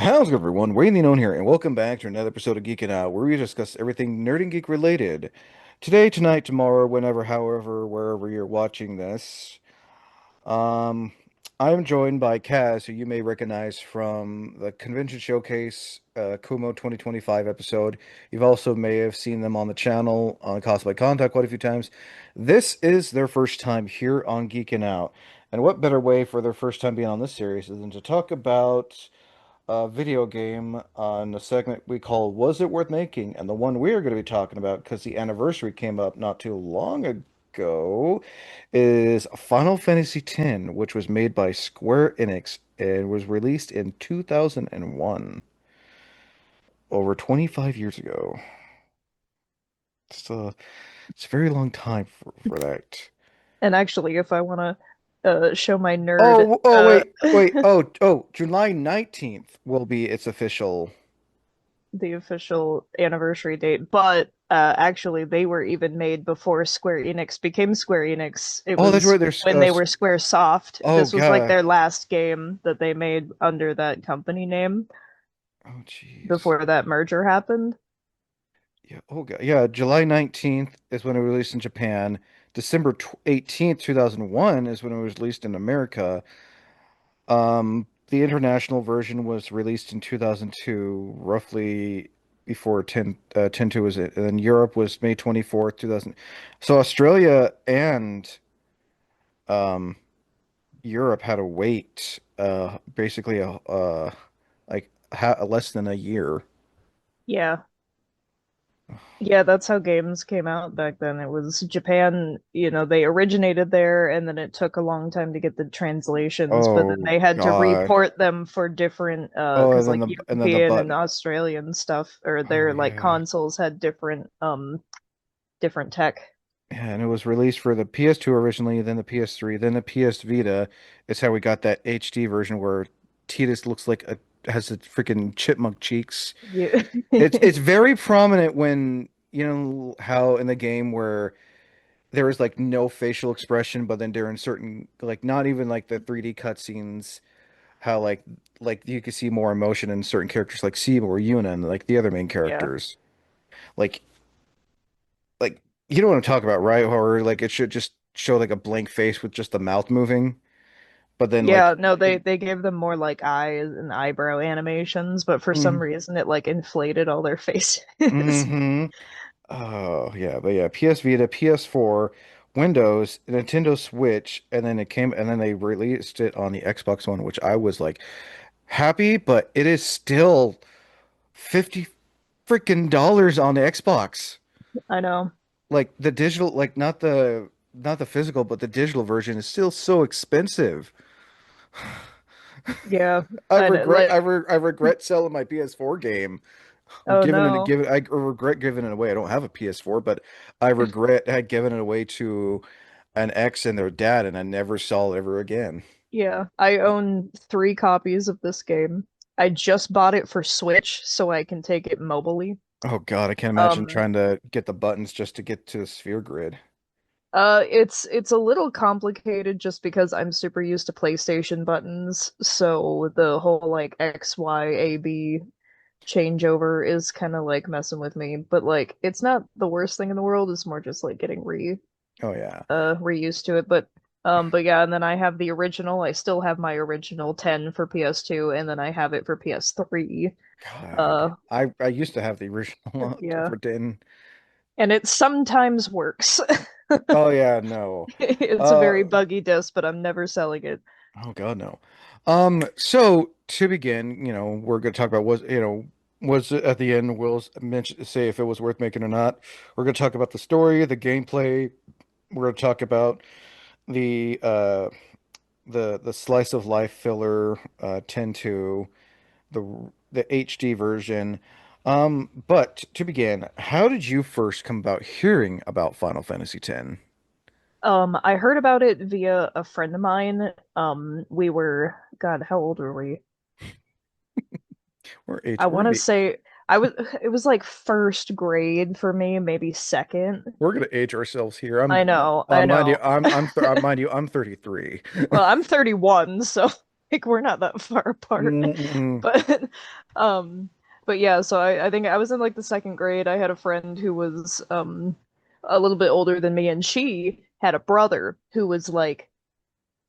How's it, everyone? Wayne the Known here, and welcome back to another episode of Geekin' Out, where we discuss everything nerd and geek related. Today, tonight, tomorrow, whenever, however, wherever you're watching this, um, I'm joined by Kaz, who you may recognize from the Convention Showcase Kumo 2025 episode. You've also may have seen them on the channel on Cosplay Contact quite a few times. This is their first time here on Geekin' Out, and what better way for their first time being on this series than to talk about video game on a segment we call Was It Worth Making? And the one we're going to be talking about, because the anniversary came up not too long ago, is Final Fantasy X, which was made by Square Enix and was released in 2001, over 25 years ago. It's a very long time for that. And actually, if I want to show my nerd, Oh, wait. July 19th will be its official. the official anniversary date, but actually, they were even made before Square Enix became Square Enix. It Oh, that's was right. There's when they were Square Soft. oh This was like God. their last game that they made under that company name Oh, jeez. before that merger happened. Yeah. Oh, God. Yeah. July 19th is when it was released in Japan. December 18th, 2001 is when it was released in America. The international version was released in 2002, roughly before 10.2 was it. And then Europe was May 24th, 2000. So Australia and um, Europe had to wait basically less than a year. Yeah. Yeah, that's how games came out back then. It was Japan, they originated there and then it took a long time to get the translations, but then Oh they had to God. report them for different Oh, because like and then the European and button. Australian stuff or Oh their like yeah. consoles had different tech. Yeah, and it was released for the PS2 originally, then the PS3, then the PS Vita. It's how we got that HD version where Tidus looks like a has a freaking chipmunk cheeks. Yeah. It's very prominent when you know how in the game where there is like no facial expression, but then during certain like not even like the 3D cutscenes, how like you can see more emotion in certain characters like Seymour, Yuna, and like the other main Yeah. characters. Like like you know what I'm talking about, right? Or like it should just show like a blank face with just the mouth moving, but then Yeah, like no, they it, they gave them more like eyes and eyebrow animations, but for some mm, reason it like inflated all their faces. hmm oh yeah, but yeah, PS Vita, PS4, Windows, Nintendo Switch, and then it came and then they released it on the Xbox One, which I was like happy, but it is still 50 freaking dollars on the Xbox. I know. Like the digital, like not the physical, but the digital version is still so expensive. Yeah, I know. Like, I regret selling my PS4 game. oh no. I regret giving it away. I don't have a PS4, but I regret had given it away to an ex and their dad, and I never saw it ever again. Yeah, I own three copies of this game. I just bought it for Switch so I can take it mobily. Oh God, I can't imagine Um, trying to get the buttons just to get to the sphere grid. it's a little complicated just because I'm super used to PlayStation buttons, so the whole like X, Y, A, B changeover is kind of like messing with me. But like, it's not the worst thing in the world. It's more just like getting Oh yeah. reused to it. But yeah, and then I have the original. I still have my original 10 for PS2, and then I have it for PS3. God. Uh, I used to have the original yeah, for 10. and it sometimes works. Oh yeah, no. It's a Uh very buggy disc, but I'm never selling it. oh God, no. So to begin, you know, we're gonna talk about was it at the end Will's mention say if it was worth making or not. We're gonna talk about the story, the gameplay. We're gonna talk about the the slice of life filler 10-2, the HD version. But to begin, how did you first come about hearing about Final Fantasy X? I heard about it via a friend of mine. God, how old were we? Or age I we're want to gonna say it was like first grade for me, maybe second. we're gonna age ourselves here. I know, I Mind you, know. mind you, I'm 33. Well, I'm 31, so. Like we're not that far apart. Mm-mm. But um but yeah, so I think I was in like the second grade. I had a friend who was a little bit older than me, and she had a brother who was like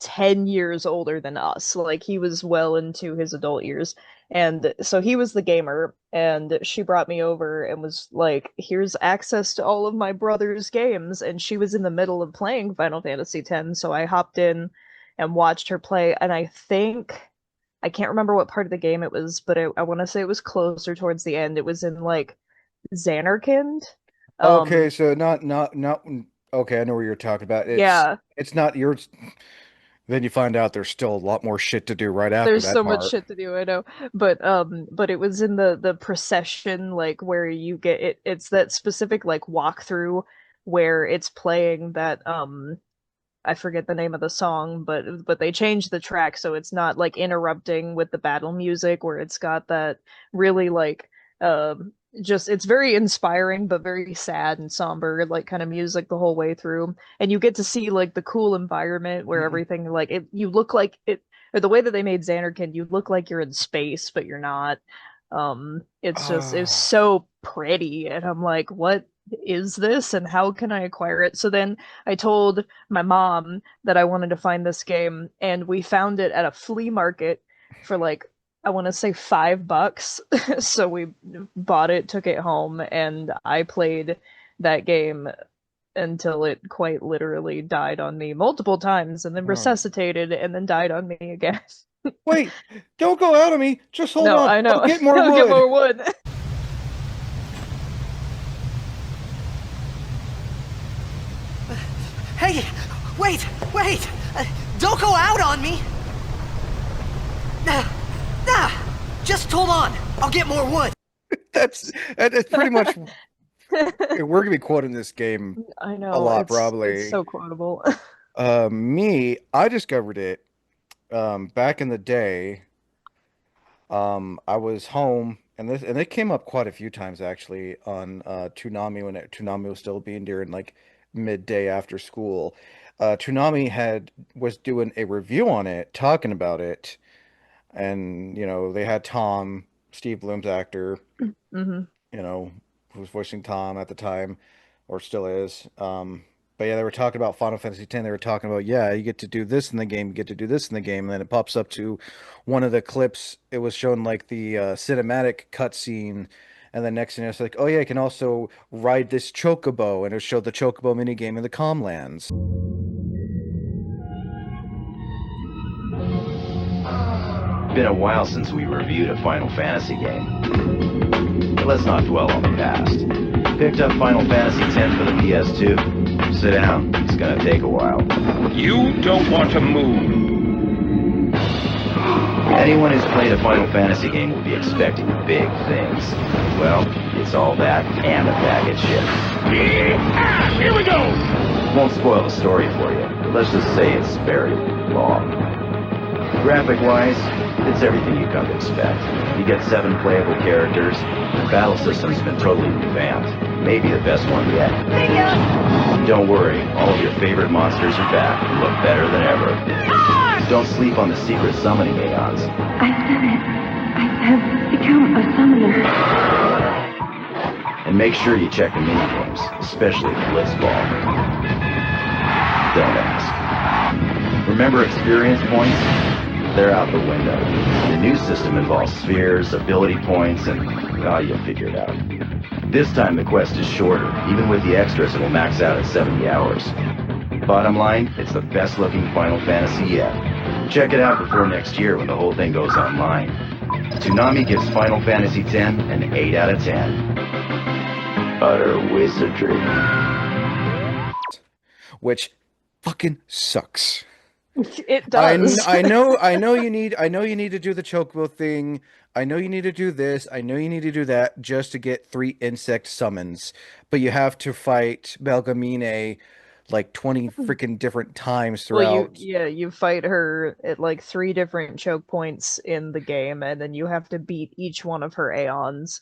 10 years older than us. Like he was well into his adult years. And so he was the gamer, and she brought me over and was like, "Here's access to all of my brother's games." And she was in the middle of playing Final Fantasy X, so I hopped in and watched her play. And I think I can't remember what part of the game it was, but I want to say it was closer towards the end. It was in like Xanarkand. Okay, Um, so not okay, I know what you're talking about. yeah, It's not yours. Then you find out there's still a lot more shit to do right after there's that so much part. shit to do, I know. But it was in the procession, like where you get it. It's that specific like walkthrough where it's playing that I forget the name of the song, but they changed the track so it's not like interrupting with the battle music where it's got that really like um just it's very inspiring but very sad and somber like kind of music the whole way through. And you get to see like the cool environment where Mm-mm. everything like it you look like it or the way that they made Xanarkand, you look like you're in space, but you're not. It's Ah. so pretty, and I'm like, what is this and how can I acquire it? So then I told my mom that I wanted to find this game, and we found it at a flea market for like I want to say $5. So we bought it, took it home, and I played that game until it quite literally died on me multiple times, and then Oh. resuscitated, and then died on me again. Wait, don't go out on me. Just hold No, on. I I'll know. get more I'll get wood. more wood. Hey, wait! Don't go out on me! Nah, nah, just hold on. I'll get more wood. That's pretty much we're gonna be quoting this game I a know, lot it's probably. so quotable. I discovered it back in the day. I was home, and it came up quite a few times actually on Toonami when Toonami was still being during like midday after school. Toonami had was doing a review on it, talking about it, and they had Tom, Steve Bloom's actor, Hmm. who was voicing Tom at the time, or still is. But yeah, they were talking about Final Fantasy X. They were talking about, yeah, you get to do this in the game, you get to do this in the game, and then it pops up to one of the clips. It was shown like the cinematic cutscene, and then next thing it's like, oh yeah, you can also ride this chocobo, and it showed the chocobo minigame in the Comlands. Been a while since we reviewed a Final Fantasy game. But let's not dwell on the past. Picked up Final Fantasy X for the PS2. Sit down, it's gonna take a while. You don't want to move. Anyone who's played a Final Fantasy game will be expecting big things. Well, it's all that and a bag of chips. Here we go! Won't spoil the story for you, but let's just say it's very long. Graphic-wise, it's everything you come to expect. You get 7 playable characters, the battle system's been totally revamped. Maybe the best one yet. Don't worry, all of your favorite monsters are back and look better than ever. Don't sleep on the secret summoning aeons. I've done it. I have become a summoner. And make sure you check the minigames, especially the Blitzball. Don't ask. Remember experience points? They're out the window. The new system involves spheres, ability points, and, well, you'll figure it out. This time the quest is shorter. Even with the extras, it'll max out at 70 hours. Bottom line, it's the best looking Final Fantasy yet. Check it out before next year when the whole thing goes online. Toonami gives Final Fantasy X an 8 out of 10. Utter wizardry. Which fucking sucks. It does. I know you need to do the chocobo thing. I know you need to do this. I know you need to do that just to get 3 insect summons. But you have to fight Belgamine like 20 freaking different times Well, you throughout. yeah, you fight her at like three different choke points in the game, and then you have to beat each one of her Aeons.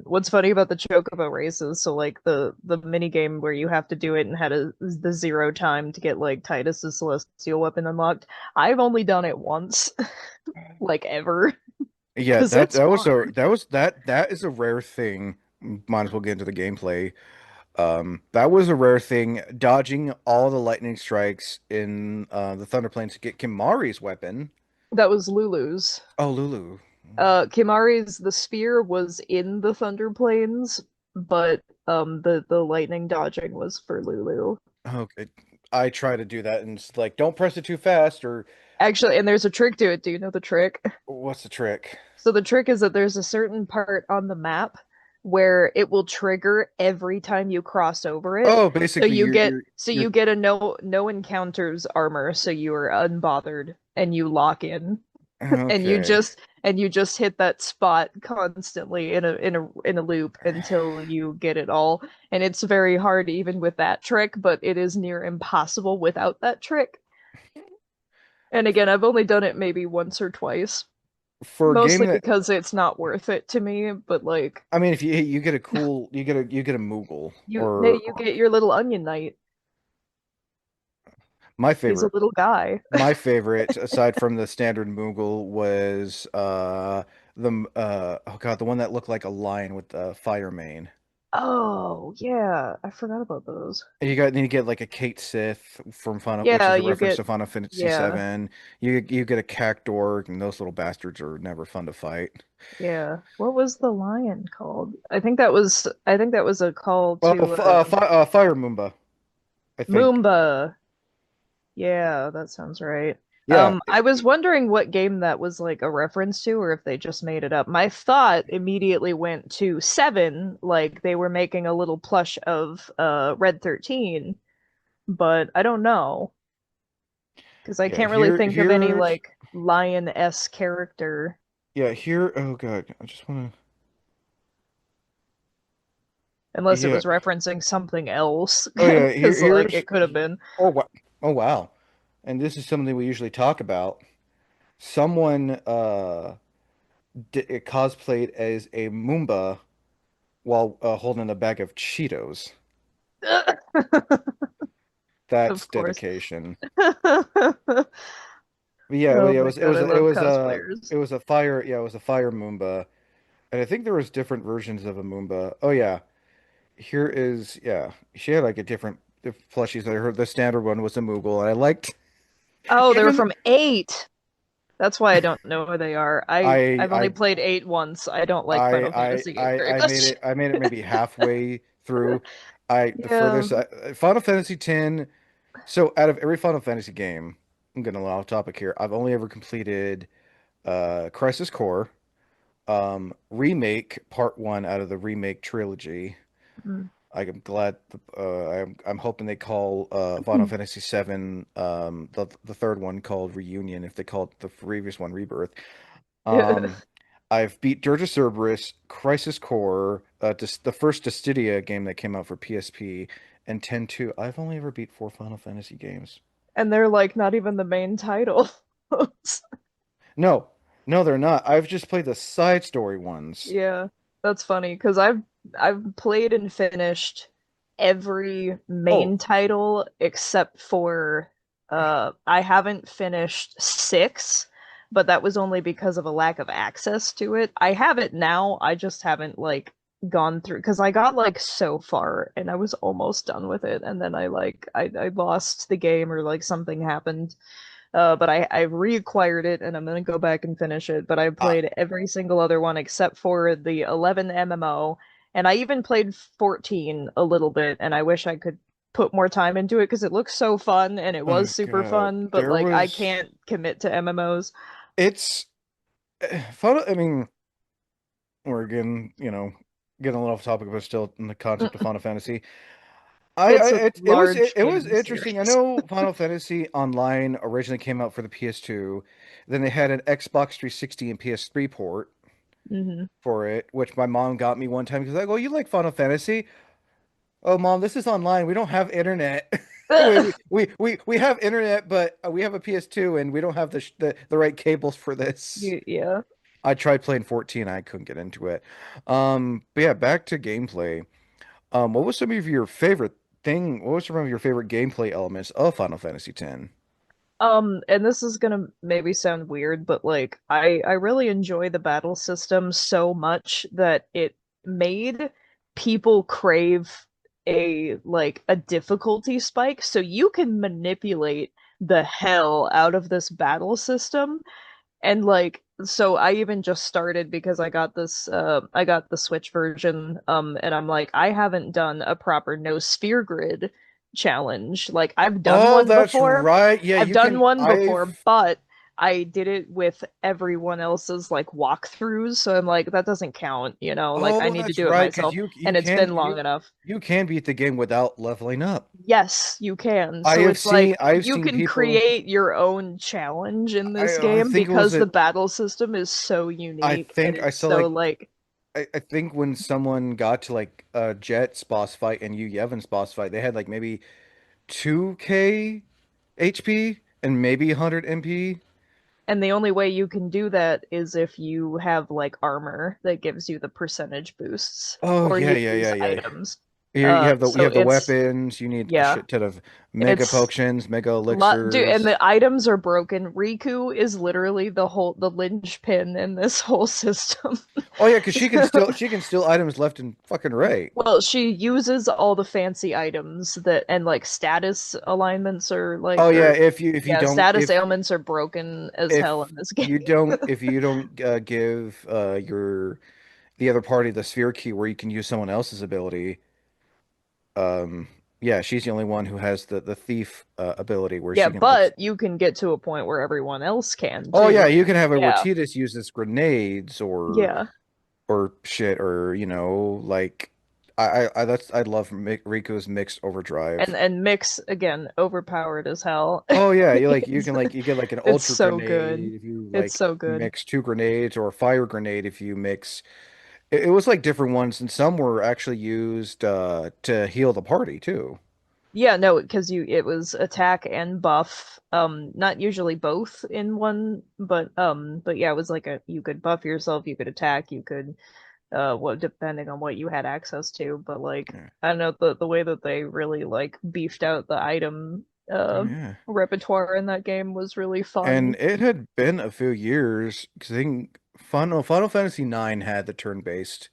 What's funny about the Chocobo races, so like the mini game where you have to do it and had the zero time to get like Titus's celestial weapon unlocked. I've only done it once, like ever, Yeah, because that it's that was a hard. that is a rare thing. Might as well get into the gameplay. That was a rare thing, dodging all the lightning strikes in the Thunder Plains to get Kimari's weapon. That was Lulu's. Oh, Lulu. Kimari's the spear was in the Thunder Plains, but the lightning dodging was for Lulu. Okay. I try to do that and it's like, don't press it too fast or Actually, and there's a trick to it. Do you know the trick? what's the trick? So the trick is that there's a certain part on the map where it will trigger every time you cross over it. Oh, So basically you you're get you're so you're you get a no encounters armor, so you are unbothered and you lock in. And okay. you just hit that spot constantly in a loop until you get it all. And it's very hard even with that trick, but it is near impossible without that trick. And again, I've only done it maybe once or twice, For a game mostly that because it's not worth it to me, but like I mean if you get a cool you get a Moogle hey, or you get your little onion knight. my He's a favorite little guy. my favorite aside from the standard Moogle was oh god, the one that looked like a lion with the fire mane. Oh, yeah, I forgot about those. And you get like a Kate Sith from Final, which Yeah, is a you reference get to Final Fantasy yeah. VII. You get a Cactuar, and those little bastards are never fun to fight. Yeah. What was the lion called? I think that was a call Oh, to Fire Moomba, I think. Moomba. Yeah, that sounds right. Yeah, I was wondering what game that was like a reference to or if they just made it up. My thought immediately went to Seven, like they were making a little plush of Red 13, but I don't know because I yeah. can't really think of any Here's like lion-esque character yeah. Here. Oh god, I just want to. unless it Yeah. was referencing something else Oh yeah. because like it could have been. Oh wow. Oh wow. And this is something we usually talk about. Someone cosplayed as a Moomba while holding a bag of Cheetos. That's Of course. dedication. Oh But yeah, well, yeah, my God, I love cosplayers. it was a fire, yeah, it was a fire Moomba, and I think there was different versions of a Moomba. Oh yeah, here is yeah, she had like a different plushies. I heard the standard one was a Moogle, and I liked Oh, they're even from eight. That's why I don't know who they are. I I've only played eight once. I don't like Final Fantasy games very much. I made it maybe halfway through. I the Yeah. furthest Final Fantasy X. So out of every Final Fantasy game, I'm getting a little off topic here. I've only ever completed Crisis Core. Remake part one out of the remake trilogy. Mm. I'm glad. I'm hoping they call Final Fantasy VII the third one called Reunion if they called the previous one Rebirth. Um, I've beat Dirge of Cerberus, Crisis Core, the first Dissidia game that came out for PSP, and 10-2. I've only ever beat four Final Fantasy games. And they're like not even the main title. No, no, they're not. I've just played the side story ones. Yeah, that's funny because I've played and finished every Oh, main title except for I haven't finished six, but that was only because of a lack of access to it. I have it now, I just haven't like gone through because I got like so far and I was almost done with it and then I lost the game or like something happened. But I've reacquired it and I'm gonna go back and finish it. But I've I, played every single other one except for the 11 MMO, and I even played 14 a little bit. And I wish I could put more time into it because it looks so fun and it oh was super God, fun. But there like I was. can't commit to MMOs. It's Final. I mean, we're getting, getting a little off topic, but still in the concept of Final Fantasy. It's a large It was game interesting. I series. know Final Fantasy Online originally came out for the PS2, then they had an Xbox 360 and PS3 port Hmm. for it, which my mom got me one time because I go, "You like Final Fantasy? Oh, mom, this is online. We don't have internet. We have internet, but we have a PS2 and we don't have the right cables for this." Yeah. I tried playing 14, I couldn't get into it. But yeah, back to gameplay. What was some of your favorite what was some of your favorite gameplay elements of Final Fantasy X? And this is gonna maybe sound weird, but like I really enjoy the battle system so much that it made people crave a difficulty spike, so you can manipulate the hell out of this battle system. And like, so I even just started because I got the Switch version, and I'm like, I haven't done a proper no sphere grid challenge. Like I've done Oh, one that's before. right. Yeah, I've you done can. one before, but I did it with everyone else's like walkthroughs, so I'm like, that doesn't count, you know, like I Oh, need to that's do it right. Because myself, and it's been long enough. you can beat the game without leveling up. Yes, you can. So it's like I've you seen can people. create your own challenge in this I game think it was because the a. battle system is so I unique and think I it's saw so like like I think when someone got to like Jet's boss fight and Yu Yevon's boss fight, they had like maybe 2k HP and maybe 100 MP. and the only way you can do that is if you have like armor that gives you the percentage boosts Oh or yeah, you yeah, use yeah, yeah. items. You So have the it's weapons. You need a yeah, shit ton of mega it's potions, mega dude, and elixirs. the items are broken. Riku is literally the linchpin in this whole system. Oh yeah, because she can steal items left and fucking right. Well, she uses all the fancy items that and like status alignments are Oh like yeah, or if you yeah, don't status ailments are broken as hell in this game. if you don't give your the other party the sphere key where you can use someone else's ability, um yeah, she's the only one who has the thief ability where Yeah, she can like but you can get to a point where everyone else can oh yeah, too. you can have it where Yeah. Tidus uses grenades Yeah. or shit or you know like I that's I love Riku's mixed overdrive. And mix again, overpowered as hell. Oh yeah, you It's can like you get like an it's ultra so good. grenade if you It's like so good. mix two grenades or a fire grenade if you mix it was like different ones and some were actually used to heal the party too. Yeah, no, because you it was attack and buff. Not usually both in one, but yeah, it was like a you could buff yourself, you could attack, you could what depending on what you had access to, but like Yeah. I don't know the way that they really like beefed out the item Oh uh yeah. repertoire in that game was really And fun. it had been a few years because I think Final Fantasy 9 had the turn-based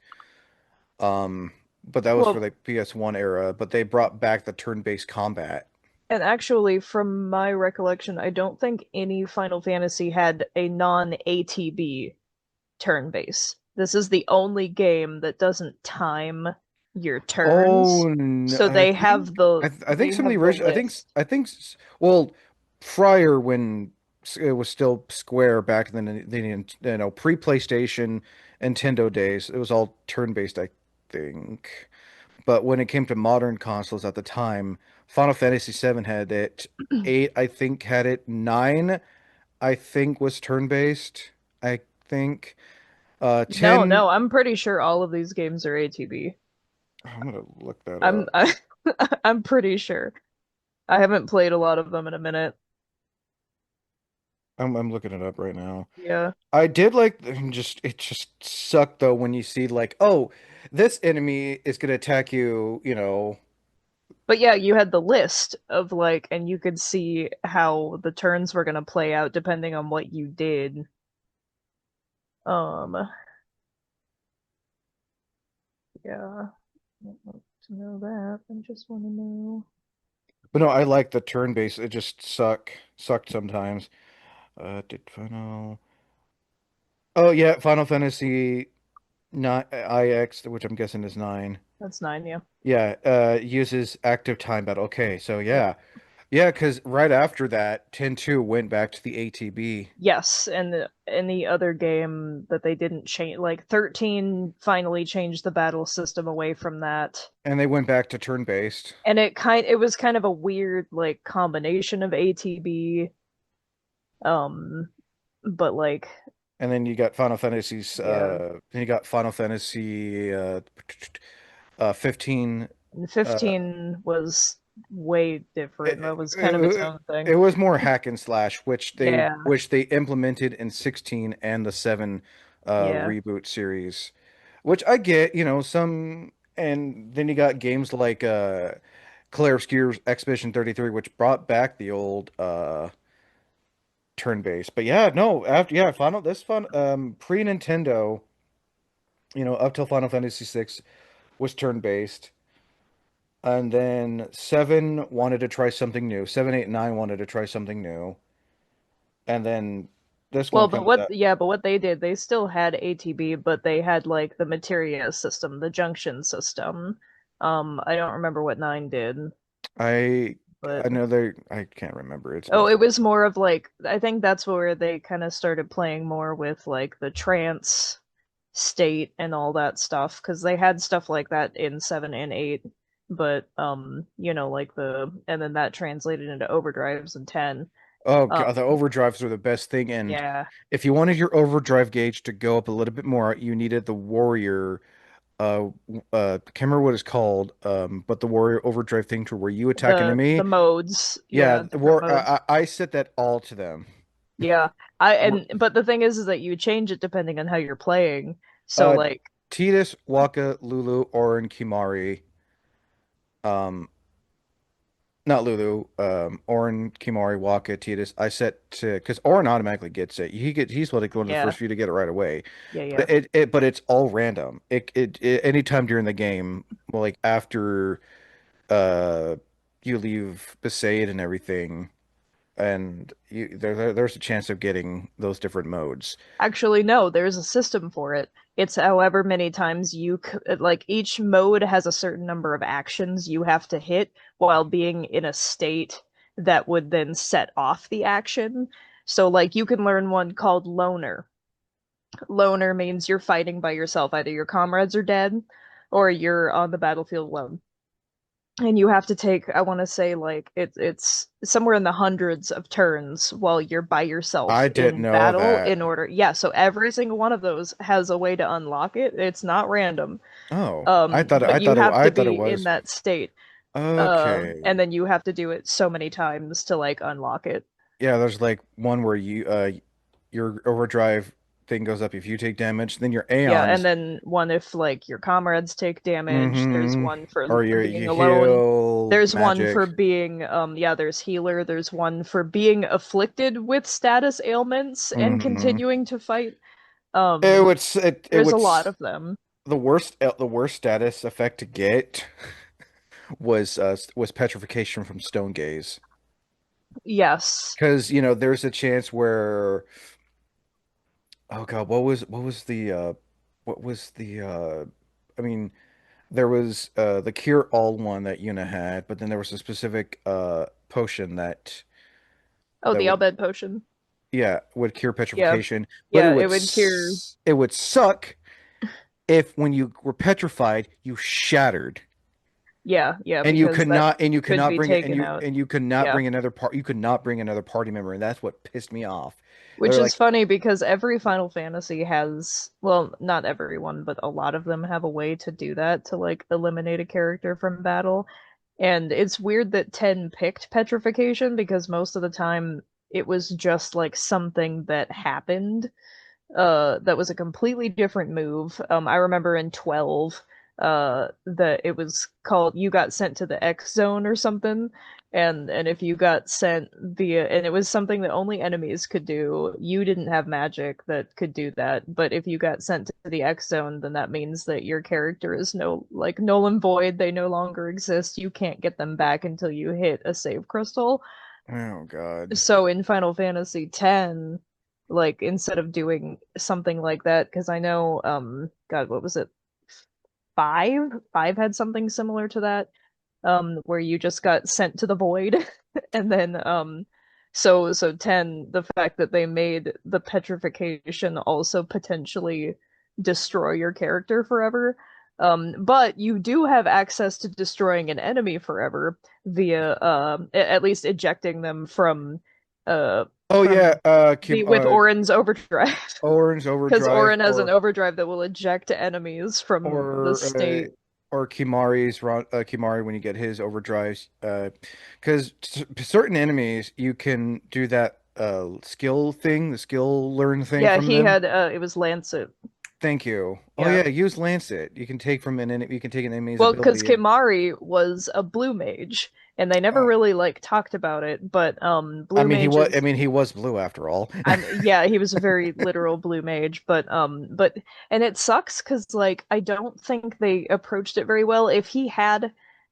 um but that was for Well, like PS1 era, but they brought back the turn-based combat. and actually from my recollection, I don't think any Final Fantasy had a non-ATB turn base. This is the only game that doesn't time your turns. Oh, no, So I think they some of the have the original list. well prior when it was still Square back in you know pre-PlayStation Nintendo days it was all turn-based I think but when it came to modern consoles at the time Final Fantasy 7 had it 8 I think had it 9 I think was turn-based I think No, 10 no, I'm pretty sure all of these games are ATB. I'm gonna look that I'm up. I'm pretty sure. I haven't played a lot of them in a minute. I'm looking it up right now. Yeah. I did like just it just sucked though when you see like, oh, this enemy is gonna attack you, you know. But yeah, you had the list of like, and you could see how the turns were gonna play out depending on what you did. Um, yeah. I don't want to know that. I just want to know. But no, I like the turn base. It just sucked sometimes. Did Final Oh yeah, Final Fantasy 9 IX, which I'm guessing is 9. That's nine, yeah. Yeah, uses active time battle. Okay, so Yep. yeah. Yeah, because right after that, 10-2 went back to the ATB. Yes, and any other game that they didn't change, like 13 finally changed the battle system away from that. And they went back to turn-based. And it was kind of a weird like combination of ATB, um, but like And then you got Final Fantasy's yeah, then you got Final Fantasy 15 and uh 15 was way different. That was kind of its it, own thing. it was more hack and slash Yeah, which they implemented in 16 and the 7 Yeah. reboot series, which I get, some, and then you got games like Claire Obscure's Expedition 33, which brought back the old turn-based. But yeah, no, after yeah, Final this fun pre-Nintendo, up till Final Fantasy 6 was turn-based. And then 7 wanted to try something new. 7, 8, 9 wanted to try something new. And then this one Well, but comes what, out. yeah, but what they did, they still had ATB, but they had like the materia system, the junction system. I don't remember what 9 did, I but I can't remember. It's been oh, it forever. was more of like I think that's where they kind of started playing more with like the trance state and all that stuff because they had stuff like that in 7 and 8, but like and then that translated into overdrives in 10. Oh Um, God, the overdrives were the best thing. And yeah, if you wanted your overdrive gauge to go up a little bit more, you needed the warrior. Can't remember what it's called. But the warrior overdrive thing to where you attack an the enemy. modes, Yeah, yeah, different modes. I set that all to them. Yeah. I Wor- and but the thing is that you change it depending on how you're playing. So Uh, like Tidus, Waka, Lulu, Orin, Kimari. Um, Not Lulu. Orin, Kimari, Waka, Tidus. I set to because Orin automatically gets it. He's like one of the yeah, first few to get it right away. yeah, yeah. But it's all random. It anytime during the game, well, like after uh you leave Besaid and everything, and there's a chance of getting those different modes. Actually, no, there's a system for it. It's however many times like each mode has a certain number of actions you have to hit while being in a state that would then set off the action. So like you can learn one called Loner. Loner means you're fighting by yourself. Either your comrades are dead or you're on the battlefield alone. And you have to take, I want to say like it's somewhere in the hundreds of turns while you're by yourself I didn't in know battle that. in order. Yeah, so every single one of those has a way to unlock it. It's not random. Oh, But you have I to thought it be in was. that state. And Okay. then you have to do it so many times to like unlock it. Yeah, there's like one where your overdrive thing goes up if you take damage, then your Yeah, and Aeons. then one if like your comrades take damage. There's Mm-hmm. one for Or being you alone. heal There's one for magic. being yeah, there's healer. There's one for being afflicted with status ailments and Mm-hmm. continuing to fight. It Um, would s- it there's would a lot s- of them. the worst status effect to get was petrification from stone gaze. Yes. Because, there's a chance where, oh God, what was the I mean, there was the cure all one that Yuna had, but then there was a specific potion Oh, that the would, Albed potion. yeah, would cure Yeah. petrification, but Yeah, it would cure. it would suck if when you were petrified, you shattered. Yeah, yeah, And you because could that not, and you could could not be bring it, taken out. and you could not Yeah. bring another part, you could not bring another party member, and that's what pissed me off. Which They're is like, funny because every Final Fantasy has, well, not everyone, but a lot of them have a way to do that to like eliminate a character from battle. And it's weird that 10 picked petrification because most of the time it was just like something that happened that was a completely different move. I remember in 12 that it was called you got sent to the X zone or something, and if you got sent via, and it was something that only enemies could do. You didn't have magic that could do that, but if you got sent to the X zone, then that means that your character is like null and void. They no longer exist. You can't get them back until you hit a save crystal. oh God. So in Final Fantasy X, like instead of doing something like that, because I know, God, what was it? Five? Five had something similar to that, where you just got sent to the void, and then, so 10, the fact that they made the petrification also potentially destroy your character forever. But you do have access to destroying an enemy forever via at least ejecting them Oh yeah, from the with Orin's overdrive. Orange Because Overdrive Orin has an overdrive that will eject enemies from the or state. Kimari when you get his overdrives, because certain enemies you can do that skill thing, the skill learn thing Yeah, from he them? had it was Lancet. Thank you. Oh Yeah. yeah, use Lancet. You can take from an enemy, you can take an enemy's Well, because ability and Kimari was a blue mage, and they never oh, really like talked about it, but I blue mean mages. he was blue after all. Yeah, he was a very literal blue mage, but and it sucks because like I don't think they approached it very well.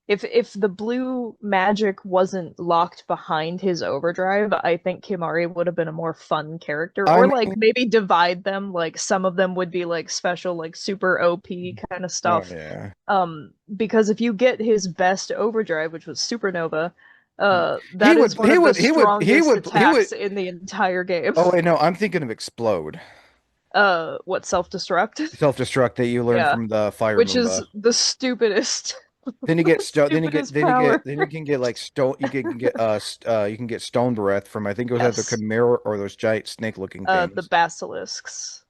If the blue magic wasn't locked behind his overdrive, I think Kimari would have been a more fun character. I Or like mean, maybe divide them, like some of them would be like special, like super OP kind of oh stuff. yeah. Because if you get his best overdrive, which was Supernova, that is one of the strongest he would attacks in the entire game. oh wait, no, I'm thinking of explode. What, self-destruct? Self-destruct that you learn Yeah, from the fire which is Goomba. the stupidest, Then you the get stone. stupidest power. Then you can get like stone. You can get stone breath from I think it was either Yes, Chimera or those giant snake-looking the things. basilisks.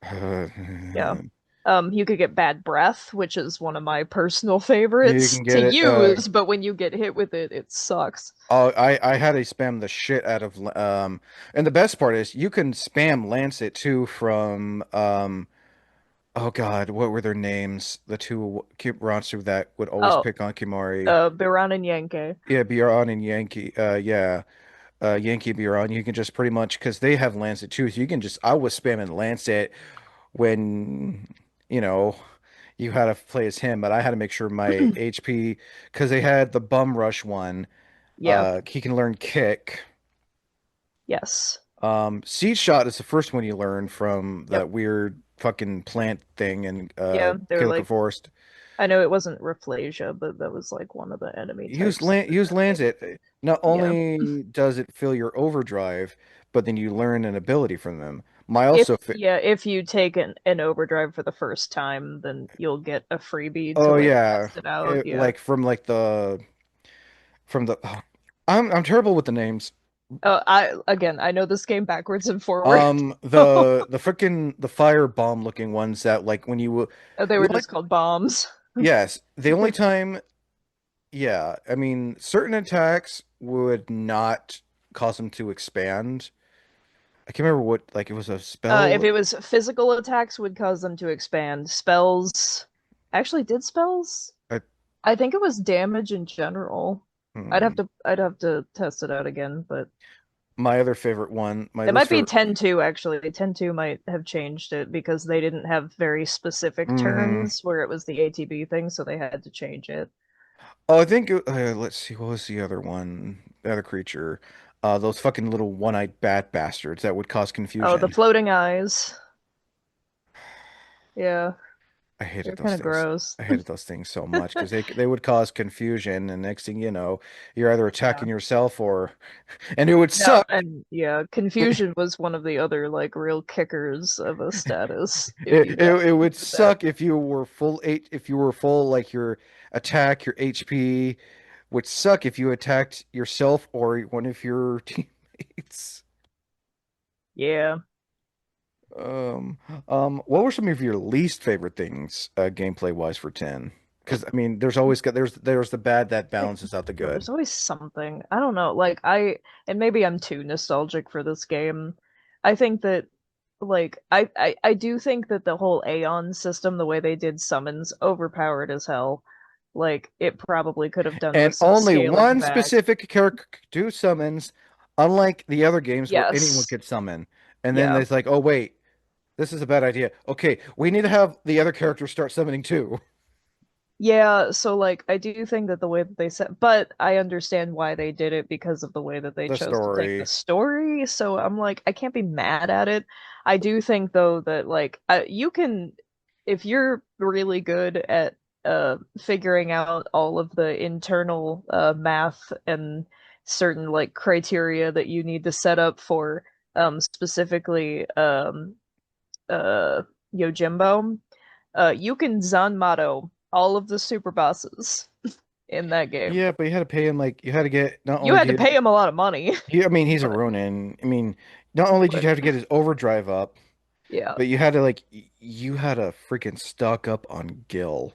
Yeah. You could get bad breath, which is one of my personal You favorites can to get it. use, but when you get hit with it, it sucks. Oh, I had to spam the shit out of and the best part is you can spam Lancet too from oh God, what were their names? The two Ransu that would always Oh, pick on Kimari. Biran and Yankee. Yeah, Biron and Yankee. Yeah. Yankee Biron. You can just pretty much because they have Lancet too, so you can just I was spamming Lancet when you know you had to play as him, but I had to make sure my HP because they had the bum rush one. Yeah. He can learn kick. Yes. Seed shot is the first one you learn from Yep. that weird fucking plant thing in Yeah, they're Kilika like, Forest. I know it wasn't Rafflesia, but that was like one of the enemy types that Use they made. Lancet. Not Yeah. only does it fill your overdrive, but then you learn an ability from them. My If also fit. yeah, if you take an overdrive for the first time, then you'll get a freebie to Oh like yeah, test it out. Yeah. like from the. Oh, I'm terrible with the names. I know this game backwards and forward. The frickin' the fire bomb looking ones that like when you They the were only just called bombs. yes the only time yeah I mean certain attacks would not cause them to expand. I can't remember what like it was a If spell. it was physical attacks would cause them to expand. Spells actually did spells? I, I think it was damage in general. hmm. I'd have to test it out again, but My other favorite one, my it least might be favorite. 10-2 actually. 10-2 might have changed it because they didn't have very specific Hmm. turns where it was the ATB thing, so they had to change it. Oh, I think let's see, what was the other one? The other creature, those fucking little one-eyed bat bastards that would cause Oh, the confusion. floating eyes. Yeah, I hated they're those kind of things. gross. I hated those things so much because they would cause confusion, and next thing you know, you're either Yeah. attacking yourself or, and it would No, suck. and yeah, It, confusion was one of the other like real kickers of a status if you got it would with that. suck if you were full eight, if you were full like your attack, your HP would suck if you attacked yourself or one of your teammates. Yeah. Um, what were some of your least favorite things, gameplay wise for 10? Because I mean, there's always got there's the bad that balances out the good. There's always something. I don't know. And maybe I'm too nostalgic for this game. I think that, I do think that the whole Aeon system, the way they did summons, overpowered as hell. Like, it probably could have done And with some only scaling one back. specific character could do summons, unlike the other games where anyone Yes. could summon. And then Yeah. it's like, oh wait, this is a bad idea. Okay, we need to have the other characters start summoning too. Yeah, so like I do think that the way that they set, but I understand why they did it because of the way that they The chose to take the story. story. So I'm like, I can't be mad at it. I do think though that like you can, if you're really good at figuring out all of the internal math and certain like criteria that you need to set up for specifically uh Yojimbo, you can Zanmato all of the super bosses in that game. Yeah, but you had to pay him like you had to get not You only had to did pay him a lot of money, I mean he's a but Ronin. I mean, not only did but you have to get his overdrive up, yeah. but you had to like you had to freaking stock up on Gil.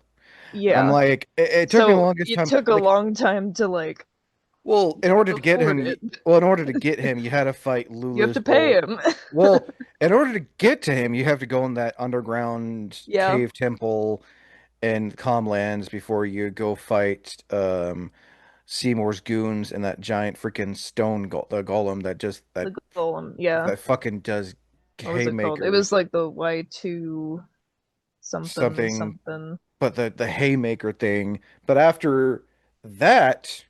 I'm Yeah. like it took me the So longest it time took a like long time to like Well, in You order can to get afford him, it. well, in order to get him, you had to fight You have Lulu's to pay old. him. Well, in order to get to him, you have to go in that underground Yeah, cave temple in Comlands before you go fight Seymour's goons and that giant freaking stone the golem that just the golem. Yeah. that fucking does What was it called? It was haymakers like the Y2 something something, something. but the haymaker thing. But after that,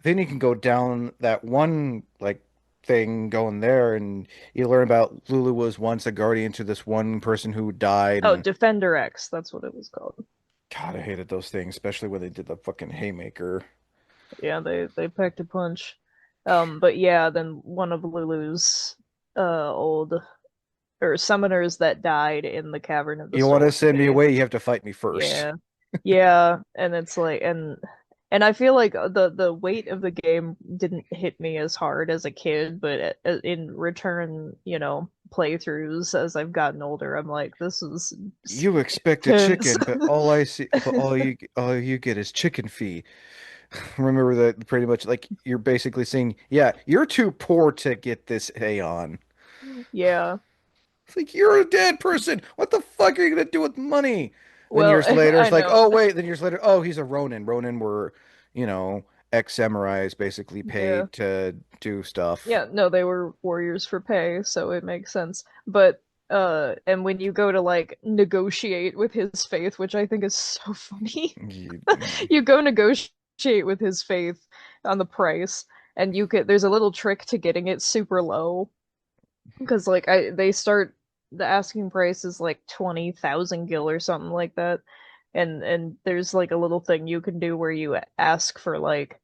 then you can go down that one like thing going there, and you learn about Lulu was once a guardian to this one person who died, Oh, and Defender X, that's what it was called. God, I hated those things, especially when they did the fucking haymaker. Yeah, they packed a punch. But yeah, then one of Lulu's old or summoners that died in the Cavern of the You want to Stolen send me Faith. away, you have to fight me first. Yeah. Yeah, and it's like and I feel like the weight of the game didn't hit me as hard as a kid, but in return, playthroughs as I've gotten older, I'm like, this is You expect a intense. chicken, but all you get is chicken fee. Remember that pretty much like you're basically saying, yeah, you're too poor to get this Aeon. Yeah. It's like you're a dead person. What the fuck are you gonna do with money? Then Well, years later, I it's like, know. oh wait. Then years later, oh he's a Ronin. Ronin were, you know, ex-samurais basically Yeah. paid to do stuff. Yeah, no, they were warriors for pay, so it makes sense. But and when you go to like negotiate with his faith, which I think is so funny, You- you go negotiate with his faith on the price, and there's a little trick to getting it super low because like they start the asking price is like 20,000 gil or something like that, and there's like a little thing you can do where you ask for like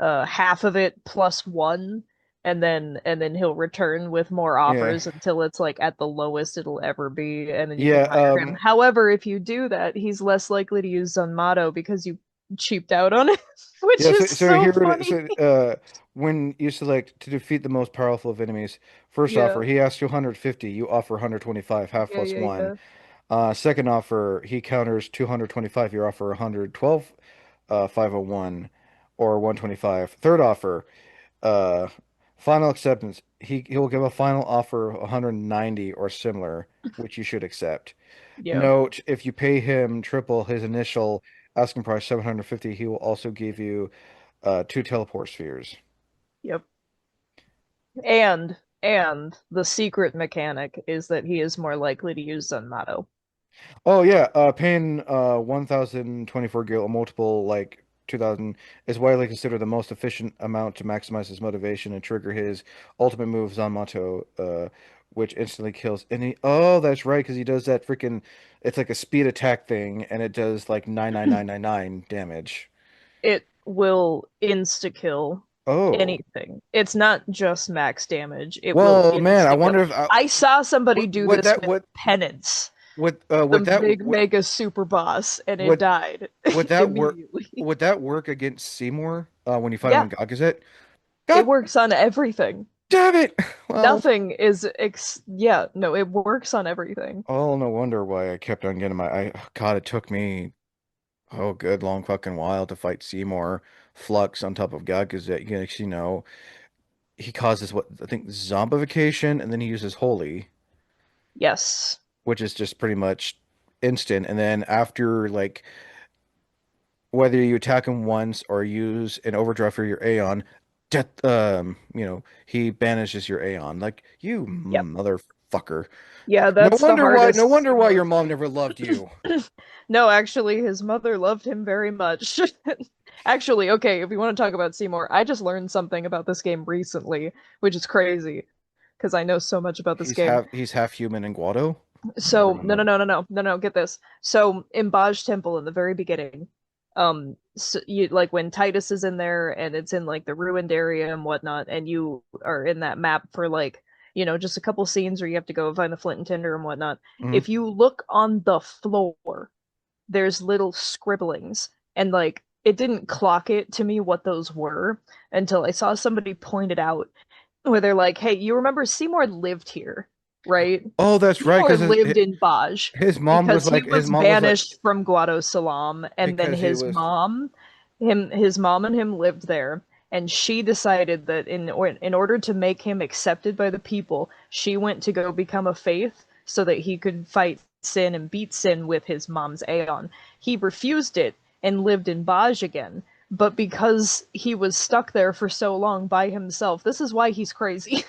half of it plus one, and then he'll return with more yeah, offers until it's like at the lowest it'll ever be, and then you can yeah. hire him. However, if you do that, he's less likely to use Zanmato because you cheaped out on it, which Yeah, is so so here it is. funny. So, when you select to defeat the most powerful of enemies, first Yeah, offer, he asks you 150, you offer 125, half yeah, plus yeah, one. yeah. Second offer, he counters 225, you offer 112, 501, or 125. Third offer, uh, final acceptance, he will give a final offer of 190 or similar, which you should accept. Yeah. Note, if you pay him triple his initial asking price, 750, he will also give you two teleport spheres. Yep. And the secret mechanic is that he is more likely to use Zanmato. Oh yeah, paying 1,024 gil multiple like 2,000 is widely considered the most efficient amount to maximize his motivation and trigger his ultimate move Zanmato, which instantly kills any. Oh, that's right, because he does that freaking. It's like a speed attack thing, and it does like 99999 damage. It will insta kill Oh, anything. It's not just max damage. It will well, man, I insta kill. wonder if I saw somebody do would this that with Penance, would the that big mega super boss, and it would died would that work? immediately. Would that work against Seymour when you fight him Yeah, on Gagazet? it God works on everything. damn it! Well, Nothing is yeah, no, it works on everything. oh, no wonder why I kept on getting God, it took me good long fucking while to fight Seymour Flux on top of Gagazet. He causes what I think zombification, and then he uses Holy, Yes. which is just pretty much instant. And then after like whether you attack him once or use an overdrive for your Aeon, he banishes your Aeon. Like, you Yep. motherfucker. Yeah, No that's the wonder why, no hardest wonder why Seymour your mom fight. never loved you. No, actually, his mother loved him very much. Actually, okay, if you want to talk about Seymour, I just learned something about this game recently, which is crazy because I know so much about this game. He's half human in Guado. Never So, mind no, no, that. no, no, no, no, no, get this. So, in Baj Temple in the very beginning, like when Titus is in there and it's in like the ruined area and whatnot, and you are in that map for like, just a couple scenes where you have to go find the flint and tinder and whatnot. Mhm. If you look on the floor, there's little scribblings, and like it didn't clock it to me what those were until I saw somebody point it out, where they're like, hey, you remember Seymour lived here, right? Oh, that's right, Seymour because lived in Baj his mom was because he like was banished from Guado Salam, and then because he was his mom and him lived there, and she decided that in order to make him accepted by the people, she went to go become a faith so that he could fight sin and beat sin with his mom's Aeon. He refused it and lived in Baj again. But because he was stuck there for so long by himself, this is why he's crazy.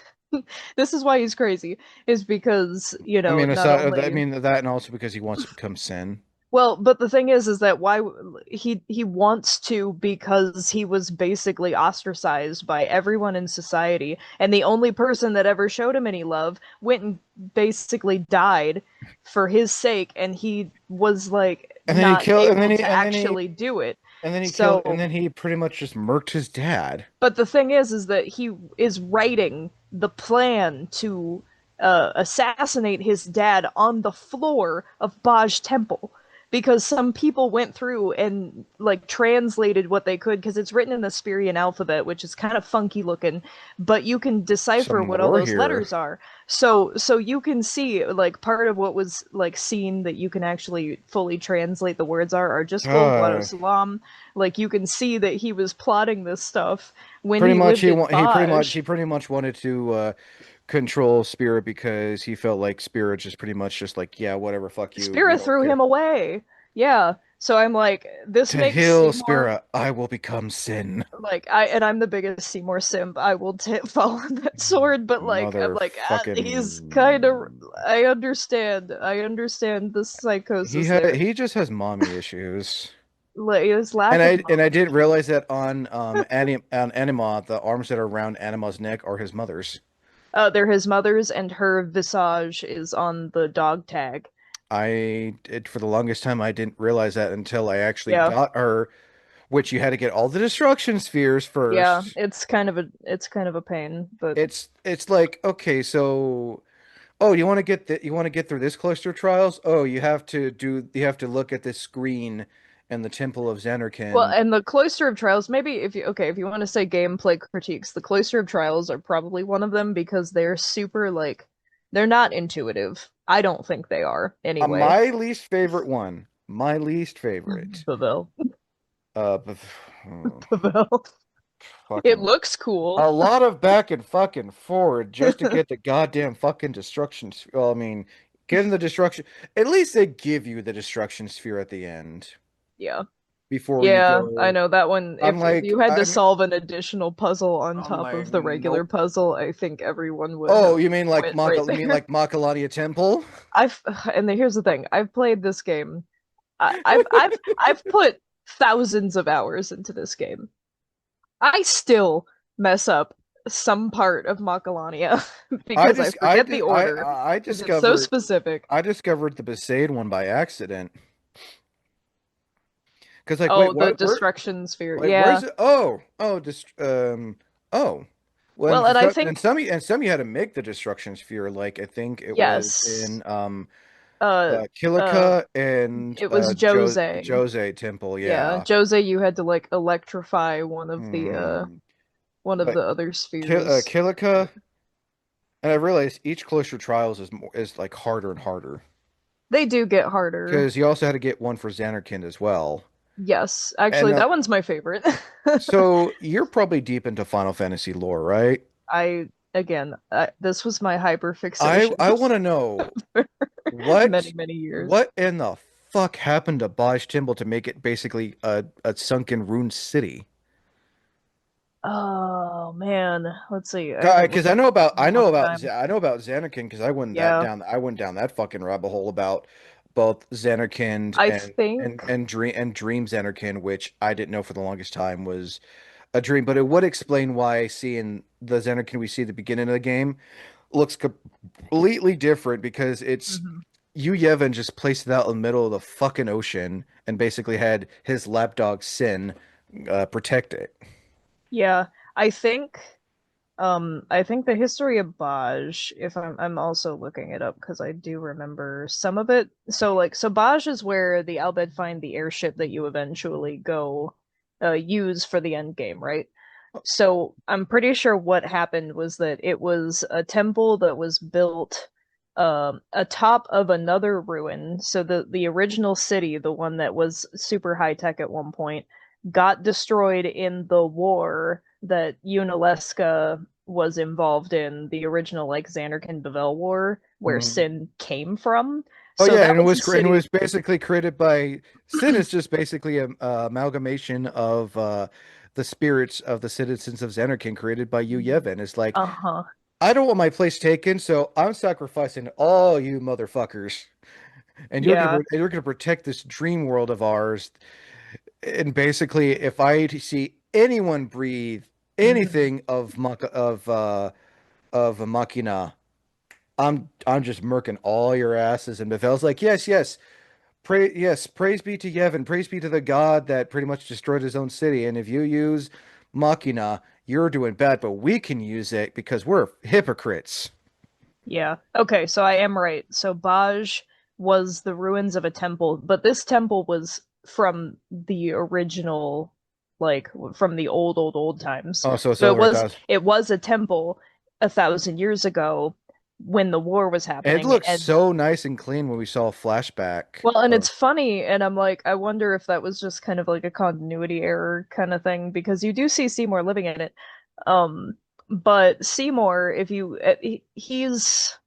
This is why he's crazy, is because, I mean, not aside, I only mean that, and also because he wants to become Sin. well, but the thing is that why he wants to because he was basically ostracized by everyone in society, and the only person that ever showed him any love went and basically died for his sake, and he was like And then he not killed, able to actually do it. and So, then he pretty much just murked his dad. but the thing is that he is writing the plan to assassinate his dad on the floor of Baj Temple because some people went through and like translated what they could because it's written in the Spirian alphabet, which is kind of funky looking, but you can decipher Some what all lore those here. letters are. So you can see like part of what was like seen that you can actually fully translate the words are just Golgotha God. Salam. Like you can see that he was plotting this stuff when Pretty he much lived in he Baj. pretty much wanted to control Spirit because he felt like Spirit just pretty much just like, yeah, whatever, fuck you, we Spirit don't threw care. him away. Yeah. So I'm like, this To makes heal Seymour Spirit, I will become Sin. like I'm the biggest Seymour simp. I will fall on that sword, but like I'm like he's kind of Motherfucking. I understand the psychosis there. He just has mommy issues. Like his lack of And I mommy didn't issues. realize that on Anima, the arms that are around Anima's neck are his mother's. They're his mother's, and her visage is on the dog tag. For the longest time I didn't realize that until I actually Yeah, got her, which you had to get all the destruction spheres yeah. first. It's kind of a pain, but It's like, okay, so oh, you want to get through this cluster trials? Oh, you have to look at this screen in the Temple of well, Xanarkin. and the Cloister of Trials, maybe if you want to say gameplay critiques, the Cloister of Trials are probably one of them because they're super like they're not intuitive. I don't think they are anyway. My least favorite one, my least favorite. Pavel. But, oh, Pavel. It fucking looks cool. a lot of back and fucking forward just to get the goddamn fucking destruction. Well, I mean, getting the destruction. At least they give you the destruction sphere at the end Yeah. before you Yeah, I go. know that one. I'm If like, you had to solve an additional puzzle on I'm top like, of the regular nope. puzzle, I think everyone would Oh, have quit right You mean there. like Makalania Temple? I've and here's the thing. I've played this game. I've put thousands of hours into this game. I still mess up some part of Macalania because I forget the order because it's so specific. I discovered the Besaid one by accident. Because like, wait, Oh, the what? destruction sphere. Wait, where's Yeah. it? Oh, oh. Well, Well, and I think and some you had to make the destruction sphere. Like I think it was yes. in Uh uh Kilika and it was Jose. Jose Temple. Yeah, Yeah. Jose, you had to like electrify Hmm. one of But the other spheres. Kilika, and I realized each cloister trials is like harder and harder They do get harder. because you also had to get one for Xanarkand as well. Yes, And actually, that one's my favorite. so you're probably deep into Final Fantasy lore, right? This was my hyper fixation I want to know for what many years. what in the fuck happened to Baj Timble to make it basically a sunken ruined city? Oh man, let's see. I haven't Because looked at this in a long time. I know about Xanarkand because Yeah, I went down that fucking rabbit hole about both Xanarkand I think. and Dream Xanarkand, which I didn't know for the longest time was a dream, but it would explain why seeing the Xanarkand we see at the beginning of the game looks completely different because it's Mhm. Yu Yevon just placed it out in the middle of the fucking ocean and basically had his lapdog Sin protect it. Yeah, I think. I think the history of Baj, if I'm also looking it up because I do remember some of it. So Baj is where the Albed find the airship that you eventually go use for the end game, right? So I'm pretty sure what happened was that it was a temple that was built atop of another ruin. So the original city, the one that was super high tech at one point, got destroyed in the war that Unalesca was involved in the original like Xanarkand Bavel War, where Mhm. Sin came from. Oh So yeah, that was a and it city. was basically created by Sin is just basically a amalgamation of the spirits of the citizens of Xanarkand created by Yu Yevon. It's like Uh-huh. I don't want my place taken, so I'm sacrificing all you motherfuckers, and Yeah. you're gonna protect this dream world of ours. And basically, if I see anyone breathe anything of a machina, I'm just murking all your asses. And Befell's like, praise be to Yevon, praise be to the god that pretty much destroyed his own city. And if you use machina, you're doing bad, but we can use it because we're hypocrites. Yeah. Okay, so I am right. So Baj was the ruins of a temple, but this temple was from the original, like from the old times. Oh, so it's So it over a was thousand. it was a temple 1,000 years ago when the war was It happening. looks And so nice and clean when we saw a flashback well, and of it's funny, and I'm like, I wonder if that was just kind of like a continuity error kind of thing, because you do see Seymour living in it. But Seymour, if you he's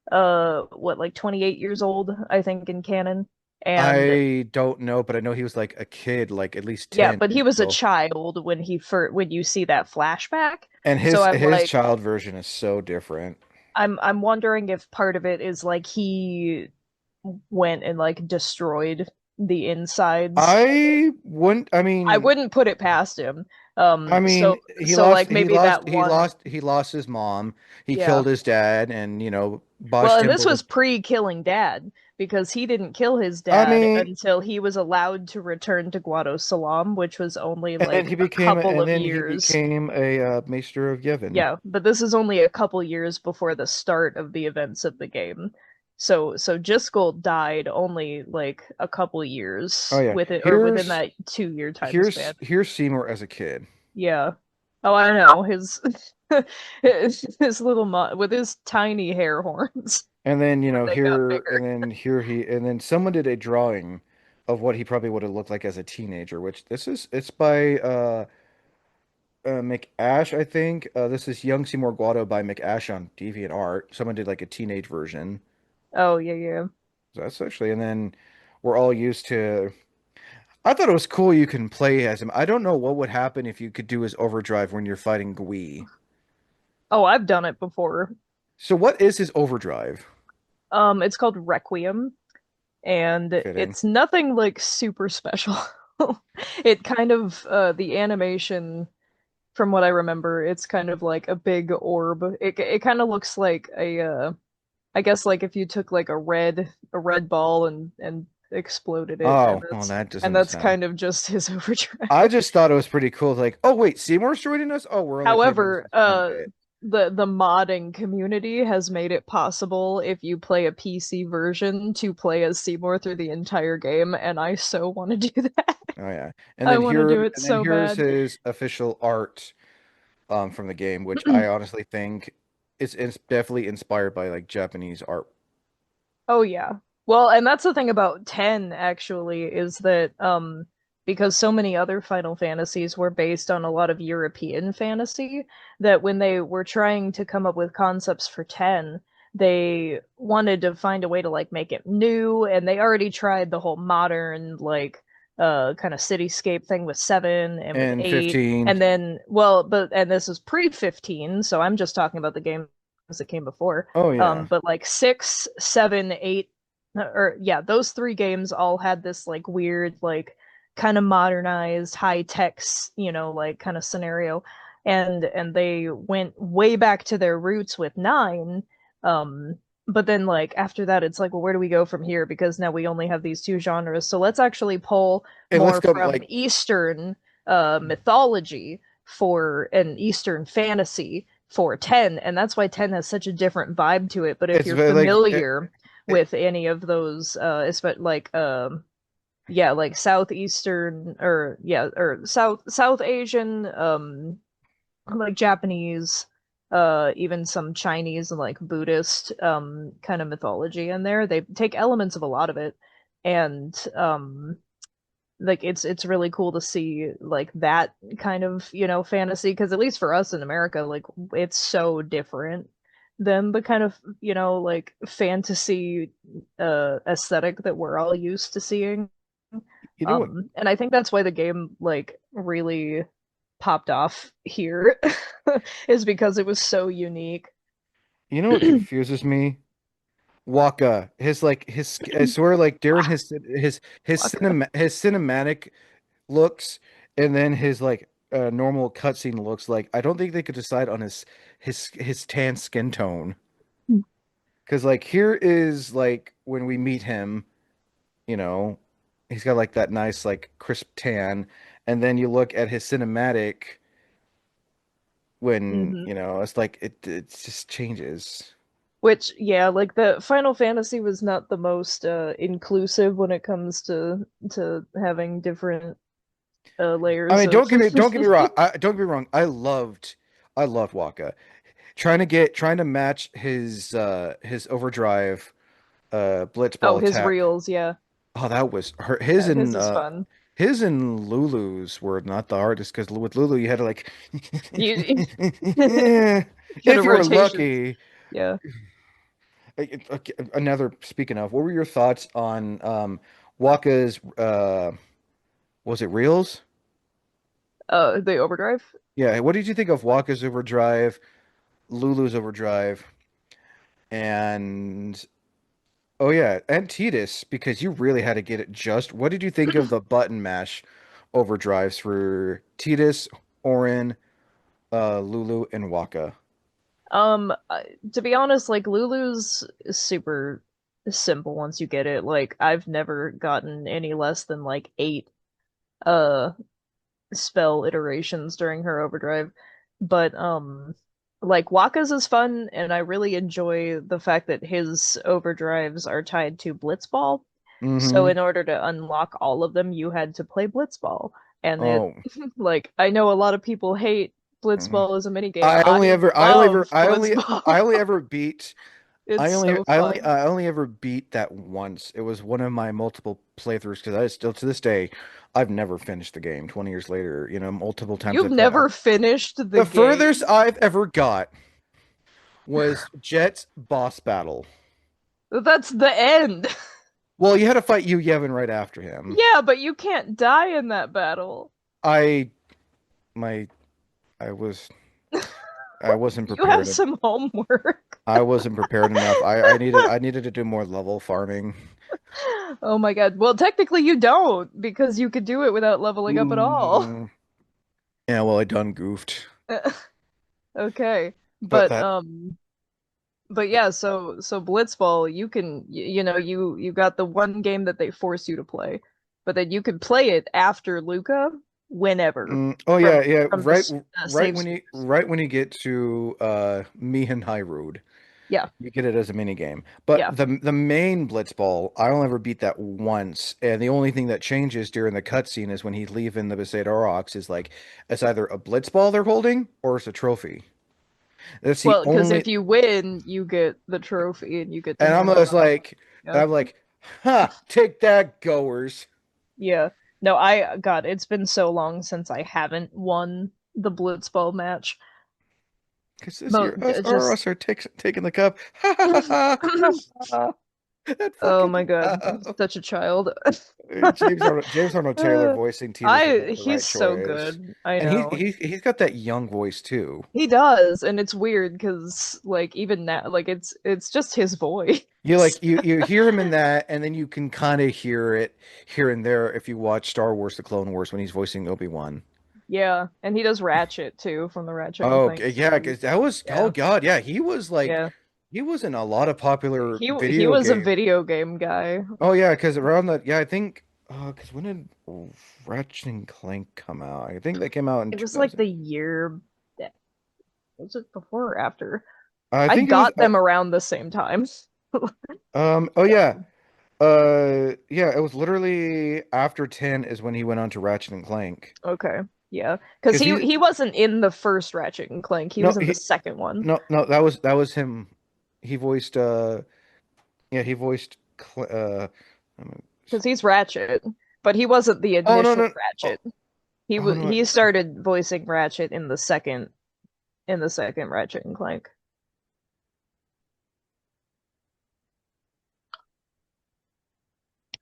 what, like 28 years old, I think, in canon. And I don't know, but I know he was like a kid, like at least yeah, 10 but he was a until child when when you see that flashback. and So I'm his like, child version is so different. I'm wondering if part of it is like he went and like destroyed the insides. I I mean wouldn't put it past him. I mean So like maybe that one, he lost his mom, he yeah. killed his dad, and Well, Bosch and this Temple was was pre-killing Dad, because he didn't kill his I dad mean until he was allowed to return to Guado Salam, which was only like a couple and of then he years. became a Maester of Yevon. Yeah, but this is only a couple years before the start of the events of the game. So Jiskel died only like a couple Oh years yeah. with it, or within that 2 year time span. Here's Seymour as a kid. Yeah. Oh, I know. His his little with his tiny hair horns And then, when they got bigger. and then someone did a drawing of what he probably would have looked like as a teenager, which it's by McAsh, I think. This is Young Seymour Guado by McAsh on DeviantArt. Someone did like a teenage version. Oh, yeah, yeah. So that's actually, and then we're all used to. I thought it was cool you can play as him. I don't know what would happen if you could do his overdrive when you're fighting Gui. Oh, I've done it before. So what is his overdrive? It's called Requiem, and Fitting. it's nothing like super special. It kind of the animation, from what I remember, it's kind of like a big orb. It kind of looks like a I guess like if you took like a red ball and exploded it, Oh, well, that and doesn't that's sound. kind of just his I overdrive. just thought it was pretty cool. Like, oh wait, Seymour's joining us. Oh, we're only playing this However, one bit. the modding community has made it possible, if you play a PC version, to play as Seymour through the entire game, and I so want to do that. Oh yeah, I want to do it and then so here's bad. his official art from the game, which I honestly think it's definitely inspired by like Japanese art. Oh yeah. Well, and that's the thing about 10 actually, is that because so many other Final Fantasies were based on a lot of European fantasy, that when they were trying to come up with concepts for 10, they wanted to find a way to like make it new, and they already tried the whole modern like kind of cityscape thing with 7 and with And 8. 15. And then, well, and this is pre-15, so I'm just talking about the games that came before. Oh yeah. But like 6, 7, 8, or yeah, those three games all had this like weird, like kind of modernized, high tech, like kind of scenario, and they went way back to their roots with 9. Um, but then like after that, it's like, well, where do we go from here? Because now we only have these two genres, so let's actually pull And let's more go from like Eastern mythology for an Eastern fantasy for 10, and that's why 10 has such a different vibe to it. But if it's you're very like familiar it, with any of those like yeah, like southeastern, or yeah, or South Asian, like Japanese, even some Chinese and like Buddhist kind of mythology in there, they take elements of a lot of it. And like it's really cool to see like that kind of, fantasy, because at least for us in America, like it's so different than the kind of, like fantasy aesthetic that we're all used to seeing. You know what? And I think that's why the game like really popped off here is because it was so unique. You know what confuses me? Waka, his like his I swear like during Waka. his cinematic looks and then his like normal cutscene looks like I don't think they could decide on his tan skin tone. Because like here is like when we meet him, you know, he's got like that nice like crisp tan, and then you look at his cinematic when Hmm. it's like it just changes. Which, yeah, like the Final Fantasy was not the most inclusive when it comes to having different I layers mean, of. don't get me wrong. Don't get me wrong. I loved Waka. Trying to match his overdrive Oh, blitzball his attack. reels, yeah. Oh, that was her Yeah, his is fun. his and Lulu's were not the hardest because with Lulu you had to like You get a if you were rotations. lucky. Yeah. Okay, another speaking of, what were your thoughts on Waka's was it reels? The overdrive. Yeah, what did you think of Waka's overdrive, Lulu's overdrive, and oh yeah, and Titus, because you really had to get it just. What did you think of the button mash overdrives for Titus, Orin, Lulu, and Waka? To be honest, like Lulu's is super simple once you get it. Like I've never gotten any less than like eight uh spell iterations during her overdrive. But like Waka's is fun, and I really enjoy the fact that his overdrives are tied to Blitzball. So Mm-hmm. in order to unlock all of them, you had to play Blitzball. And it Oh, like I know a lot of people hate mm. Blitzball as a minigame. I love I Blitzball. only ever beat It's so fun. I only ever beat that once. It was one of my multiple playthroughs because I still to this day I've never finished the game 20 years later. Multiple times You've I've tried. never finished the The furthest game. I've ever got was Jet's boss battle. That's the end. Well, you had to fight Yu Yevon right after him. Yeah, but you can't die in that battle. I my I was I wasn't You have prepared. some homework. I wasn't prepared enough. I needed to do more level farming. Oh my God. Well, technically you don't because you could do it without leveling up at all. Mm, yeah, well, I done goofed, Okay. but But that yeah, so Blitzball, you can you got the one game that they force you to play, but then you can play it after Luca whenever oh yeah, yeah, from the save. right when you get to me and High Road, Yeah. you get it as a mini game. But Yeah. the main Blitzball, I only ever beat that once, and the only thing that changes during the cutscene is when he's leaving the Besaid Aurochs is like it's either a Blitzball they're holding or it's a trophy. That's the Well, because only if you win, you get the trophy and you get to and I'm hand it just off. like Yeah. ha, take that, goers. Yeah. No, God, it's been so long since I haven't won the Blitzball match. Because this Mo year us or just us are taking the cup. Ha ha ha ha. That Oh fucking my God, laugh. such a child. James Arnold Taylor voicing Titus was the He's right so choice, good. I and know. he's got that young voice too. He does, and it's weird because like even now like it's just his voice. You hear him in that, and then you can kind of hear it here and there if you watch Star Wars: The Clone Wars when he's voicing Obi-Wan. Yeah, and he does Ratchet too from the Ratchet and Oh Clank yeah, series. because that was oh Yeah. god, yeah, he was like Yeah. he was in a lot of popular He video was a game. video game guy. Oh yeah, because around that, yeah, I think, because when did Ratchet and Clank come out? I think they came out in It was like 2000. the year was it before or after? I I think it was. got them around the same time. Oh yeah, yeah. It was literally after 10 is when he went on to Ratchet and Clank. Okay. Yeah. Because Because he he wasn't in the first Ratchet and Clank. He no was in the he second one. no that was him. He voiced yeah he voiced Because he's Ratchet. but he wasn't the Oh no initial no. Oh, Ratchet. oh no. He started voicing Ratchet in the second Ratchet and Clank.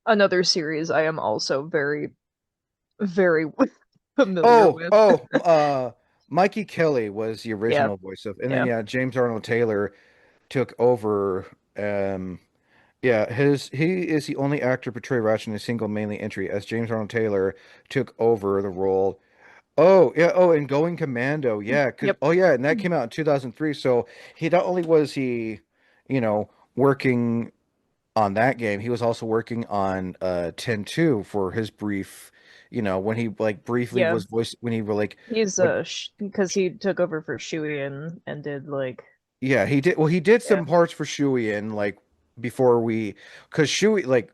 Another series I am also very familiar Oh, with. oh, Mikey Kelly was the Yeah, original voice of, and then yeah. yeah, James Arnold Taylor took over. Yeah, he is the only actor to portray Ratchet in a single mainly entry, as James Arnold Taylor took over the role. Oh yeah, oh, and Going Commando, yeah, Yep. oh yeah, and that came out in 2003. So he not only was he, you know, working on that game, he was also working on 10-2 for his brief, when he like briefly Yeah. was voice when he were like He's would because he took over for Shui and did like yeah, he did yeah. some parts for Shui and like before we because Shui like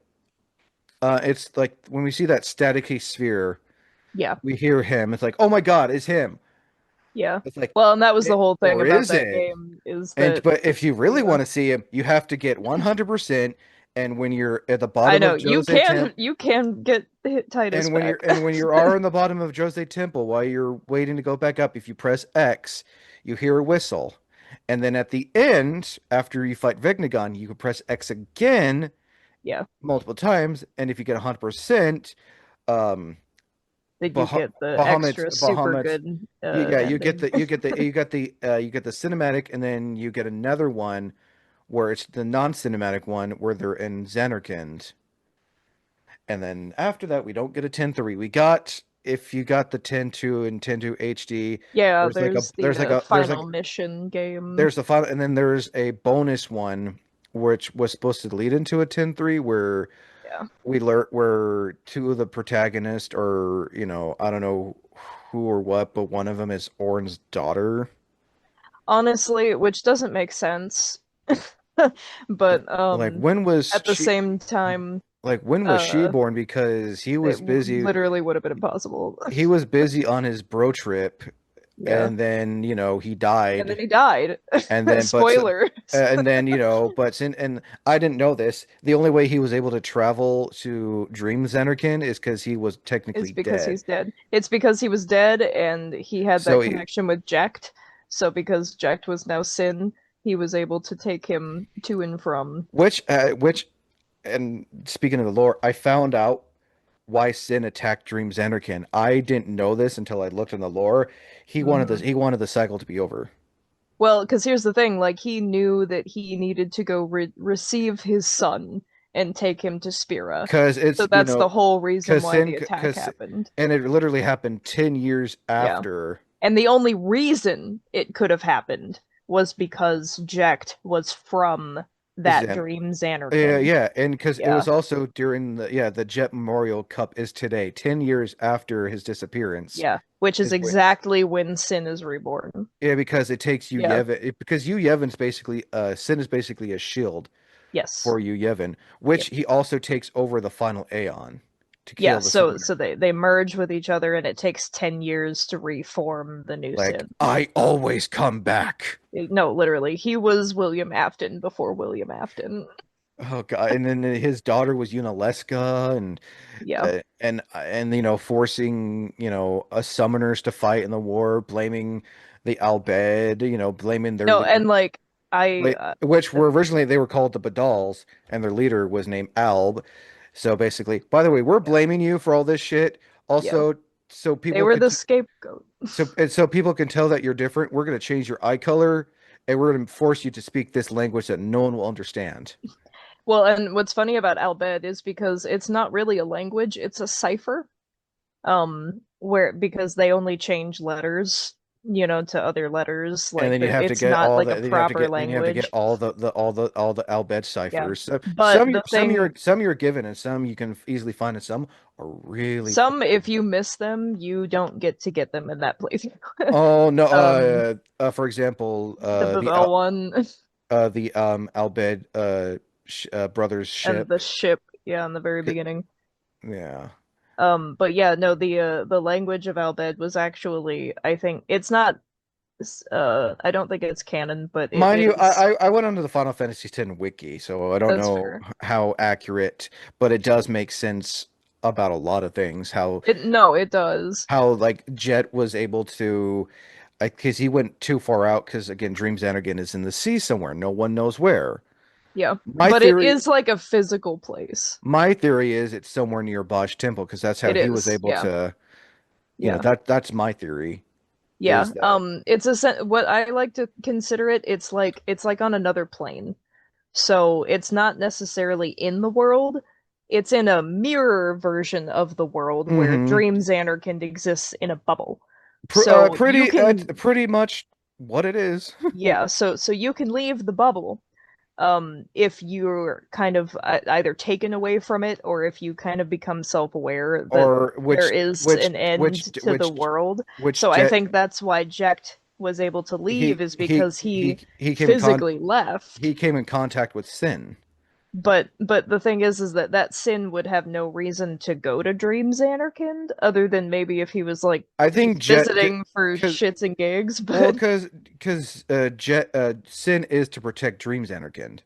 it's like when we see that staticky sphere, Yeah. we hear him. It's like, oh my God, it's him. Yeah. It's like, Well, and that was the whole thing or about is that it? game is And that but if you really yeah. want to see him, you have to get 100%. And when you're at the I bottom know of Jose Temple, you can get hit Titus back. and when you are in the bottom of Jose Temple while you're waiting to go back up, if you press X, you hear a whistle. And then at the end, after you fight Vegnagon, you can press X again Yeah. multiple times, and if you get 100%, um, Did you get the Bahamut's extra super Bahamut's good yeah, ending? you get the cinematic, and then you get another one where it's the non-cinematic one where they're in Xanarkand. And then after that, we don't get a 10-3. We got if you got the 10-2 and 10-2 HD, Yeah, there's like a there's the there's final like mission game. there's the final, and then there's a bonus one which was supposed to lead into a 10-3 where Yeah. we learn where two of the protagonists are, I don't know who or what, but one of them is Orn's daughter. Honestly, which doesn't make sense. But Like when was at the she same time, like when was she uh born? Because literally would have been impossible. he was busy on his bro trip, Yeah. and then he And then died, he died. and then Spoiler. and then and I didn't know this. The only way he was able to travel to Dream Zenderkin is because he was It's technically because dead. he's dead. It's because he was dead and he had So that he, connection with Jecht. So because Jecht was now Sin, he was able to take him to and from. which and speaking of the lore, I found out why Sin attacked Dream Zanarkand. I didn't know this until I looked in the lore. Mhm. He wanted the cycle to be over. Well, because here's the thing, like he knew that he needed to go receive his son and take him to Spira. Because So that's the whole reason why the attack happened. and it literally happened 10 years Yeah. after. And the only reason it could have happened was because Jecht was from that Zan dream Xanarkand. Yeah, and because it Yeah. was also during the Jet Memorial Cup is today, 10 years after his disappearance Yeah. Which is is when exactly when Sin is reborn. yeah, because it takes you Yeah. Yevon because you Yevon's basically Sin is basically a shield Yes. for you Yevon, Yep. which he also takes over the final Aeon to Yeah, kill the so summoner. they merge with each other and it takes 10 years to reform the new Like, Sin. I always come back. No, literally, he was William Afton before William Afton. Oh God! And then his daughter was Unaleska, Yeah. and forcing us summoners to fight in the war, blaming the Albed, blaming their No, leader, and like I which were originally they were called the Badals, and their leader was named Alb. So basically, by the way, we're yeah, blaming you for all this shit. yeah. Also, so They people were could the scapegoat. so people can tell that you're different. We're going to change your eye color, and we're going to force you to speak this language that no one will understand. Well, and what's funny about Albed is because it's not really a language, it's a cipher. Where because they only change letters, to other letters, And like then you have to it's get not all like the a then you have to proper get then you have to get language. all the Albed Yeah. ciphers. So But the thing some you're given, and some you can easily find, and some are really some fucking. if you miss them, you don't get to get them in that playthrough. Oh no! Um For example, the Babel one The Albed brothers and ship. the ship, yeah, in the very beginning. Yeah, But yeah, no, the language of Albed was actually, I think it's not I don't think it's canon, but it mind you, is I went onto the Final Fantasy X wiki, so I don't that's know fair. how accurate, but it does make sense. about a lot of things. No, it does. How like Jet was able to, because he went too far out. Because again, Dreams Energon is in the sea somewhere. No one knows where. Yeah. My But it theory, is like a physical place. my theory is it's somewhere near Bosch Temple because that's how It he was is. able Yeah. to. Yeah. That's my theory. Yeah. Is that It's what I like to consider it, it's like on another plane. So it's not necessarily in the world. It's in a mirror version of the world where mm-hmm. Dream Zanarkand exists in a bubble. So you Pretty that's can, pretty much what it is. yeah, so you can leave the bubble if you're kind of either taken away from it or if you kind of become self-aware that Or there is an end to the world. which So I Jet think that's why Jecht was able to leave, is because he he came in physically left. he came in contact with Sin. But the thing is that Sin would have no reason to go to Dream Zanarkand other than maybe if he was like I think just Jet visiting for because shits and gigs. well But because Jet Sin is to protect Dreams Energend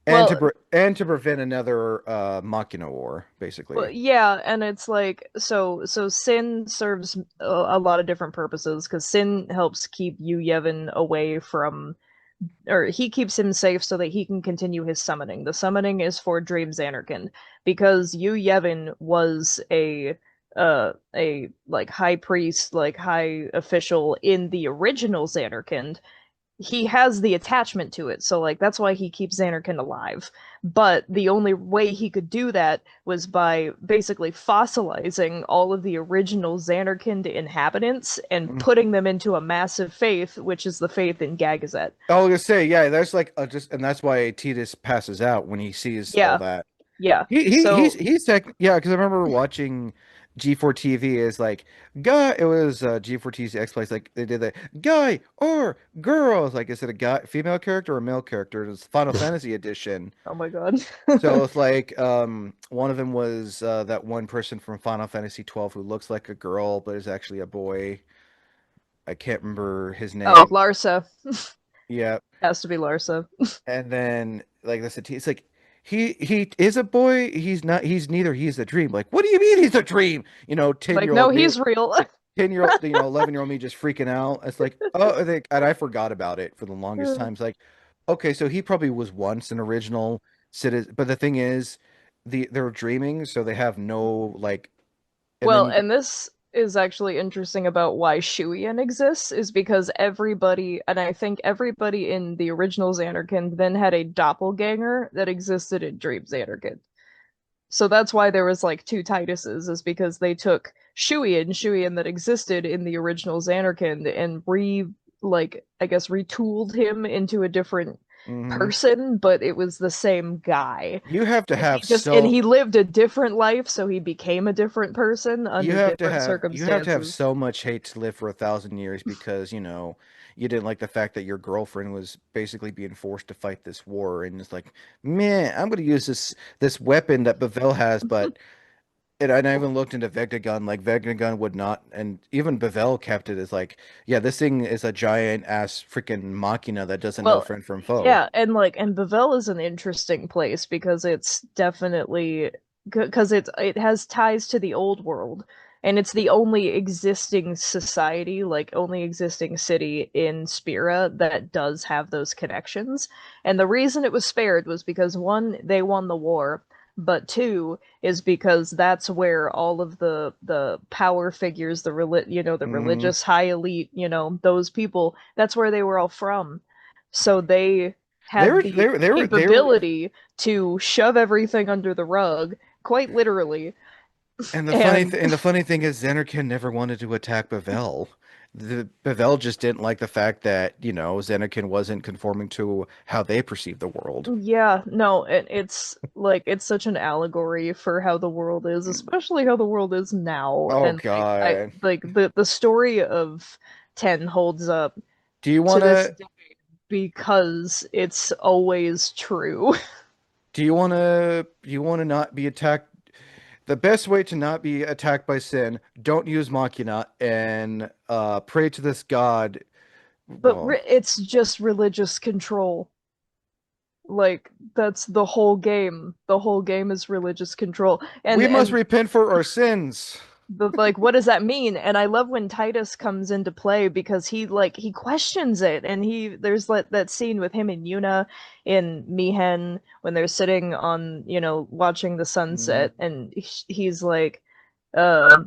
and well, to prevent another Machina war well, basically. yeah, and it's like so Sin serves a lot of different purposes because Sin helps keep Yu Yevon away from, or he keeps him safe so that he can continue his summoning. The summoning is for Dream Zanarkand because Yu Yevon was a like high priest, like high official in the original Zanarkand. He has the attachment to it, so like that's why he keeps Zanarkand alive. But the only way he could do that was by basically fossilizing all of the original Zanarkand inhabitants and Mm. putting them into a massive faith, which is the faith in Gagazet. I was gonna say yeah, there's like just and that's why Titus passes out when he sees all Yeah, that. yeah. So, He's tech yeah, because I remember watching G4 TV is like guy it was G4 TV's X Place like they did that guy or girls like is it a guy female character or a male character? It's Final Fantasy edition. oh my God. So it's like one of them was that one person from Final Fantasy 12 who looks like a girl but is actually a boy. I can't remember his Oh, name. Larsa. Yeah. Has to be Larsa. And then like that's it's like he is a boy. He's not. He's neither. He's a dream. Like what do you mean he's a dream? You know, ten Like, year no, old me, he's real. 10-year-old, 11-year-old me just freaking out. It's like oh, I think and I forgot about it for the longest time. It's like okay, so he probably was once an original citizen. But the thing is, they're dreaming, so they have no like. And then Well, you and this is actually interesting about why Shuyan exists, is because everybody, and I think everybody in the original Xanarkand then had a doppelganger that existed in Dream Xanarkand. So that's why there was like two Tituses, is because they took Shuyan that existed in the original Xanarkand and like I guess retooled him into a different mhm. person, but it was the same guy. You have to And have he lived a different life, so he became a different person under different you have to have circumstances. so much hate to live for 1,000 years because you didn't like the fact that your girlfriend was basically being forced to fight this war and it's like man I'm gonna use this weapon that Bavel has but and I even looked into Vegnagun like Vegnagun would not and even Bavel kept it as like yeah this thing is a giant ass freaking machina that doesn't know Well, friend from foe. yeah, and Bavel is an interesting place because it's definitely because it has ties to the old world, and it's the only existing society, like only existing city in Spira that does have those connections. And the reason it was spared was because one, they won the war, but two is because that's where all of the power figures, the Hmm. religious high elite, those people, that's where they were all from. So they had the They were capability to shove everything under the rug, quite literally. And And the funny thing is, Zenerkin never wanted to attack Bavel. The Bavel just didn't like the fact that Zenerkin wasn't conforming to how they perceive the world. yeah, no, it's like it's such an allegory for how the world is, especially how the world is now. Oh And like I God, like the story of Ten holds up do you to this wanna day because it's always true. do you wanna not be attacked? The best way to not be attacked by sin, don't use Machina and pray to this god. But Well, it's just religious control. Like that's the whole game. The whole game is religious control. We must And repent for our sins. like what does that mean? And I love when Titus comes into play because he questions it, and he there's like that scene with him and Yuna in Mihen when they're sitting on, watching the Mhm. sunset, and he's uh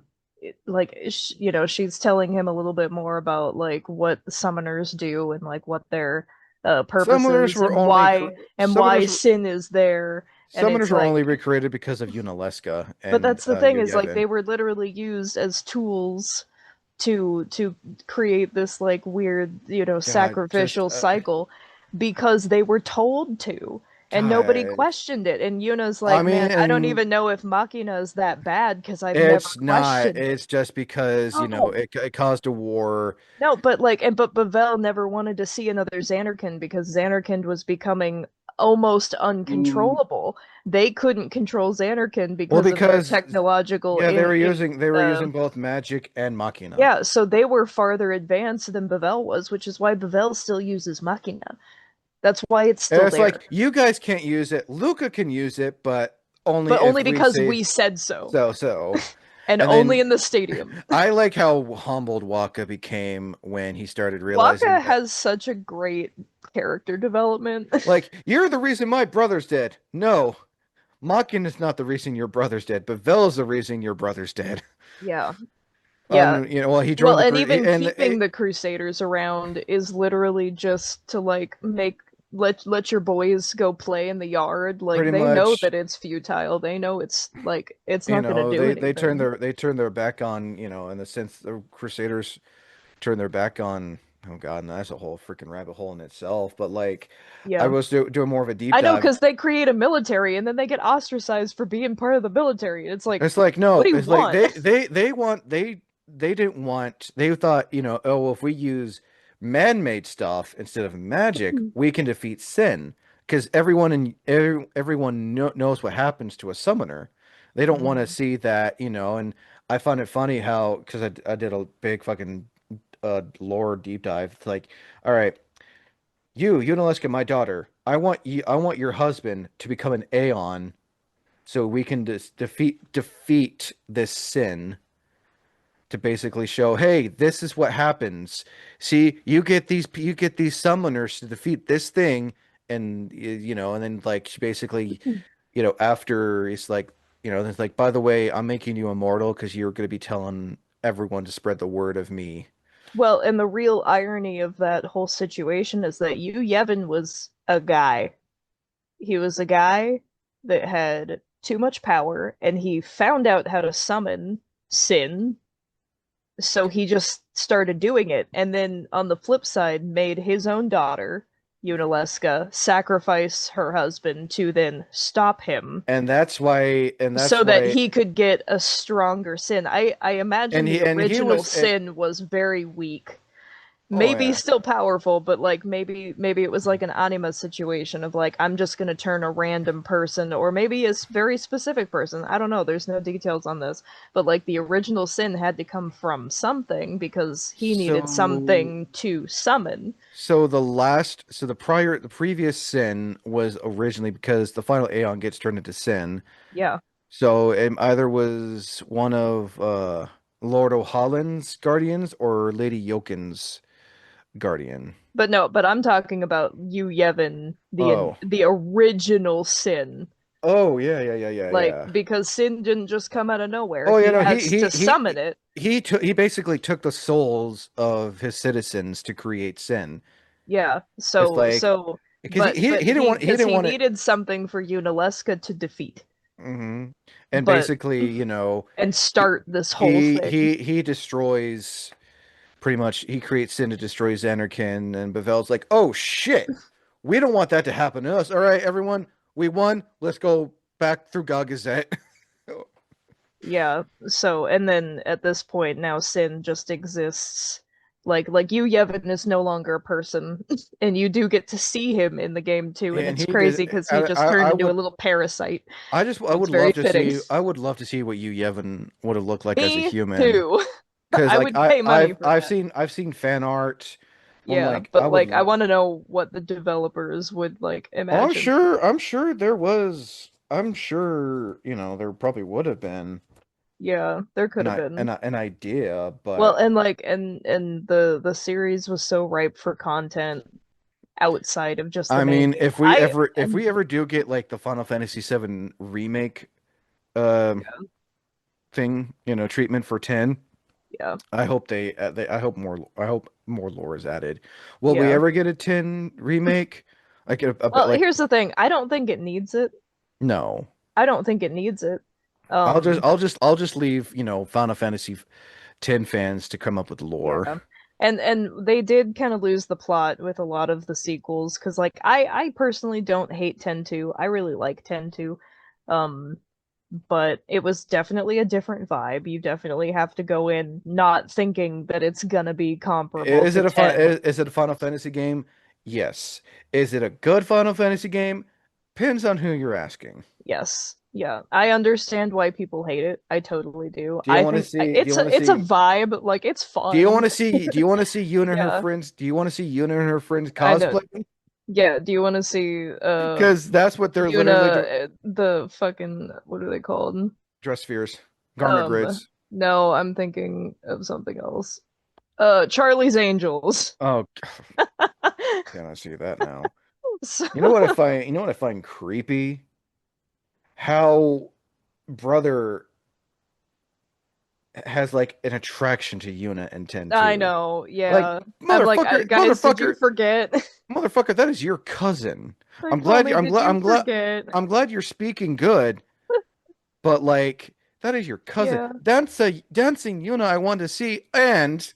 she's telling him a little bit more about like what the summoners do and like what their Summoners purposes were and only why sin is there. And it's summoners were only like, recreated because of Yunalesca but and that's the thing, is like Yevon. they were literally used as tools to create this like weird, God, just sacrificial cycle because they were told to, and nobody God. questioned it. And Yuna's I like, mean, man, I don't and even know if Machina is that bad because I've never it's not. questioned it. It's just because, No. it caused a war. No, but like, but Bavel never wanted to see another Xanarkand because Xanarkand was becoming almost Mm. uncontrollable. They couldn't control Xanarkand Well, because of their because technological yeah, they were uh using both magic and machina. yeah, so they were farther advanced than Bavel was, which is why Bavel still uses Machina. That's why it's And still it's there. like you guys can't use it. Luca can use it, but only But only if we because say we said so. so. And And only then in the stadium. I like how humbled Waka became when he started realizing Waka that, has such a great character development. like, you're the reason my brother's dead. No, Makin is not the reason your brother's dead, but Vel is the reason your brother's dead. Yeah. Yeah. Well, he Well, joined the and crew, even and keeping the Crusaders around is literally just to like make let your boys go play in the yard. Like pretty they know much, that it's futile. They know it's like it's not going to do anything. they turned their back on, in the sense the Crusaders turned their back on. Oh God, and that's a whole freaking rabbit hole in itself. But like, I Yeah. was doing more of a deep I know, dive. because they create a military and then they get ostracized for being part of the military. It's like, It's like what no, do you it's like want? they didn't want, they thought, oh well, if we use man-made stuff instead of magic, we can defeat sin because everyone knows what happens to a summoner. They don't want to Mhm. see that, and I find it funny how, because I did a big fucking lore deep dive. It's like, all right, Yunalesca, my daughter, I want your husband to become an Aeon so we can defeat this sin, to basically show, hey, this is what happens. See, you get these summoners to defeat this thing, and and then like she basically, after it's like, it's like, by the way, I'm making you immortal because you're going to be telling everyone to spread the word of me. Well, and the real irony of that whole situation is that Yu Yevon was a guy. He was a guy that had too much power, and he found out how to summon Sin, so he just started doing it. And then on the flip side, made his own daughter, Unalesca, sacrifice her husband to then stop him And that's so that why he could get a stronger Sin. I imagine the and he original was Sin was very weak, oh maybe yeah. still powerful, but like maybe it was like an anima situation of like I'm just gonna turn a random person, or maybe a very specific person. I don't know. There's no details on this, but like the original sin had to come from something because he needed So something to summon. the previous sin was originally because the final Aeon gets turned into sin. Yeah, So it either was one of Lord O'Holland's guardians or Lady Yokin's guardian. but no, but I'm talking about Yu Yevon, Oh. the original sin. Oh yeah, yeah, yeah, yeah, Like yeah. because sin didn't just come out of nowhere. Oh yeah, He no, has to summon it. he basically took the souls of his citizens to create sin. Yeah. It's like, because But he didn't he want he because didn't he want it. needed something for Unalesca to defeat, And but basically, and he start this whole thing. he destroys, pretty much, he creates sin to destroy Xanarkin, and Bavel's like, oh shit, we don't want that to happen to us. All right, everyone, we won. Let's go back through Gagazet. Yeah. So and then at this point now Sin just exists. Like you Yevon is no longer a person, and you do get to see him in the game too, and And it's he did. crazy because he just turned I into a would little parasite. I It's would very love to fitting. see what you Yevon would have looked like as a Me human. too. Because I like would pay money for I've that. seen fan art I'm Yeah, like, I but would like I love. want to know what the developers would like Oh, I'm imagine. sure. I'm sure there was. I'm sure, there probably would have been Yeah, there could have been. an idea, Well, but and like and the series was so ripe for content outside of just the I main mean, game. I if and we ever do get like the Final Fantasy VII remake um yeah, thing, treatment for 10, yeah, I hope I hope more lore is added. Will we yeah. ever get a 10 remake? Like a bit Well, like here's the thing. I don't think it needs it. no. I don't think it needs it. Um, I'll just leave, Final Fantasy 10 fans to come up with lore. yeah. And they did kind of lose the plot with a lot of the sequels because like I personally don't hate 10-2. I really like 10-2. Um, but it was definitely a different vibe. You definitely have to go in not thinking that it's gonna be comparable to 10. Is it a Final Fantasy game? Yes. Is it a good Final Fantasy game? Depends on who you're asking. Yes. Yeah. I understand why people hate it. I totally do. Do you I want to think see do you want to it's a see vibe, like it's fun. do you want to see Yuna and her Yeah. friends? Do you want to see Yuna and her friends I know. cosplay? Yeah, do you want to see Because that's what they're literally doing. Yuna the fucking what are they called? Dress spheres, garment Um grids. no, I'm thinking of something else. Charlie's Angels. Oh, can I see that now? So, You know what I find creepy? How brother has like an attraction to Yuna and Ten I too. know, Like, yeah. I'm like, guys, did you forget? motherfucker, that is your cousin. Like, mommy, did you forget? I'm glad you're speaking good, but like that is your cousin. Yeah. Dancing Yuna I want to see, and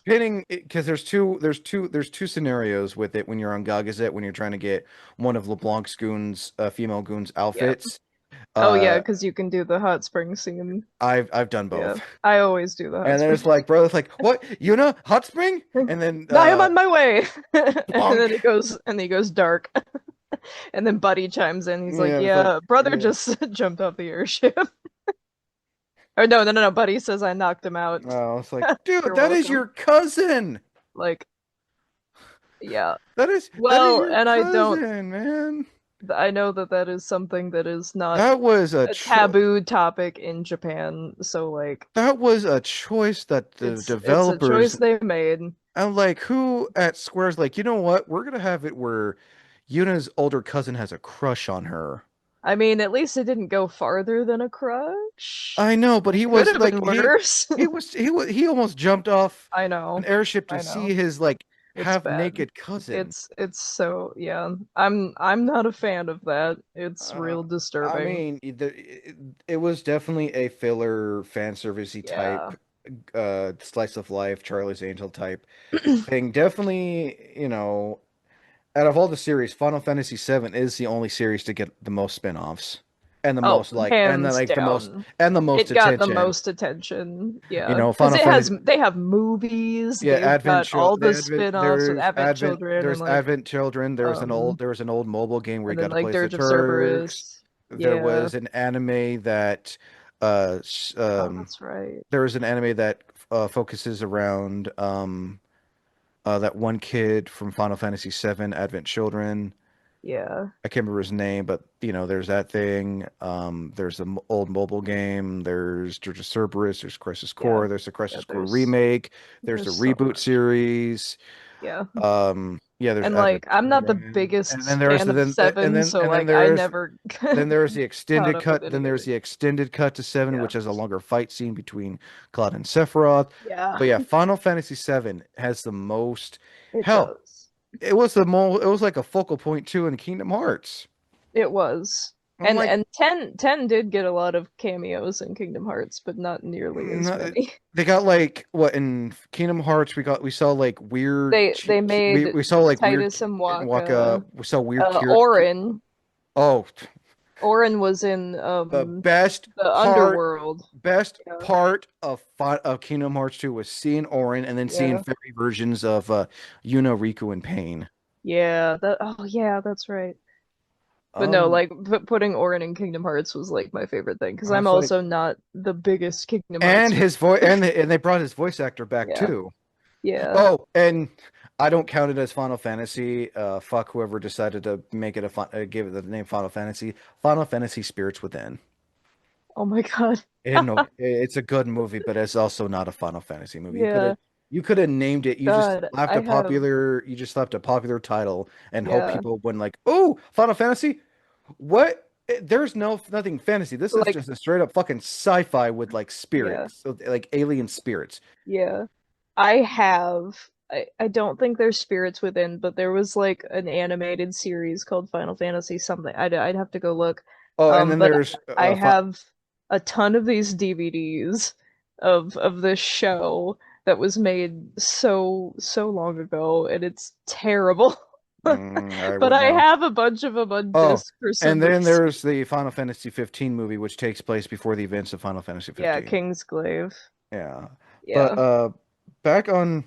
pinning because there's two scenarios with it when you're on Gagazet when you're trying to get one of LeBlanc's goons female goons Yeah. outfits. Oh yeah, Uh because you can do the hot spring scene. I've done Yeah. both. I always do the hot And then spring. it's like, bro, it's like, what? Yuna? Hot spring? And then I am on my way. And bonk. then he goes dark. And then Buddy chimes in. He's like, Yeah, it's like, "Yeah, brother yeah. just jumped off the airship." Or no. Buddy says I knocked him out. Oh, it's like, dude, You're that is welcome. your cousin. Like, yeah. That is Well, your and cousin, man. I know that that is something that is not That was a a cho taboo topic in Japan. So like, that was a choice that the it's a choice developers they made. and like who at Square's like, you know what? We're gonna have it where Yuna's older cousin has a crush on her. I mean, at least it didn't go farther than a crush. I know, but he Could was have like been worse. he almost jumped off I an know. airship to I see know. his like It's half bad. naked cousin. It's so yeah. I'm not a fan of that. It's real I disturbing. mean, it was definitely a filler fan servicey type Yeah. slice of life Charlie's Angel type thing. Definitely, out of all the series, Final Fantasy VII is the only series to get the most spin-offs and the Oh, most like hands down. the most It got the attention. most attention. Yeah. Because Final Fantasy they have movies, yeah, they've got all the spin-offs with Advent Children and there's like Advent Children, there was an old mobile game where you and got then to like play as the Dirge of Turks. Cerberus. There Yeah. was an anime that uh s- Oh, um that's right. there was an anime that focuses around that one kid from Final Fantasy VII, Advent Children. Yeah. I can't remember his name, but there's that thing. There's an old mobile game. There's Dirge of Cerberus. There's Crisis Yeah. Core. There's the Yeah, Crisis Core remake. There's the there's so reboot much. series. Yeah. Yeah, there's And Advent like I'm not the Children, and then biggest there's fan of Seven, so and then like I there's never then there's the caught extended up with cut. Then any of there's it. the extended cut to seven, Yeah. which has a longer fight scene between Cloud and Sephiroth. Yeah, But yeah, Final Fantasy VII has the most. it Hell, does. it was like a focal point too in Kingdom Hearts. It was. I'm like, And 10 did get a lot of cameos in Kingdom Hearts, but not nearly as no, many. they got like what in Kingdom Hearts we saw like weird They made we saw like weird Titus and and Waka Waka. we saw weird Orin. oh Orin was in the the Underworld. best Yeah. part of Kingdom Hearts 2 was seeing Orin and then seeing Yeah. fairy versions of Yuna, Riku, and Pain. Yeah, yeah, that's right. But no, Um, like putting Orin in Kingdom Hearts was like my favorite thing because I I'm was like, also not the biggest Kingdom and Hearts fan. his voice and they brought his voice actor back Yeah, too. yeah, Oh, and I don't count it as Final Fantasy. Fuck whoever decided to make it give it the name Final Fantasy. Final Fantasy Spirits Within. Oh my God. It's a good movie, but it's also not a Final Fantasy movie. Yeah. You could have named it. God, I have, You just slapped a popular title and hope yeah. people wouldn't like, oh, Final Fantasy. What? There's nothing fantasy. This is Like, just a straight up fucking sci-fi with like yeah. spirits, so, like alien spirits. Yeah. I don't think there's spirits within, but there was like an animated series called Final Fantasy something. I'd have to go look. Oh, and then But there's I have a ton of these DVDs of this show that was made so long ago, and it's terrible. I But wouldn't I know. have a bunch of them on Oh, disc for and some then reason. there's the Final Fantasy 15 movie, which takes place before the events of Final Fantasy Yeah, 15. Kingsglaive. Yeah, but Yeah. back on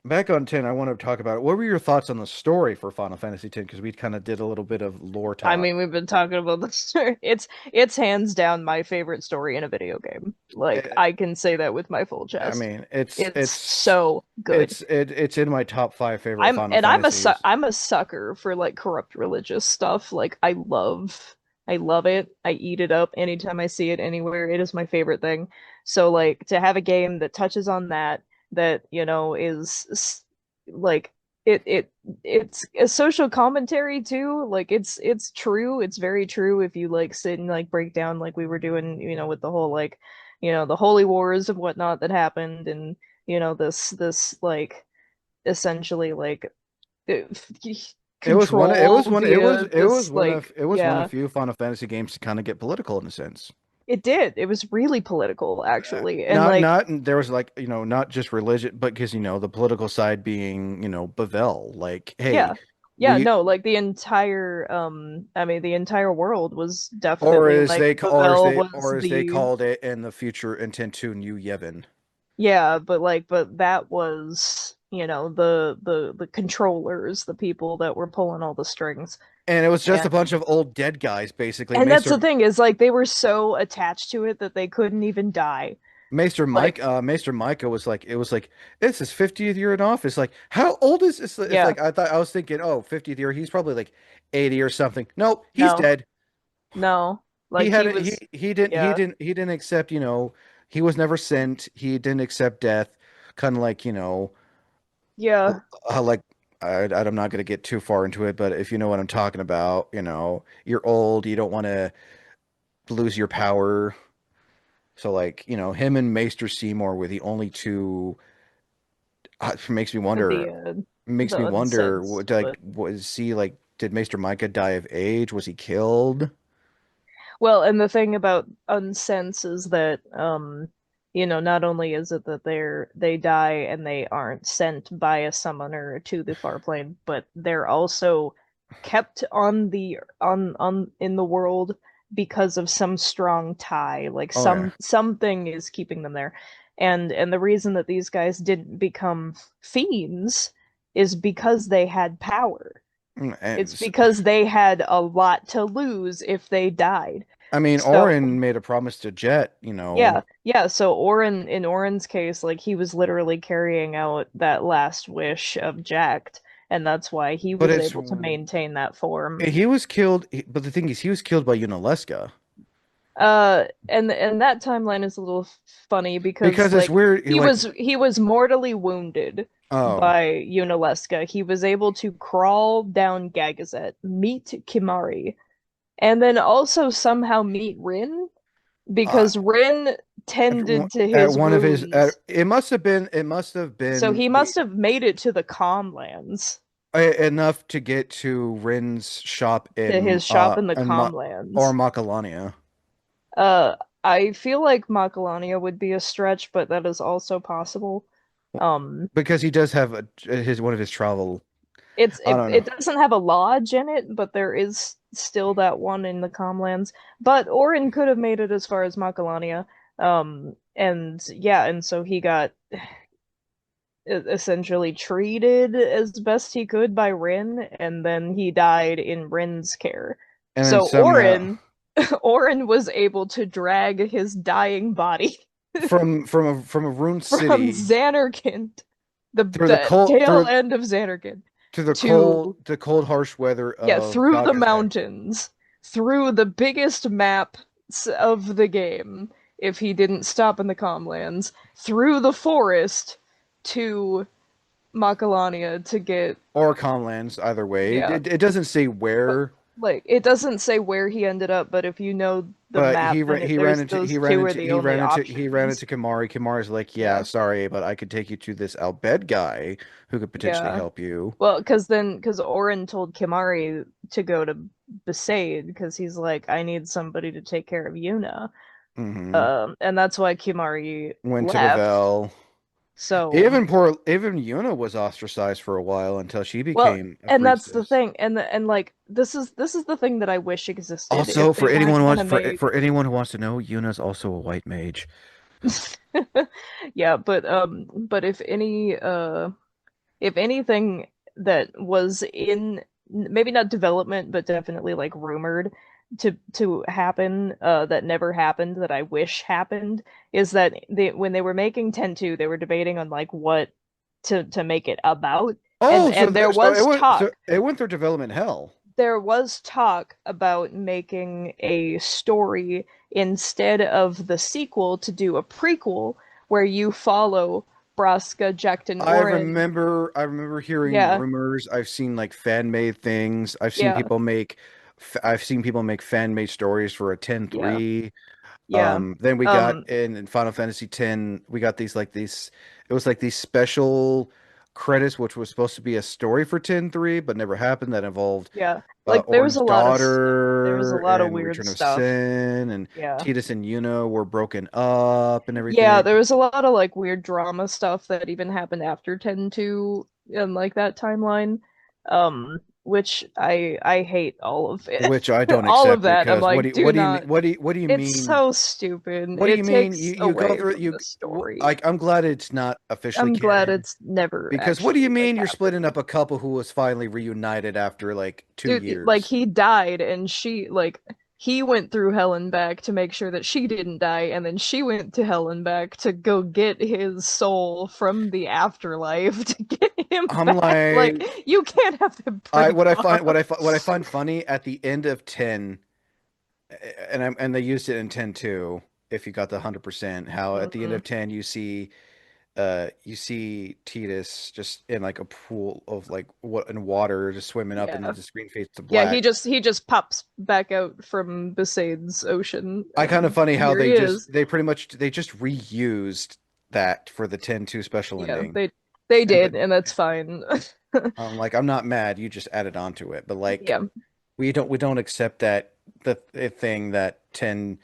back on 10, I want to talk about it. What were your thoughts on the story for Final Fantasy 10? Because we kind of did a little bit of lore I talk. mean, we've been talking about this story. It's hands down my favorite story in a video game. Like, It, I can say that with my full I chest. mean, It's so good. it's in my top five favorite Final Fantasies. I'm a sucker for like corrupt religious stuff. Like, I love it. I eat it up anytime I see it anywhere. It is my favorite thing. So like to have a game that touches on that, that, like it it's a social commentary too. Like it's true. It's very true if you like sit and like break down like we were doing, with the whole like, the holy wars and whatnot that happened, and this like essentially like control via this like, it was one yeah, of few Final Fantasy games to kind of get political in a sense. it did. It was really political actually. And like, Not there was like, not just religion, but because the political side being, Bavel, like, hey, yeah. Yeah, we no, like the entire I mean the entire world was definitely like Pavel was or as they the, called it in the future intent to New Yevon. yeah, but that was, the controllers, the people that were pulling all the strings. And it was just a And bunch of old dead guys, basically. and that's the thing, is like they were so attached to it that they couldn't even die. Like, Maester Micah was like, it was like, it's his 50th year in office. Like, how old is this? It's yeah, like, I was thinking, oh, 50th year, he's probably like 80 or something. Nope, he's no, dead. no, He like had he it. was, He yeah, didn't accept. He was never sent. He didn't accept death. Kind of like yeah, like I'm not going to get too far into it, but if you know what I'm talking about, you're old. You don't want to lose your power. So like him and Maester Seymour were the only two. It makes the me wonder. unsense, Like, but was he like? Did Maester Micah die of age? Was he killed? well, and the thing about unsense is that, not only is it that they die and they aren't sent by a summoner to the far plane, but they're also kept on in the world because of some strong tie. Like Oh yeah. something is keeping them there. And the reason that these guys didn't become fiends is because they had power. It's And because they had a lot to lose if they died. I mean, So, Orin made a promise to Jet, yeah, yeah. So in Orin's case, like he was literally carrying out that last wish of Jacked, and that's why he but was able to maintain that form. he was killed. But the thing is, he was killed by Unalesca And that timeline is a little funny because because it's like weird. he was mortally wounded Oh, by Unalesca. He was able to crawl down Gagazet, meet Kimari, and then also somehow meet Rin, uh, because Rin tended to at his one of his, wounds. it must have So been he must have made it to the Calmlands, enough to get to Rin's shop to his shop in the or Calmlands. Macalania Uh, I feel like Macalania would be a stretch, but that is also possible. Um, because he does have his one of his travel. it's I it, don't know, it doesn't have a lodge in it, but there is still that one in the Calmlands. But Orin could have made it as far as Macalania. And yeah, and so he got essentially treated as best he could by Rin, and then he died in Rin's care. and then So somehow Orin was able to drag his dying body from a rune from city Xanarkand through the the cold tail end of Xanarkand through the to cold harsh weather yeah, of through the Gaga's X. mountains, through the biggest map of the game, if he didn't stop in the Comlands, through the forest to Macalania to get Or Comlands, either way. yeah. It doesn't say But where, like it doesn't say where he ended up, but if you know the but map, then there's those two are the only he ran options. into Kimari. Kimari's like, yeah, Yeah. sorry, but I could take you to this Albed guy who could potentially Yeah. help you. Well, because Orin told Kimari to go to Besaid because he's like, I need somebody to take care of Yuna. Hmm. And that's why Kimari Went to left. Revel. So, Even Yuna was ostracized for a while until she well, became a and that's the priestess. thing, and like this is the thing that I wish existed Also, if they weren't gonna make for anyone who wants to know, Yuna's also a white mage. yeah, but if anything that was in maybe not development, but definitely like rumored to happen, that never happened, that I wish happened, is that when they were making 10-2, they were debating on like what to make it about. Oh, And there was so talk it went through development hell. there was talk about making a story instead of the sequel to do a prequel where you follow Braska, Jekt, and Orin. I remember hearing Yeah, rumors. I've seen like fan made things. yeah, I've seen people make fan made stories for a yeah, 10-3. yeah. Then we got Um, in Final Fantasy X, we got it was like these special credits, which was supposed to be a story for 10-3, but never happened. That involved yeah. Like Orin's there was a daughter lot of and weird Return of stuff. Sin, and Yeah. Tidus and Yuno were broken up and Yeah, everything. there was a lot of like weird drama stuff that even happened after 10-2 and like that timeline. Which I hate all of it. Which I don't All of accept that. I'm because like, do not. what do you It's mean? so stupid. What do you It mean? takes You go away through from the story. like I'm glad it's not officially I'm glad canon it's never because what do you actually like mean you're splitting happened. up a couple who was finally reunited after like two Dude, like years? he died and she like he went through hell and back to make sure that she didn't die, and then she went to hell and back to go get his soul from the afterlife to get him I'm back. Like, like you can't have them I break off. what I find funny at the end of 10 and they used it in 10 too if you got the 100% how at the end Mhm. of 10 you see Tidus just in like a pool of like what in water just swimming up and then Yeah. the screen fades to Yeah, black. he just pops back out from Besaid's ocean I kind of and funny how here he is. they pretty much they just reused that for the 10-2 special Yeah, ending. they And but did, and that's fine. like I'm not mad, you just added on to it. But like Yeah. we don't accept that the thing that 10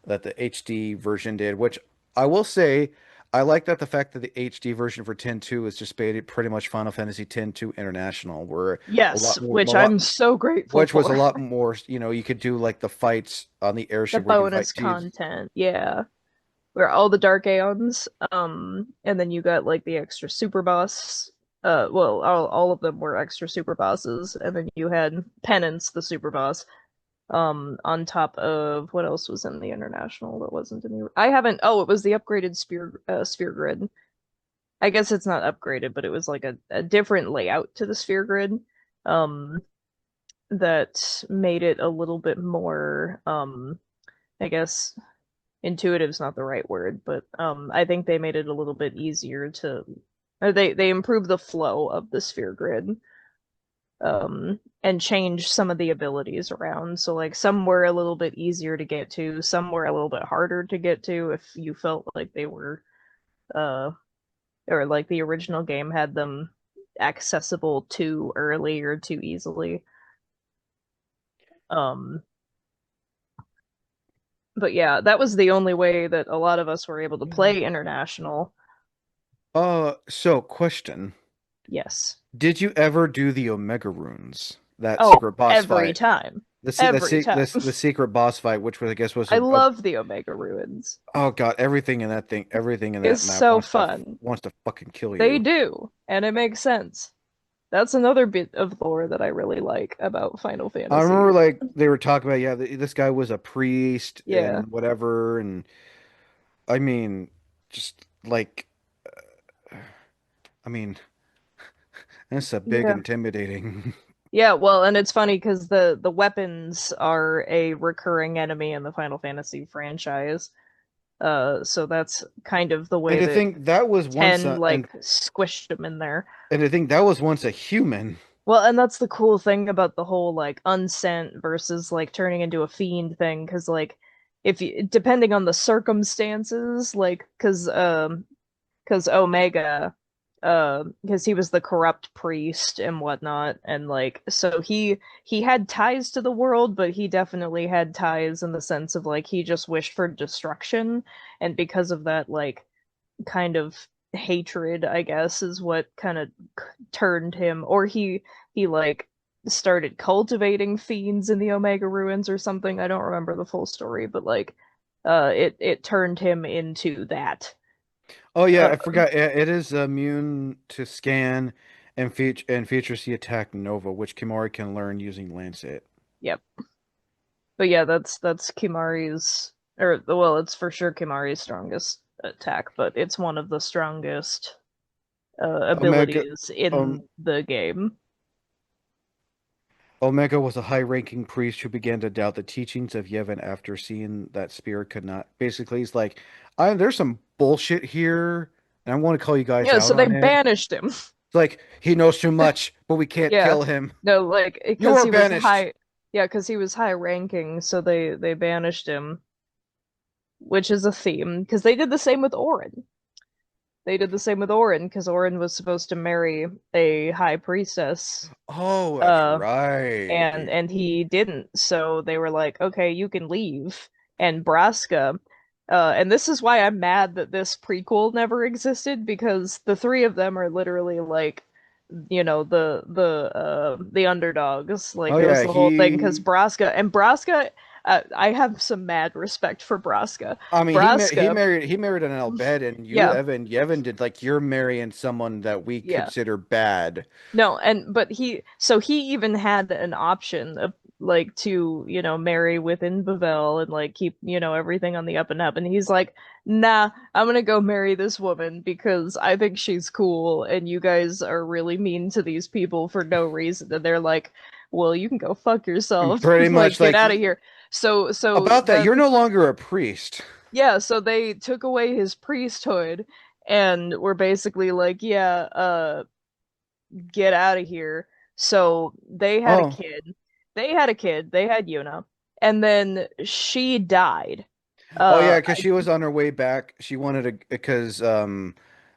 that the HD version did, which I will say I like that the fact that the HD version for 10.2 is just pretty much Final Fantasy 10.2 International, where Yes, a which lot I'm so grateful which was a for. lot more, you know, you could do like the fights on the The airship where you can bonus fight Jeeves. content, yeah. Where all the Dark Aeons, and then you got like the extra super boss. Well, all of them were extra super bosses, and then you had Penance, the super boss, on top of what else was in the international that wasn't in the. I haven't. Oh, it was the upgraded sphere grid. I guess it's not upgraded, but it was like a different layout to the sphere grid, um, that made it a little bit more, I guess intuitive's not the right word, but I think they made it a little bit easier to or they improved the flow of the sphere grid, and changed some of the abilities around. So like some were a little bit easier to get to, some were a little bit harder to get to if you felt like they were uh or like the original game had them accessible too early or too easily. Um but yeah, that was the only way that a lot of us were able to play international. So question. Yes. Did you ever do the Omega runes? That Oh, secret boss every fight? time. Every time. The secret boss fight, which was I guess was I love the Omega Ruins. oh god, everything in that It's map so fun. wants to fucking kill They you. do, and it makes sense. That's another bit of lore that I really like about Final I remember Fantasy. like they were talking about this guy was a priest Yeah. and whatever, and I mean just like I mean, that's a big Yeah. intimidating. Yeah, well, and it's funny because the weapons are a recurring enemy in the Final Fantasy franchise. So that's kind of the And way to that think that was once 10 like squished them in there. to think that was once a human. Well, and that's the cool thing about the whole like unsent versus like turning into a fiend thing, because like if you depending on the circumstances, like because Omega, because he was the corrupt priest and whatnot, and like so he had ties to the world, but he definitely had ties in the sense of like he just wished for destruction, and because of that, like kind of hatred, I guess, is what kind of turned him, or he like started cultivating fiends in the Omega ruins or something. I don't remember the full story, but like it turned him into that. Oh yeah, Uh, I forgot. It is immune to scan and features the attack Nova, which Kimura can learn using Lancet. yep. But yeah, that's Kimari's, or well, it's for sure Kimari's strongest attack, but it's one of the strongest Omega, abilities um, in the game. Omega was a high-ranking priest who began to doubt the teachings of Yevon after seeing that Spirit could not. Basically, he's like, there's some bullshit here, and I want to call you guys Yeah, out so they on it. banished him. It's like he knows too much, but we can't Yeah. kill him. No, like You because are he was banished. high. Yeah, because he was high ranking, so they banished him, which is a theme. Because they did the same with Orin. They did the same with Orin because Orin was supposed to marry a high priestess. Oh, that's Uh, right. and he didn't. So they were like, okay, you can leave. And Braska, and this is why I'm mad that this prequel never existed because the three of them are literally like, the underdogs. Like Oh it was yeah, the whole thing because he. Braska, I have some mad respect for Braska. I mean, Braska, he married an Albed, and yeah, Yevon did like you're marrying someone that we yeah. consider bad. No, and but he even had an option of like to, marry within Bavel and like keep, everything on the up and up. And he's like, nah, I'm gonna go marry this woman because I think she's cool and you guys are really mean to these people for no reason. And they're like, well, you can go fuck And yourself. pretty Like, much get like out of here. So about that, then you're no longer a priest. yeah, so they took away his priesthood and were basically like, yeah, get out of here. So they had a Oh, kid. They had a kid. They had Yuna. And then she died. oh Uh yeah, because she was on her way back. She wanted to because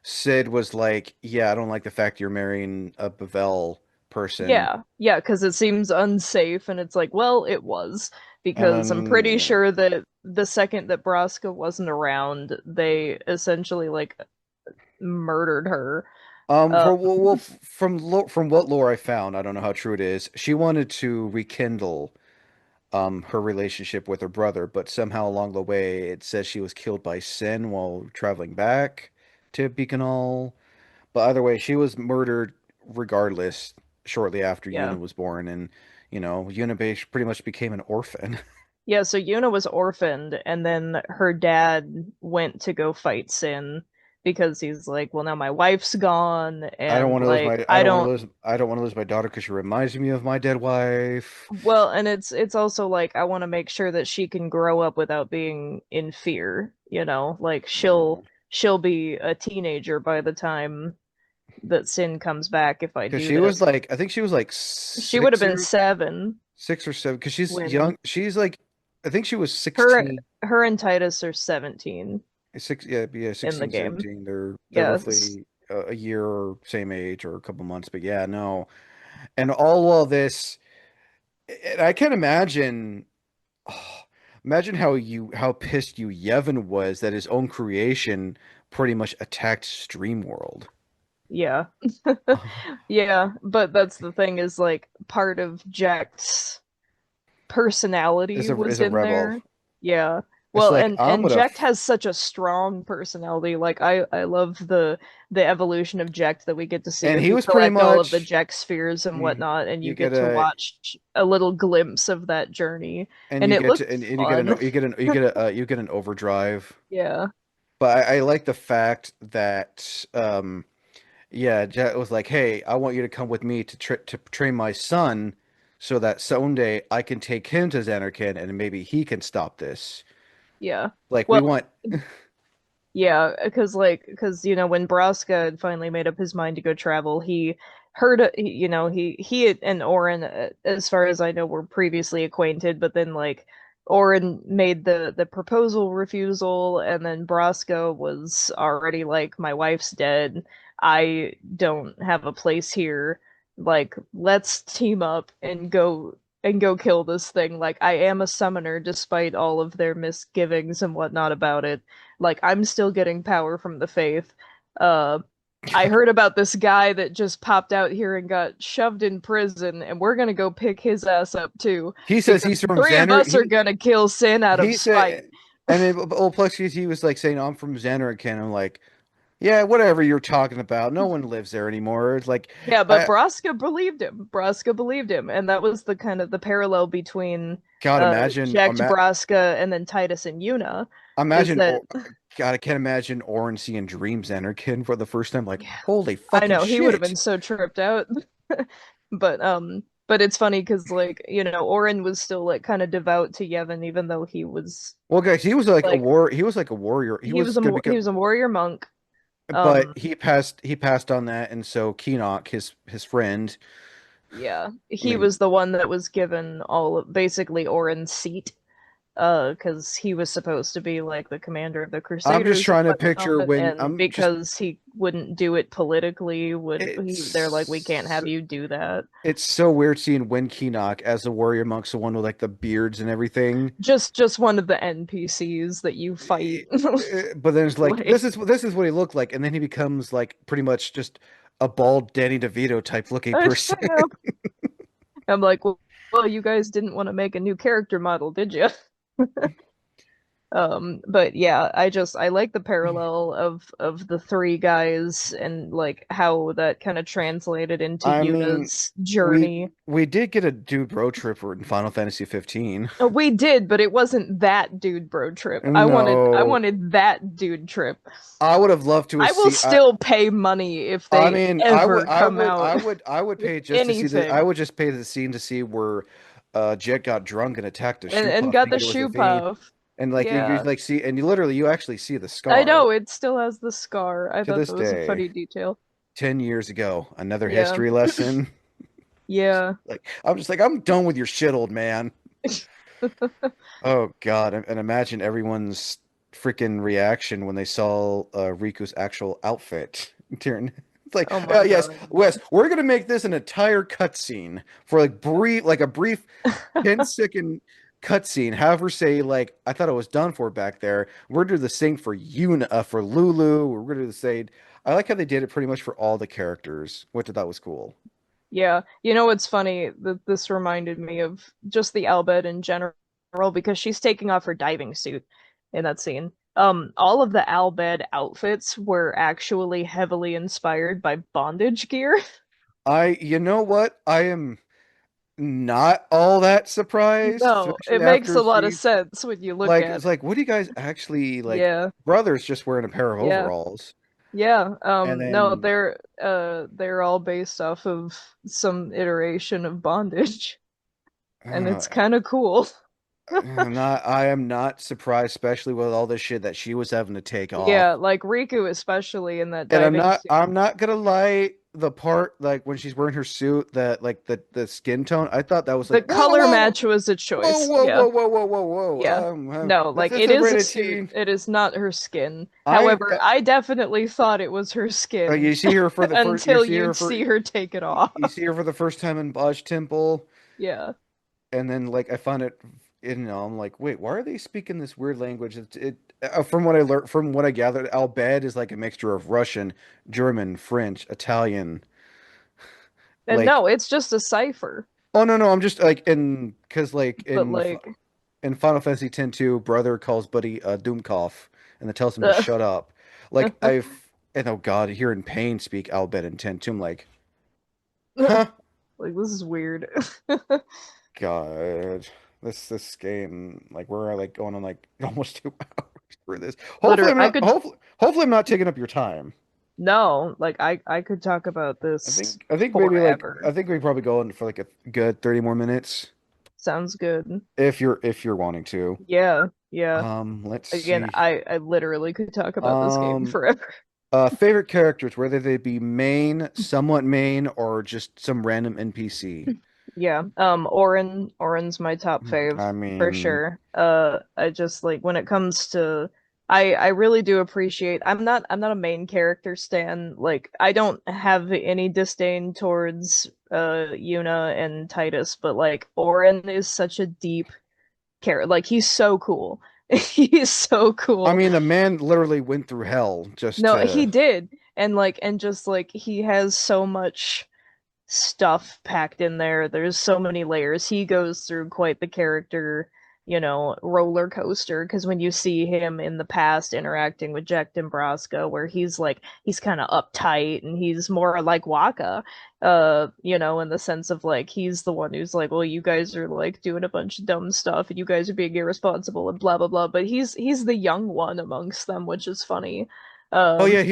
Sid was like, yeah, I don't like the fact you're marrying a Bavel person, yeah. Yeah, because it seems unsafe and it's like, well, it was. and Because I'm pretty then sure that the second that Braska wasn't around, they essentially like murdered her. Uh from what lore I found, I don't know how true it is. She wanted to rekindle her relationship with her brother, but somehow along the way it says she was killed by Sin while traveling back to Beacon. But either way, she was murdered regardless shortly after yeah. Yuna was born, and Yuna pretty much became an orphan. Yeah, so Yuna was orphaned, and then her dad went to go fight Sin because he's like, well, now my wife's gone, I don't and want to lose like, my I don't. I don't want to lose my daughter because she reminds me of my dead wife. Well, and it's also like I want to make sure that she can grow up without being in fear, like she'll be a teenager by the time that Sin comes back if I Because do she was this. like, I think she was like She would have been 7 6 or 7. Because she's when young. She's like, I think she was her 16. her and Titus are 17 Yeah, in the 16, game. 17. They're Yes. roughly a year or same age or a couple months. But yeah, no. And all of this, and I can imagine, oh, imagine how pissed you Yevon was that his own creation pretty much attacked Stream World. Yeah. Yeah, but that's the thing is like part of Jack's personality Is was a in rebel. there. Yeah. It's Well, like I'm and gonna. Jack has such a strong personality. Like I love the evolution of Jack that we get to see And if he you was pretty collect all of the much. Jack spheres and mm, whatnot, and you You get get to a watch a little glimpse of that journey. and And you it get looked to and fun. you get an overdrive. Yeah. But I like the fact that Yeah, Jet was like, "Hey, I want you to come with me to train my son, so that someday I can take him to Xanarkin and maybe he can stop this. Yeah. Like we Well, want." yeah, because when Braska had finally made up his mind to go travel, he heard and Orin, as far as I know, were previously acquainted, but then like Orin made the proposal refusal, and then Braska was already like, my wife's dead. I don't have a place here. Like, let's team up and go kill this thing. Like, I am a summoner despite all of their misgivings and whatnot about it. Like, I'm still getting power from the faith. Uh, I heard about this guy that just popped out here and got shoved in prison, and we're gonna go pick his ass up too, He says because he's the from three of Xanar. us are gonna kill Sin out of He spite. said, and then well, plus he was like saying, "I'm from Xanarkin." I'm like, "Yeah, whatever you're talking about. No one lives there anymore." It's like, Yeah, but I Braska believed him. Braska believed him, and that was the kind of the parallel between God imagine, Jack Braska and then Titus and Yuna, is imagine, that God, I can't imagine Orin seeing Dreams Xanarkin for the first time. Like, yeah, holy I fucking know he would have shit! been so tripped out. But it's funny because like Orin was still like kind of devout to Yevon even though he was Well, guys, he was like a like war. He was like a warrior. He was gonna he become, was a warrior monk. but Um he passed. He passed on that, and so Keenock, his friend. yeah, I he mean, was the one that was given basically Orin's seat, because he was supposed to be like the commander of the I'm just Crusaders and trying to picture whatnot, when and I'm just. because he wouldn't do it politically, they're like, we can't It's have you do that. it's so weird seeing Wen Keenock as the warrior monk, the one with like the beards and everything. Just one of the NPCs that you fight. But then it's like Like, this is what he looked like, and then he becomes like pretty much just a bald Danny DeVito type looking I person. know. I'm like, well, you guys didn't want to make a new character model, did you? But yeah, I like the parallel of the three guys and like how that kind of translated into I mean, Yuna's we journey. we did get a dude road tripper in Final Fantasy 15. We did, but it wasn't that dude bro trip. I No, wanted that dude trip. I would have loved to have I will seen. still pay money if I they mean, ever come out I would with pay just to see the. I anything. would just pay the scene to see where, Jet got drunk and attacked a shoe And puff, got the thinking it was a shoe V, puff. and like you Yeah. like see, and you literally you actually see the I scar know, it still has the scar. I to thought this that was a day. funny detail. 10 years ago, another Yeah. history lesson. Yeah. Like I'm just like I'm done with your shit, old man. Oh God, and imagine everyone's freaking reaction when they saw Riku's actual outfit. During, it's like, Oh my yes, God. Wes, we're gonna make this an entire cutscene for like a brief 10-second cutscene. Have her say like, I thought it was done for back there. We're gonna do the same for Yuna, for Lulu. We're gonna do the same. I like how they did it pretty much for all the characters, which I thought was cool. Yeah. You know what's funny? That this reminded me of just the Albed in general because she's taking off her diving suit in that scene. All of the Albed outfits were actually heavily inspired by bondage gear. You know what? I am not all that surprised, No, especially it makes after a lot of see sense when you look like at it's it. like what do you guys actually like Yeah. brothers just wearing a pair of Yeah. overalls Yeah. and No, then they're all based off of some iteration of bondage, and uh, it's kind of cool. I am not surprised, especially with all this shit that she was having to take off. Yeah, like Riku especially in that And diving suit. I'm not gonna lie, the part like when she's wearing her suit, that like the skin tone, I thought that was like The color match was a choice. Yeah. Yeah. No, this like it isn't is a rated suit. T. It is not her skin. I However, I definitely thought it was her skin you see her for the first until you'd see her take it off. you see her for the first time in Baj Temple, Yeah. and then like I found it, I'm like, wait, why are they speaking this weird language? From what I learned, from what I gathered, Albed is like a mixture of Russian, German, French, Italian. And Like, no, it's just a cipher. oh no, I'm just like in because like But like in Final Fantasy X-2, brother calls buddy Doomkopf and then tells him to uh, shut up. Like and oh God, hearing Pain speak Albed in X-2, I'm like, huh? like this is weird. God, this game, like we're like going on like almost 2 hours for this. Literally, I could Hopefully I'm not taking up your time. No, like I could talk about I this think I think maybe like forever. I think we probably go in for like a good 30 more minutes Sounds good. if you're wanting to. Yeah, yeah. Let's Again, see. I literally could talk about this game Um, forever. favorite characters, whether they be main, somewhat main, or just some random NPC. Yeah. Orin's my top fave I for mean, sure. I just like when it comes to I really do appreciate I'm not a main character stan. Like I don't have any disdain towards Yuna and Titus, but like Orin is such a deep character. Like he's so cool. He's so I cool. mean, the man literally went through hell just No, he to. did. And just like he has so much stuff packed in there. There's so many layers. He goes through quite the character, roller coaster. Because when you see him in the past interacting with Jack Dimbraska, where he's kind of uptight and he's more like Waka, in the sense of like he's the one who's like, well, you guys are like doing a bunch of dumb stuff and you guys are being irresponsible and blah blah blah. But he's the young one amongst them, which is funny. Oh yeah, And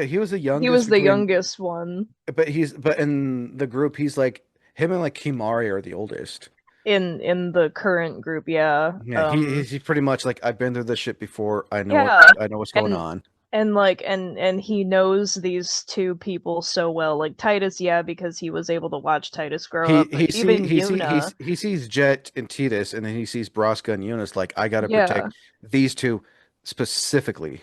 he was the he youngest was the between, youngest one but in the group he's like him and like Kimari are the oldest. in the current group, yeah. Yeah, he's pretty much like I've been through this shit before. Yeah. I know what's going And on. and he knows these two people so well. Like Titus, yeah, because he was able to watch Titus grow up, but even Yuna, He sees Jet and Titus, and then he sees Braska and Eunice. Like I got to yeah. protect these two specifically.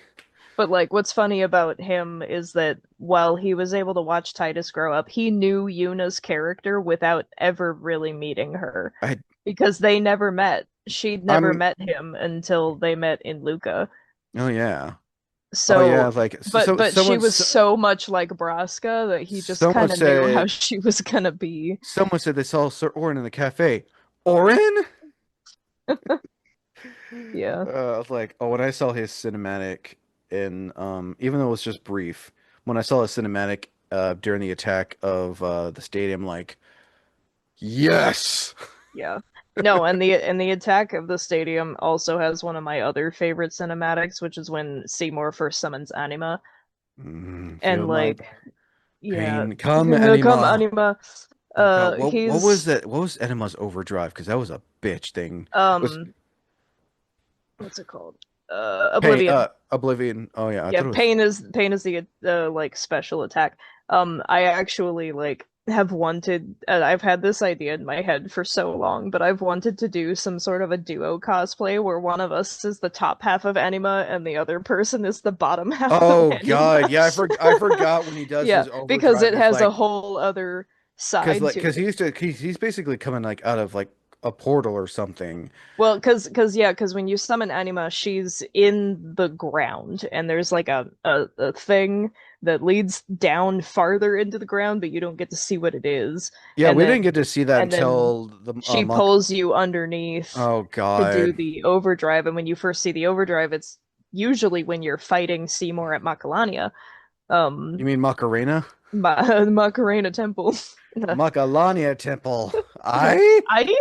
But like what's funny about him is that while he was able to watch Titus grow up, he knew Yuna's character without ever really meeting her I because they never met. She'd never I'm met him until they met in Luca. oh yeah. Oh yeah, So, like but she was so much like Braska that he just someone kind of knew how said she was gonna be. they saw Sir Orin in the cafe. Orin? Yeah, I was like, oh, when I saw his cinematic in even though it was just brief, when I saw his cinematic during the attack of the stadium, like, yes. yeah. No, and the attack of the stadium also has one of my other favorite cinematics, which is when Seymour first summons Anima, Feel and my like, yeah, pain. Come, come Anima. Anima. Oh God, what was He's that? What was Enema's overdrive? Because that was a bitch thing. It was um, what's it called? Oblivion. Oblivion. Oh yeah, I Yeah, thought it was. pain is the like special attack. I actually like have wanted I've had this idea in my head for so long, but I've wanted to do some sort of a duo cosplay where one of us is the top half of Anima and the the person is the bottom half of Oh God, Anima. yeah, I forgot when he does Yeah, his because overdrive. it It's has a like whole other side to because it. he's basically coming like out of like a portal or something. Well, because when you summon Anima, she's in the ground, and there's like a thing that leads down farther into the ground, but you don't get to see what it is. Yeah, And we didn't get to see that and then until the she monk. pulls you underneath Oh to do God, the overdrive, and when you first see the overdrive, it's usually when you're fighting Seymour at Macalania, you um, mean Macarena? Macarena Temple. Macalania Temple. I. I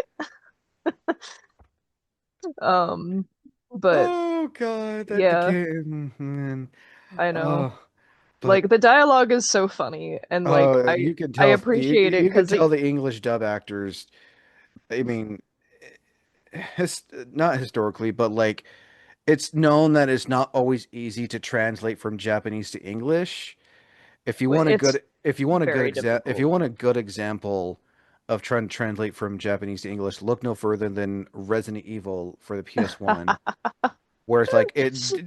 um, but Oh God, that yeah, became man. I know. Oh, but Like the dialogue is so funny and like you can I tell appreciate it you can because tell the English dub actors. I mean, not historically, but like it's known that it's not always easy to translate from Japanese to English. it's very If you difficult. want a good example of trying to translate from Japanese to English, look no further than Resident Evil for the PS1, where it's like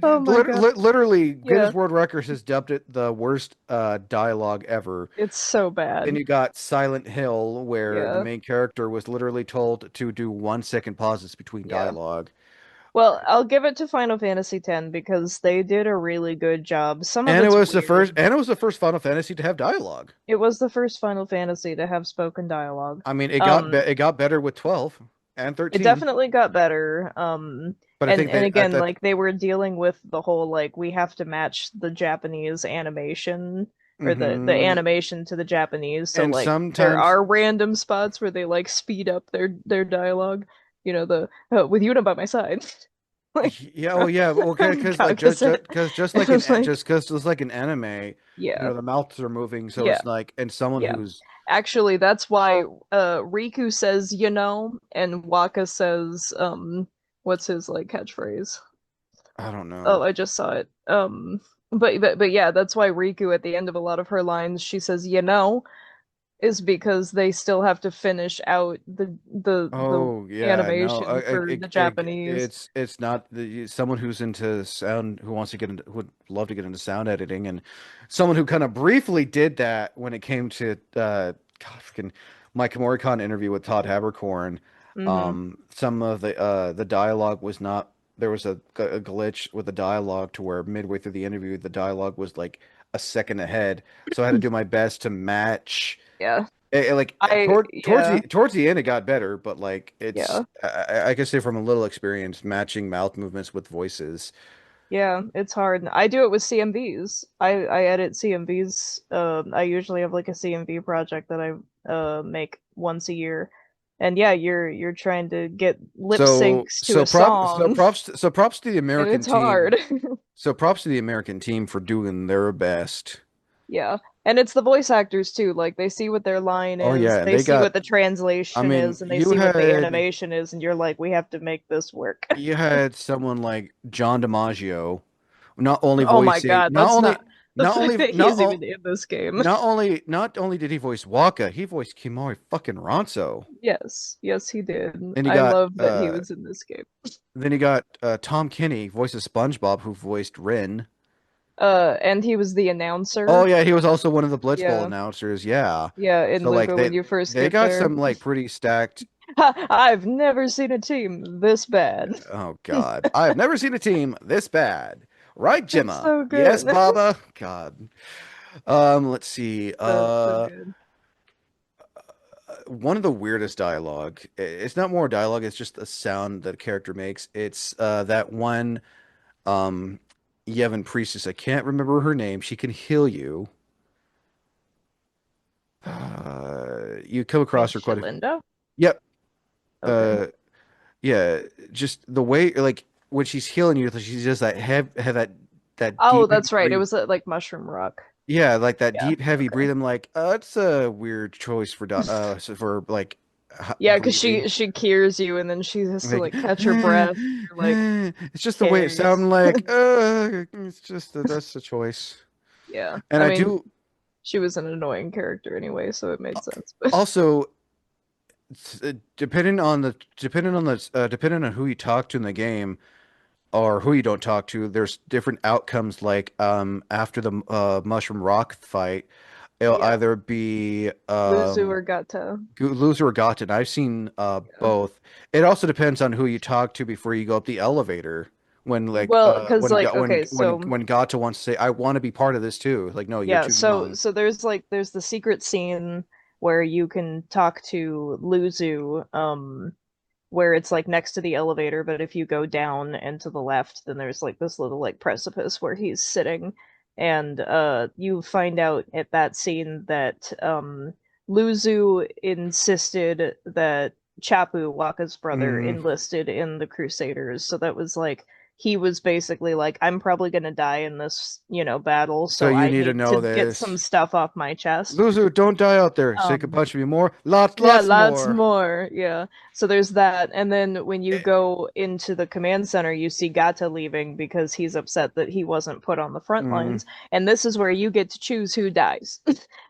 Oh my God. literally Yeah, Guinness World Records has dubbed it the worst dialogue ever. it's so Then bad. you got Silent Hill, where the Yeah. main character was literally told to do 1 second pauses between Yeah. dialogue. Well, I'll give it to Final Fantasy X because they did a really good job. Some of And it's weird. it was the first Final Fantasy to have dialogue. It was the first Final Fantasy to have spoken dialogue. I mean, Um, it got better with 12 and it 13, definitely got better. but I think And they at again, that like they were dealing with the whole like we have to match the Japanese animation or the hmm animation to the Japanese. So and like there sometimes are random spots where they like speed up their dialogue. The with Yuna by my side. Like, Yeah, oh yeah, well, because like Kaka said, just it like was like, just because it's like an anime, yeah, the mouths are moving, so yeah, it's like, and someone yeah. who's, Actually, that's why Riku says, and Waka says, what's his like catchphrase? I don't know. Oh, I just saw it. But yeah, that's why Riku at the end of a lot of her lines, she says, is because they still have to finish out the Oh yeah, no, animation for the Japanese. it's not someone who's into sound who wants to get into who would love to get into sound editing, and someone who kind of briefly did that when it came to God, freaking Mike Morricone interview with Todd Haberkorn. Hmm. Some of the dialogue was not there was a glitch with the dialogue to where midway through the interview the dialogue was like a second ahead, so I had to do my best to match. Yeah. Like Yeah, towards the end, it got better, but like yeah. I can say from a little experience, matching mouth movements with voices. Yeah, it's hard. I do it with CMVs. I edit CMVs. I usually have like a CMV project that I make once a year. And yeah, you're trying to get lip syncs to a song, So props to the and American it's team. hard. So props to the American team for doing their best. Yeah. And it's the voice actors too. Like they see what their line Oh is, yeah, and they they see what got. the I translation mean, is, and they see what the animation is, and you're like, we have to make this work. you had someone like John DiMaggio, not only Oh my voicing, God, let's not the not fact only, that he's even in this game. not only did he voice Waka, he voiced Kimori fucking Ronso. Yes, yes, he did. Then you I got love that he was in this game. Tom Kenny, voice of SpongeBob, who voiced Rin. And he was the Oh announcer. yeah, he was also one of the Blitzball Yeah, announcers. Yeah, yeah, in so like Luca when you first they get got there. some like pretty stacked. Ha, I've never seen a team this bad. Oh God, I have never seen a team this bad. Right, It's Gemma? so Yes, good. Baba. God. Let's see. So good. One of the weirdest dialogue. It's not more dialogue. It's just a sound that a character makes. It's that one Yevon priestess. I can't remember her name. She can heal you. You come across Think her quite a. Shalinda? Yep. Okay. Uh, yeah. Just the way, like when she's healing you, she does that have that Oh, deep heavy that's right. It breathe. was like Mushroom Rock. Yeah, like that Yeah. deep heavy Okay. breathe. I'm like, it's a weird choice for for like Yeah, because breathing. she cures you, and then she has to Like, like catch her breath. You're like, it's just the way it cares. sounded like. It's just that's a choice. Yeah. And I I mean, do she was an annoying character anyway, so it made sense. But also depending on who you talk to in the game or who you don't talk to, there's different outcomes. Like after the Mushroom Rock fight, it'll yeah, either be Luzu or Gata. loser or gotten. I've seen Yeah. both. It also depends on who you talk to before you go up the elevator. When like Well, because like, okay, so when Gato wants to say, I want to be part of this too. Like, no, you're yeah, too young. there's the secret scene where you can talk to Luzu, where it's like next to the elevator, but if you go down and to the left, then there's like this little like precipice where he's sitting. And you find out at that scene that Luzu insisted that Chapu, Waka's brother, Mm. enlisted in the Crusaders. So that was like he was basically like, I'm probably gonna die in this, battle, So so you I need to need to know get some this. stuff off my chest. Loser, don't die out there. Say a Um, bunch of you more. Lots, yeah, lots lots more. more. Yeah. So there's that. And then when you Eh, go into the command center, you see Gata leaving because he's upset that he wasn't put on the front mm. lines. And this is where you get to choose who dies.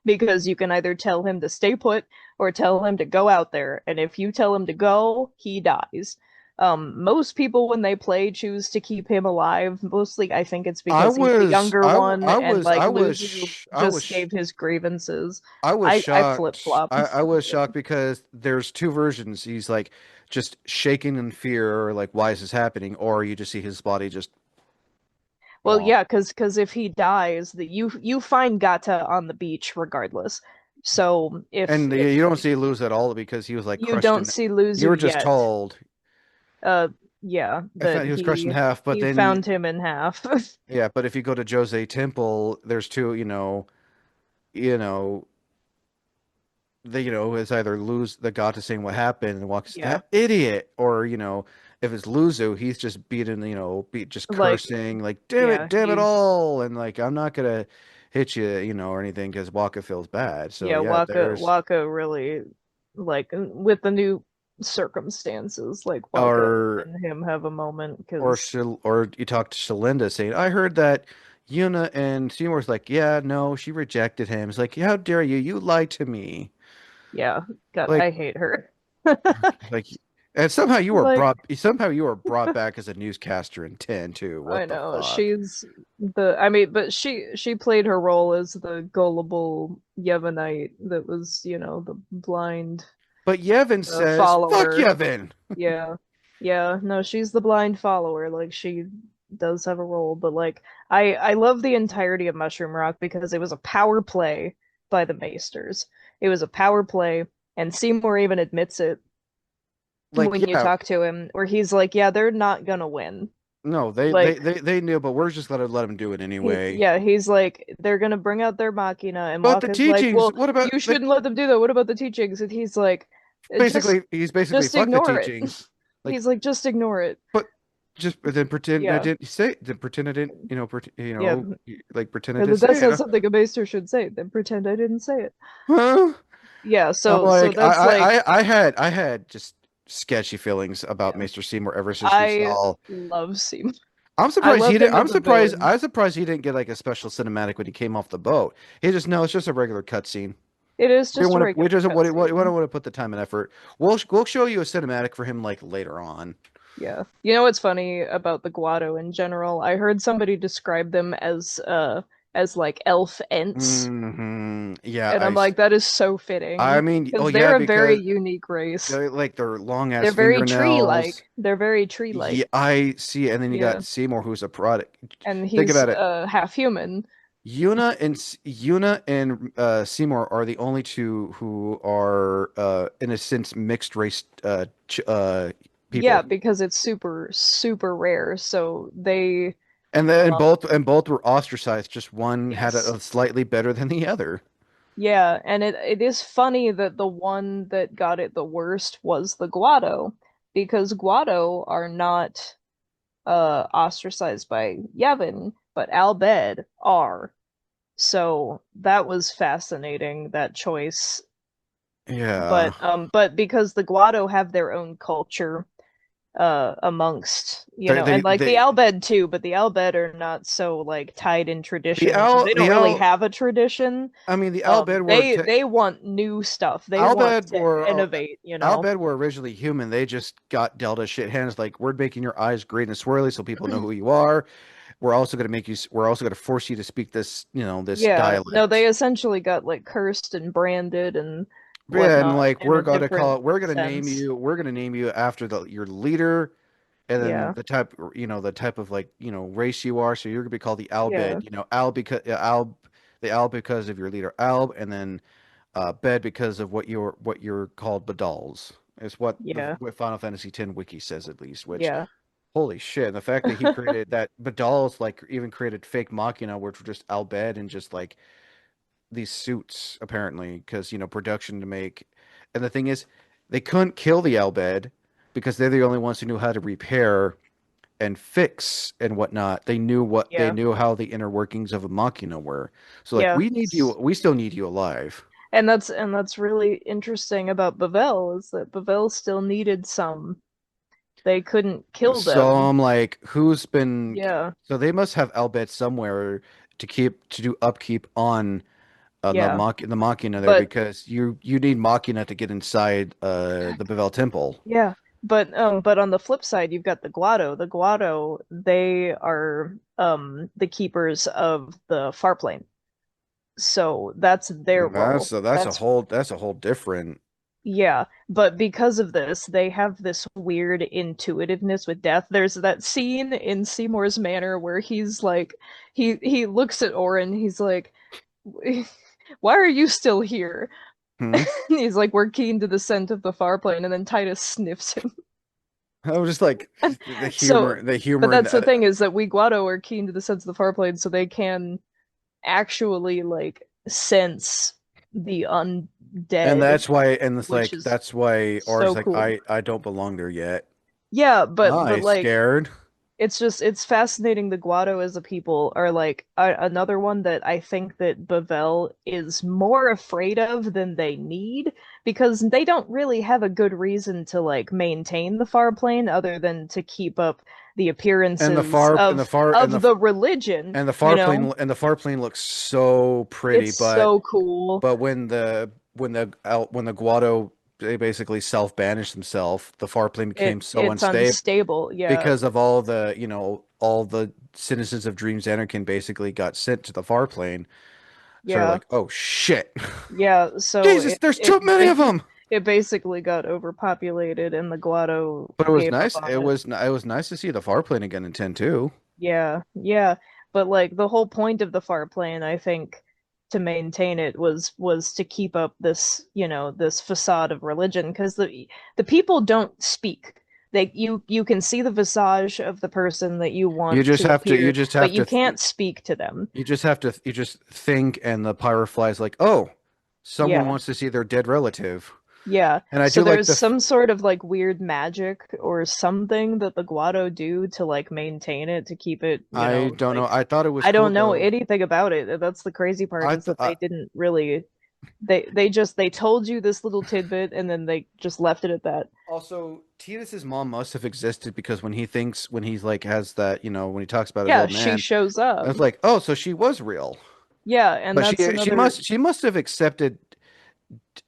Because you can either tell him to stay put or tell him to go out there. And if you tell him to go, he dies. Most people when they play choose to keep him alive. Mostly I think it's because he's the younger one and like Luzu I was just gave his grievances. I was I flip shocked. flop. I was shocked because there's two versions. He's like just shaking in fear, like why is this happening? Or you just see his body just Well, womp. yeah, because if he dies, that you find Gata on the beach regardless. So if And if you don't see Luz at all because he was like you crushed don't in. see You Luzu were just yet, told. yeah, I that thought he was crushed in half, but he then found him in half. yeah, but if you go to Jose Temple, there's two, you know, it's either lose the god to saying what happened and walks Yeah, that idiot, or if it's Luzu, he's just beating, just Like, cursing, like yeah, damn it he's all, and like I'm not gonna hit you, or anything because Waka feels bad. So yeah, yeah, there's Waka really like with the new circumstances, like Waka or and him have a moment or because or you talk to Shalinda saying, I heard that Yuna and Seymour's like, yeah, no, she rejected him. It's like, how dare you? You lied to me. yeah, God, Like I hate her. like and somehow Like, you were brought back as a newscaster in 10 too. I What the know fuck? I mean, but she played her role as the gullible Yevonite that was, the blind But Yevon says, fuck follower. Yevon. Yeah. Yeah, no, she's the blind follower. Like she does have a role, but like I love the entirety of Mushroom Rock because it was a power play by the Maesters. It was a power play, and Seymour even admits it Like, when you yeah, talk to him, where he's like, "Yeah, they're not gonna win." no, Like they knew, but we're just gonna let him do it anyway. he's like, "They're gonna bring out their Machina," and But the Waka's like, teachings, "Well, what about you shouldn't let them do that. What about the teachings?" And he's like, "Just he's basically just fuck the ignore it." teachings. Like, He's like, "Just ignore it." but just then pretend I Yeah. didn't say, then pretend I didn't, Yeah, like pretend I and didn't say that's it. not something a maester should say. Then pretend I didn't say it. Huh? Yeah, I'm so like, that's like, I had just sketchy feelings about yeah. Mr. Seymour ever since we I saw. love Seymour. I'm I surprised he love didn't. him as a villain. I'm surprised he didn't get like a special cinematic when he came off the boat. He just no, it's just a regular cutscene. It is We just a want to. We regular just we cutscene. don't want to put the time and effort. We'll show you a cinematic for him like later on. Yeah. You know what's funny about the Guado in general? I heard somebody describe them as like elf ents, Yeah, and I'm like, that is so I fitting mean, oh because yeah, they're a very because unique race. they're like their long They're ass very fingernails. tree-like. They're very tree-like. Yeah, I see. And then you got Yeah. Seymour, who's a product. And Think he's about it. half human. Yuna and Seymour are the only two who are, in a sense, mixed race Yeah, people, because it's super, super rare. So they, and then um, both were ostracized. Just one had yes. a slightly better than the other. Yeah, and it is funny that the one that got it the worst was the Guado, because Guado are not ostracized by Yevon, but Albed are. So that was fascinating, that choice. Yeah, But because the Guado have their own culture, amongst, and like the they Albed too, but the Albed are not so like tied in the tradition, and they don't really have a tradition. I mean, the Albed were They want new stuff. They want Albed to were innovate. Albed were originally human. They just got dealt a shit hands. Like, we're making your eyes great and swirly so people know who you are. We're also going to force you to speak this, this Yeah, no, they dialect. essentially got like cursed and branded and Yeah, and whatnot like in a different sense. we're gonna name you after your leader, and then Yeah, the type of, like, race you are. So you're gonna be called the yeah, Albed, the Al because of your leader Alb, and then Bed because of what you're called Badals. Is yeah, what Final Fantasy X wiki says, at least. Which, yeah, holy shit, and the fact that he created that Badals, like, even created fake Machina, which were just Albed and just like these suits, apparently, because production to make. And the thing is, they couldn't kill the Albed because they're the only ones who knew how to repair and fix and whatnot. They yeah, knew how the inner workings of a machina were. So, like, yeah. we still need you alive. And that's really interesting about Bavel is that Bavel still needed some. They couldn't kill So them. I'm like, who's been? Yeah, So they must have Albed somewhere to do upkeep on yeah. the Machina there, But because you need Machina to get inside the Bevel Temple. yeah, but on the flip side, you've got the Guado. The Guado, they are the keepers of the Farplane. So that's their role. That's That's a whole different. Yeah, but because of this, they have this weird intuitiveness with death. There's that scene in Seymour's Manor where he's like he looks at Orin, he's like, "Why are you still here?" Hmm? He's like, "We're keen to the scent of the Farplane," and then Titus sniffs him. I was just like, So, the but humor in that's the that, thing is that we Guado are keen to the sense of the far plane, so they can actually like sense the and undead, that's why, and it's which like is that's why R's so like, cool. I don't belong there yet. Yeah, but Nice, like scared. it's fascinating. The Guado as a people are like another one that I think that Bavel is more afraid of than they need because they don't really have a good reason to like maintain the far plane other than to keep up the And the appearances far and the far and of the religion, the you far know? plane looks so pretty, It's so cool. but when the Guado they basically self-banished themselves, the far plane became so It's unstable unstable. Yeah. because of all the all the citizens of Dreams Anakin basically got sent to the far plane. So they're Yeah. like, oh shit, Yeah, so Jesus, there's too many of them. it basically got overpopulated and the Guado But it was gave up nice. on it. It was nice to see the far plane again in 10-2. Yeah, yeah. But like the whole point of the far plane, I think, to maintain it was to keep up this, this facade of religion because the people don't speak. You can see the visage of the person that you want to You appear, just but have you to can't speak to them. you just think, and the pyro flies like, oh, someone Yeah. wants to see their dead relative. Yeah, And I so do like there's the some sort of like weird magic or something that the Guado do to like maintain it to keep it, I don't know. like I thought it was I cool don't know though. anything about it. That's the crazy part I, is th that they didn't really they told you this little tidbit and then they just left it at that. Also, Titus's mom must have existed because when he's like has that, when he talks about his Yeah, old she man, shows I up. was like, oh, so she was real. Yeah, and But that's another she must have accepted.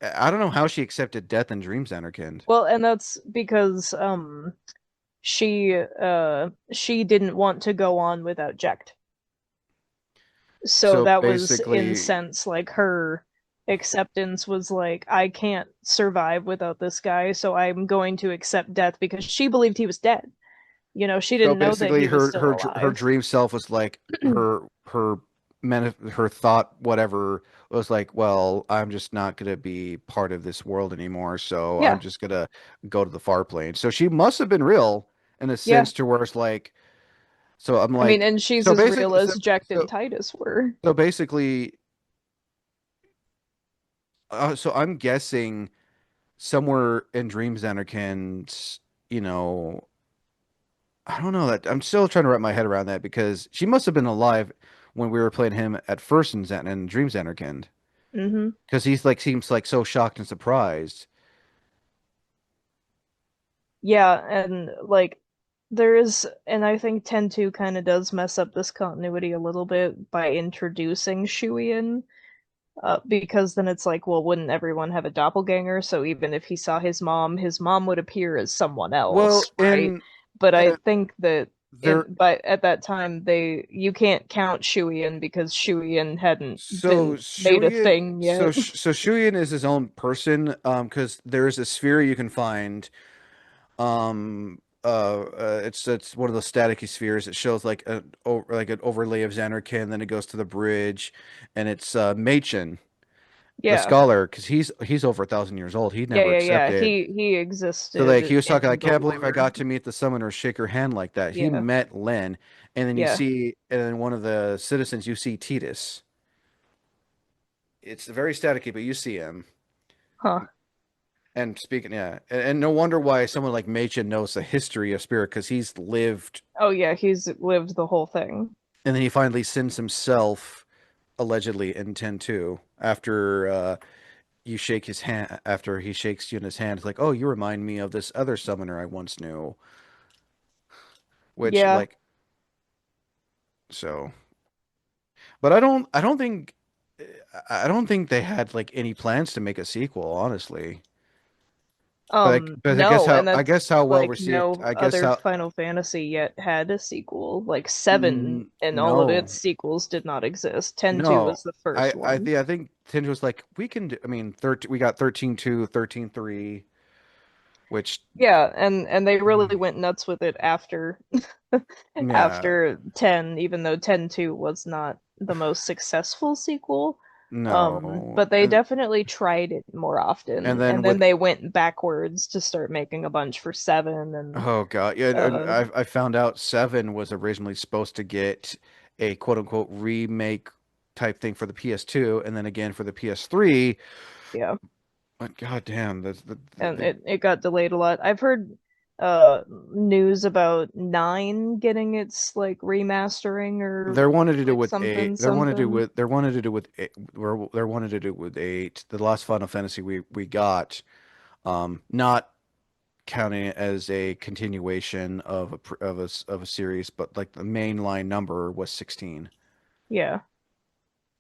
I don't know how she accepted death in Dreams Anakin. well, and that's because she didn't want to go on without Jecht. So So that was in basically, sense like her acceptance was like I can't survive without this guy, so I'm going to accept death because she believed he was dead. She so didn't know that basically, he was still her alive. dream self was like her thought whatever was like, well, I'm just not gonna be part of this world anymore, so I'm Yeah, just gonna go to the far plane. So she must have been real in a yeah. sense to where it's like, so I'm I mean, like, and she's so as real basically, as Jack and Titus were. so basically, so I'm guessing somewhere in Dreams Anakin's, you know, I don't know that I'm still trying to wrap my head around that because she must have been alive when we were playing him at first in Dreams Anakin Hmm. because he's like seems like so shocked and surprised. Yeah, and like there is, and I think 10-2 kind of does mess up this continuity a little bit by introducing Shuian. Because then it's like, well, wouldn't everyone have a doppelganger? So even if he saw his mom would appear as someone Well, else, right? But I uh, think that there, but at that time you can't count Shuian because Shuian hadn't so been made a Shuyan, thing yet. so Shuyan is his own person, because there's a sphere you can find. It's one of those staticky spheres. It shows like an overlay of Xanarkin, then it goes to the bridge, and it's Machen, the Yeah. scholar, because he's over 1,000 years old. He Yeah, never yeah, yeah. accepted. He So like existed he was talking, I in the can't believe I lore. got to meet the summoner, shake her hand like that. He Yeah. met Len, and then Yeah. and then one of the citizens, you see Titus. It's very staticky, but you see him. Huh. And speaking, yeah, and no wonder why someone like Machen knows the history of Spirit because he's lived, Oh yeah, he's lived the whole thing. and then he finally sends himself allegedly in 10-2 after you shake his hand, after he shakes you in his hand. It's like, oh, you remind me of this other summoner I once knew, which Yeah. like so. But I don't think they had like any plans to make a sequel, honestly. But No, and I that's guess how well like received, no I guess other how Final Fantasy yet had a sequel. Like 7 and all of its no. sequels did not exist. 10-2 No, was the first one. I think Tinge was like, we can do, I mean, 13, we got 13-2, 13-3, which, Yeah, and they really went nuts with it after yeah, after 10, even though 10-2 was not the most successful sequel. no. But they definitely tried it more often, And then and then with, they went backwards to start making a bunch for 7 and oh God, yeah, and uh I found out 7 was originally supposed to get a quote unquote remake type thing for the PS2 and then again for the PS3. yeah. But God damn, And it got delayed a lot. I've heard news about 9 getting its like remastering or They wanted to do like with eight. something something. They wanted to do with eight. They wanted to do with eight. The last Final Fantasy we got, not counting it as a continuation of of a series, but like the mainline number was 16. Yeah.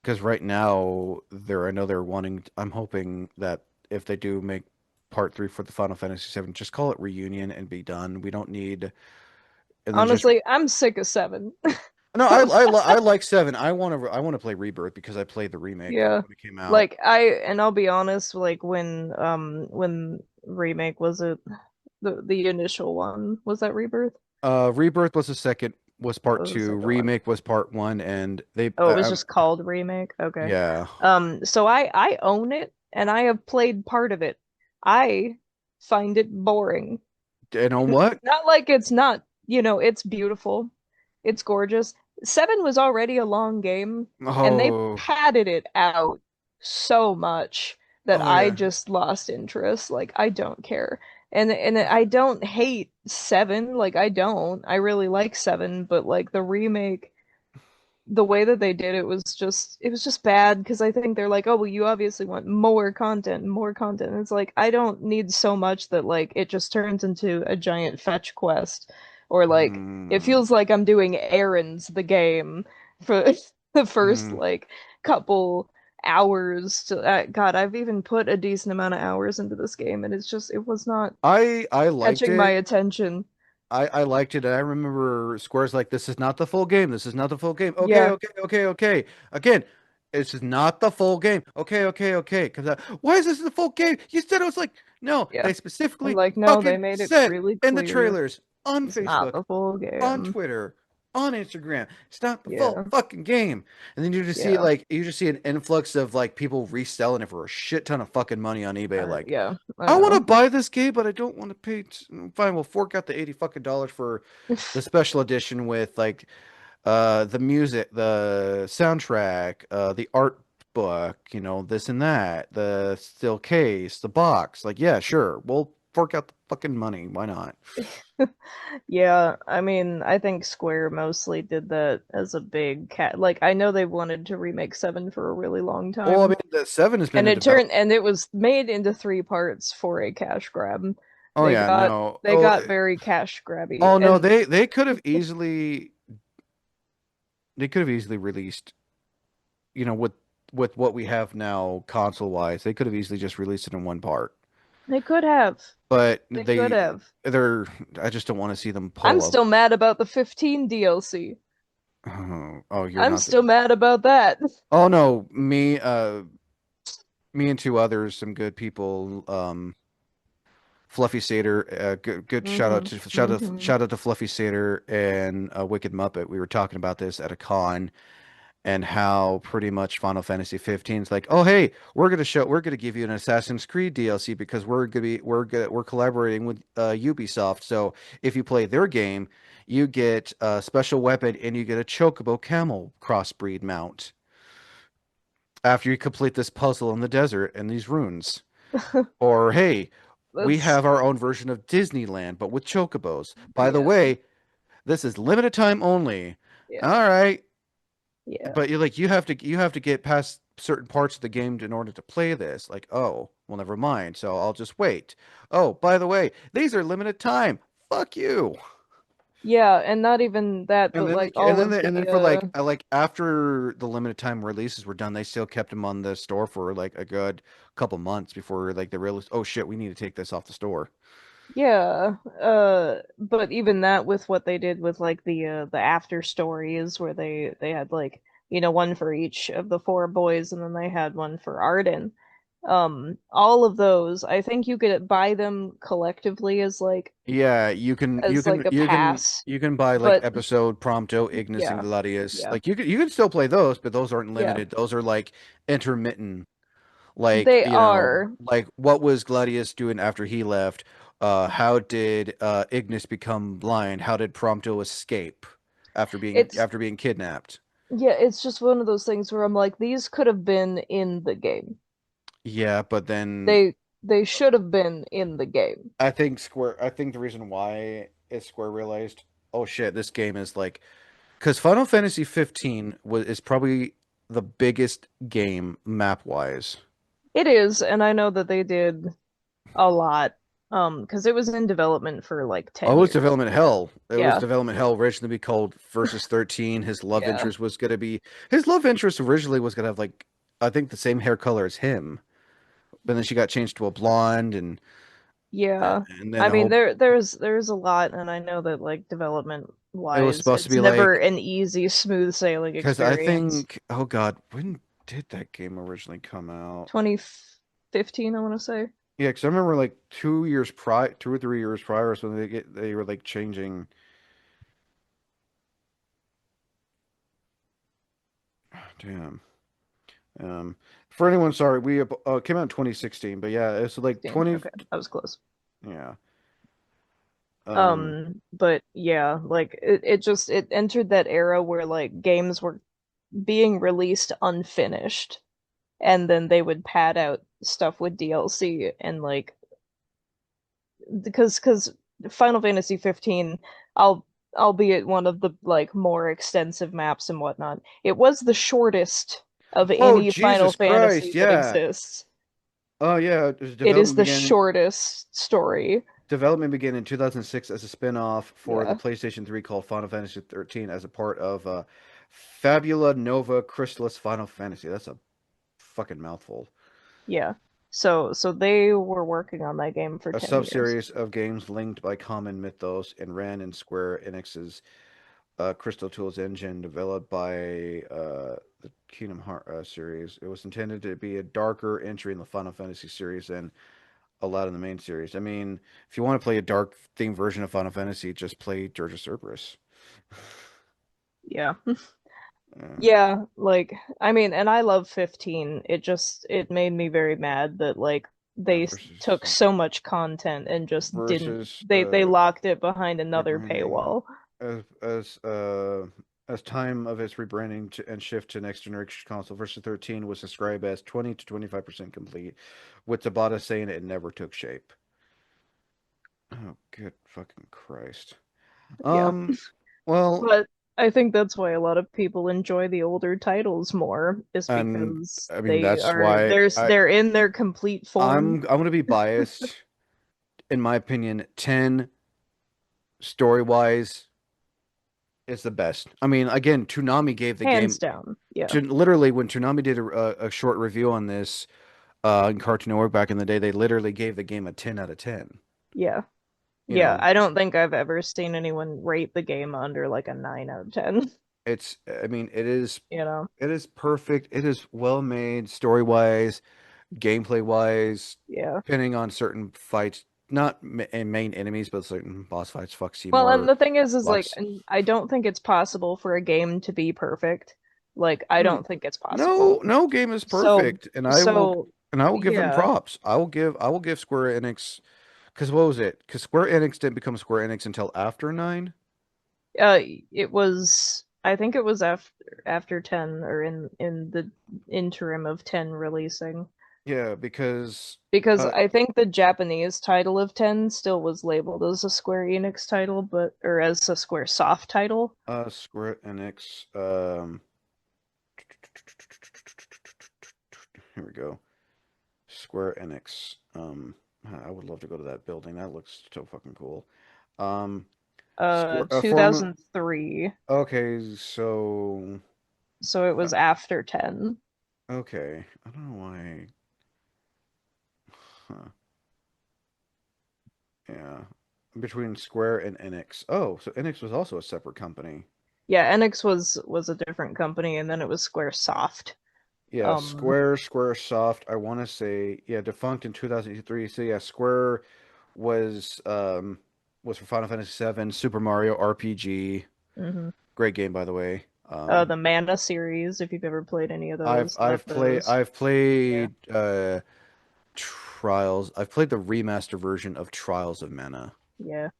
Because right now, I know they're wanting. I'm hoping that if they do make part three for the Final Fantasy 7, just call it Reunion and be done. We don't need, and then just Honestly, I'm sick of 7. no. I like 7. I want to play Rebirth because I played the remake Yeah. when it came out. Like and I'll be honest, like when remake was it the initial one, was that Rebirth? Rebirth was the second, was That part was the two. second one. Remake was part one, and Oh, it was just called remake. Okay. yeah. So I own it and I have played part of it. I find it boring. And on what? Not like it's not, it's beautiful. It's gorgeous. 7 was already a long game, and they Oh, padded it out so much that oh I yeah. just lost interest. Like I don't care. And I don't hate 7, like I don't. I really like 7, but like the remake, the way that they did it was just bad because I think they're like, oh well, you obviously want more content, more content. And it's like I don't need so much that like it just turns into a giant fetch quest, or like it Hmm. feels like I'm doing errands the game for the first Hmm. like couple hours to God, I've even put a decent amount of hours into this game and it was not I liked catching my it. attention. I liked it. I remember Square's like, this is not the full game. This is not the full game. Okay, Yeah, okay, okay, okay. Again, this is not the full game. Okay, okay, okay. Because why is this the full game? You said it was like, no, yeah. they I'm specifically like, no, they fucking made it said really in the clear trailers on it's not Facebook, the full on game. Twitter, on Instagram. It's not the full Yeah, fucking game. And then yeah, you just see an influx of like people reselling it for a shit ton of fucking money on eBay. Like, yeah, I I want to know. buy this game, but I don't want to pay. Fine, we'll fork out the 80 fucking dollars for the special edition with like the music, the soundtrack, the art book, this and that, the still case, the box. Like, yeah, sure, we'll fork out the fucking money. Why not? Yeah, I mean, I think Square mostly did that as a big cat. Like, I know they wanted to remake 7 for a really long Well, I time, mean, the seven has been and in development. it was made into 3 parts for a cash grab. Oh They yeah, got no. they got very cash grabby, Oh no, and they could have easily released, with what we have now console wise, they could have easily just released it in one part. they could have. But They could have. they're I just don't want to see them I'm pull up. still mad about the 15 DLC. Oh, you're I'm not still the. mad about that. Oh no, me and two others, some good people, Fluffy Satyr, good Hmm. shout out to Fluffy Satyr and Wicked Muppet. We were talking about this at a con and how pretty much Final Fantasy 15 is like, oh hey, we're gonna give you an Assassin's Creed DLC because we're collaborating with Ubisoft. So if you play their game, you get a special weapon and you get a Chocobo camel crossbreed mount after you complete this puzzle in the desert and these runes. Or hey, we That's have our own version of Disneyland but with chocobos. By the yeah, way, this is limited time only. yeah, All right, yeah. but you have to get past certain parts of the game in order to play this. Like, oh, well, never mind. So I'll just wait. Oh, by the way, these are limited time. Fuck you. Yeah, and not even that, And but then like all of and then the for like after the limited time releases were done, they still kept them on the store for like a good couple months before like they realized, oh shit, we need to take this off the store. yeah, but even that with what they did with like the after stories where they had like, one for each of the 4 boys and then they had one for Arden. All of those, I think you could buy them collectively Yeah, as like a pass, you can buy like but episode Prompto, Ignis, and yeah, Gladius. yeah. Like you can still play those, but those aren't Yeah. limited. Those are like intermittent. Like, They are. like what was Gladius doing after he left? How did Ignis become blind? How did Prompto escape It's after being kidnapped? yeah, it's just one of those things where I'm like, these could have been in the game. Yeah, but then They they should have been in the game. I think the reason why is Square realized, oh shit, this game is like, because Final Fantasy 15 is probably the biggest game map wise. It is, and I know that they did a lot, because it was in development for like Oh, 10 it was years. development Yeah. hell. It was Yeah. development hell originally be called Versus 13. Yeah. His love interest originally was gonna have like I think the same hair color as him, but then she got changed to a blonde Yeah. and then I the mean whole there's a lot, and I know that like development it was wise supposed to it's be never like an easy smooth sailing because I experience. think oh God, when did that game originally come out? 2015, I want to say. Yeah, because I remember like 2 years prior, 2 or 3 years prior, so they were like changing. Damn. Um, for anyone, sorry, we came out in 2016, but yeah, it's like 15. 20. Okay. I was close. Yeah. Um, But yeah, like it entered that era where like games were being released unfinished, and then they would pad out stuff with DLC, and like because Final Fantasy 15, I'll albeit one of the like more extensive maps and whatnot, it was the shortest of oh any Final Jesus Christ, Fantasy that yeah. exists. Oh yeah, It is the shortest story. development began in 2006 as a spin-off for the Yeah, PlayStation 3 called Final Fantasy 13 as a part of Fabula Nova Crystallis Final Fantasy. That's a fucking mouthful. yeah. So they were working on that game for A 10 years. sub-series of games linked by common mythos and ran in Square Enix's Crystal Tools engine developed by the Kingdom Heart series. It was intended to be a darker entry in the Final Fantasy series than allowed in the main series. I mean, if you want to play a dark themed version of Final Fantasy, just play Dirge of Cerberus. Yeah. Uh, Yeah, like I mean, and I love 15. It made me very mad that like versus took so much content and just didn't versus they locked it behind another rebranding paywall. as as uh as time of its rebranding and shift to next generation console versus 13 was described as 20 to 25% complete, with Tabata saying it never took shape. Oh, good fucking Christ. Yeah. Um, well, But I think that's why a lot of people enjoy the older titles more, is and because I mean that's why they're in their complete form. I'm gonna be biased. In my opinion, 10 story wise is the best. I mean, again, Toonami gave the Hands game down. Yeah. to literally when Toonami did a short review on this in Cartoon Network back in the day, they literally gave the game a 10 out of 10. Yeah. You Yeah, know, I don't think I've ever seen anyone rate the game under like a 9 out of 10, I mean, you know. it is perfect. It is well made story wise, gameplay wise, Yeah. depending on certain fights, not main enemies, but certain boss fights. Fuck Well, and Seymour, the thing is like, lots. and I don't think it's possible for a game to be perfect. Like, I Mm, don't think it's no, possible. no game is So, perfect, so and I will give them yeah, props. I will give Square Enix because what was it? Because Square Enix didn't become Square Enix until after 9. uh, it was. I think it was after 10, or in the interim of 10 releasing, Yeah, because because uh, I think the Japanese title of 10 still was labeled as a Square Enix title, but or as a Square Soft title. Square Enix here we go. Square Enix. I would love to go to that building. That looks so fucking cool. Um, Square former. 2003. Okay, so So it uh, was after 10. okay. I don't know why. Huh. Yeah, between Square and Enix. Oh, so Enix was also a separate company. Yeah, Enix was a different company, and then it was Square Soft. Yeah, Squaresoft. I want to say, yeah, defunct in 2003. So yeah, Square was was for Final Fantasy 7, Super Mario RPG. hmm Great game, by the way. The Mana series, if you've ever played any of those, love those. I've Yeah, played Trials. I've played the remaster version of Trials of Mana. yeah.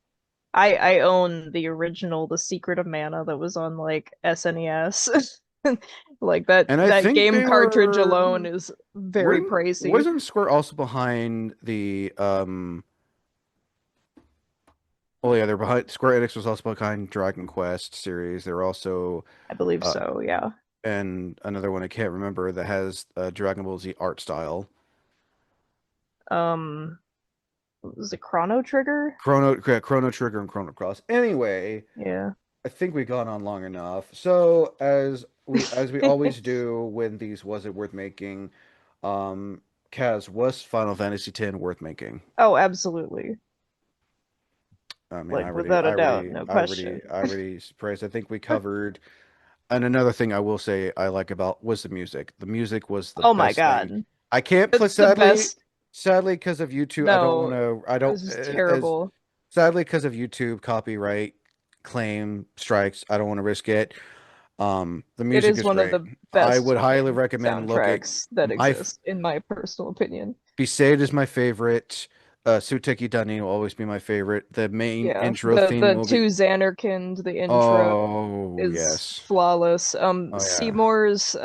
I own the original The Secret of Mana that was on like SNES. Like that And I that think game they cartridge were alone is very pricey. wasn't Square also behind the oh yeah, they're behind Square Enix was also behind Dragon Quest series. They're also I believe uh so, yeah. and another one I can't remember that has Dragon Ball Z art style. Um, was it Chrono Trigger? Chrono Trigger and Chrono Cross. Anyway, Yeah. I think we've gone on long enough. So as we always do when these was it worth making, um, Kaz, was Final Fantasy X worth making? Oh, absolutely. I mean, Like without a doubt, no question. I already surprised. I think we covered. And another thing I will say I like about was the music. The music was the Oh my best thing. God. I can't play It's the best. sadly because of YouTube. I don't want No, to. I don't this is as terrible. sadly because of YouTube copyright claim strikes. I don't want to risk it. The It music is is one of great. the I best would highly game recommend looking. soundtracks that My exist, in my personal opinion. Besaid is my favorite. Suteki Dani will always be my favorite. The main Yeah, intro theme the will be. two Xanarkand, the intro Oh is yes. flawless. Oh yeah. Seymour's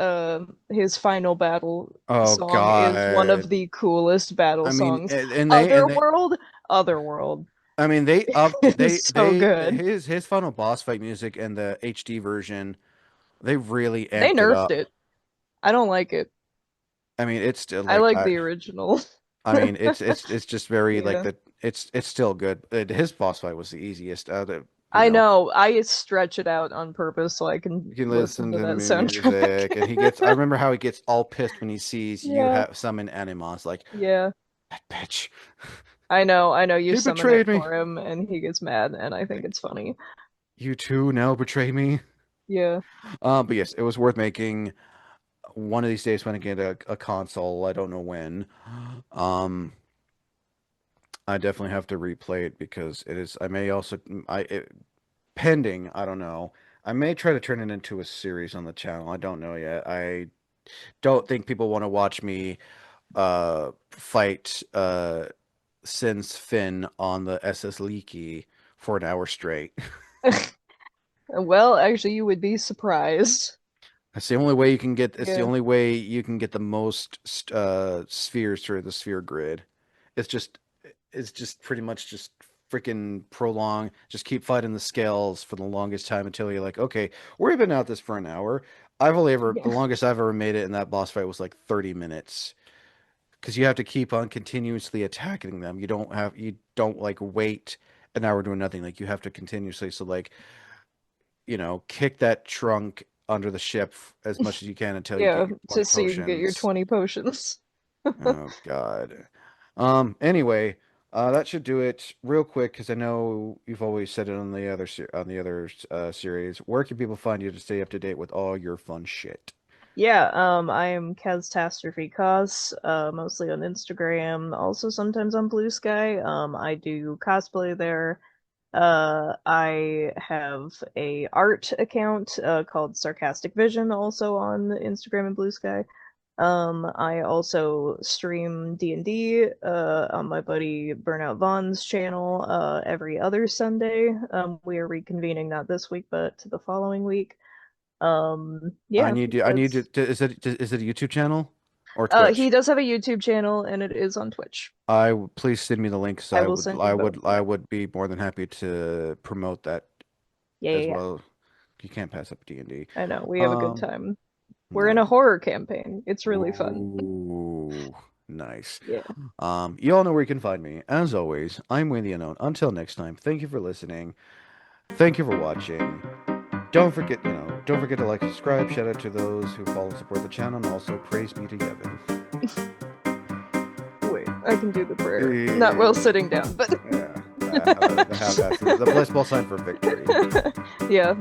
his final battle Oh song is one of God. the coolest battle I mean, songs. and they. Otherworld, Otherworld I mean, they upped. is so good. His final boss fight music and the HD version. They really They amped it nerfed up. it. I don't like it. I mean, it's still I like like the original. I mean, it's just very like Yeah. the it's still good. His boss fight was the easiest. I know. I stretch it out on purpose so I You can can listen listen to to the that soundtrack. music, and he gets. I remember how he gets all pissed when he sees you Yeah. have summon Animos. Like Yeah. that bitch, I know you he summon it betrayed me. for him and he gets mad and I think it's funny. You too now betray me. Yeah. But yes, it was worth making. One of these days when I get a console, I don't know when. Um, I definitely have to replay it because it is. I may also pending. I don't know. I may try to turn it into a series on the channel. I don't know yet. I don't think people want to watch me fight Sin's Finn on the SS Leaky for an hour straight. Well, actually, you would be surprised. That's the only way you can get. It's the Yeah. only way you can get the most spheres through the sphere grid. It's just, it's just pretty much just freaking prolong. Just keep fighting the scales for the longest time until you're like, okay, we've been at this for an hour. The Yeah. longest I've ever made it in that boss fight was like 30 minutes. Because you have to keep on continuously attacking them. You don't like wait an hour doing nothing. Like you have to continuously. So like, kick that trunk under the ship as much as you can until you get Yeah, your to 20 see you get your potions. 20 potions. Oh God. Anyway, that should do it real quick because I know you've always said it on the other series. Where can people find you to stay up to date with all your fun shit? Yeah, I am Catastrophe Cos, mostly on Instagram, also sometimes on Blue Sky. I do cosplay there. I have a art account called Sarcastic Vision, also on Instagram and Blue Sky. I also stream D&D on my buddy Burnout Vaughn's channel every other Sunday. We are reconvening not this week, but the following week. Yeah, I need that's is it a YouTube channel or he Twitch? does have a YouTube channel and it is on Twitch. Please send me the link so I will send you both. I Yeah. would be more than happy to promote that Yeah, yeah, as yeah. well. You can't pass up D&D. I know. We have a good Um, time. We're in a nice. horror campaign. It's really fun. Ooh, nice. Yeah. You all know where you can find me. As always, I'm Wayne the Unknown. Until next time, thank you for listening. Thank you for watching. Don't forget to like, subscribe. Shout out to those who follow and support the channel, and also praise be to Yevon. Wait, I can do the prayer. Not while sitting down, but Yeah, the half-ass, the blessed ball sign for victory. yeah.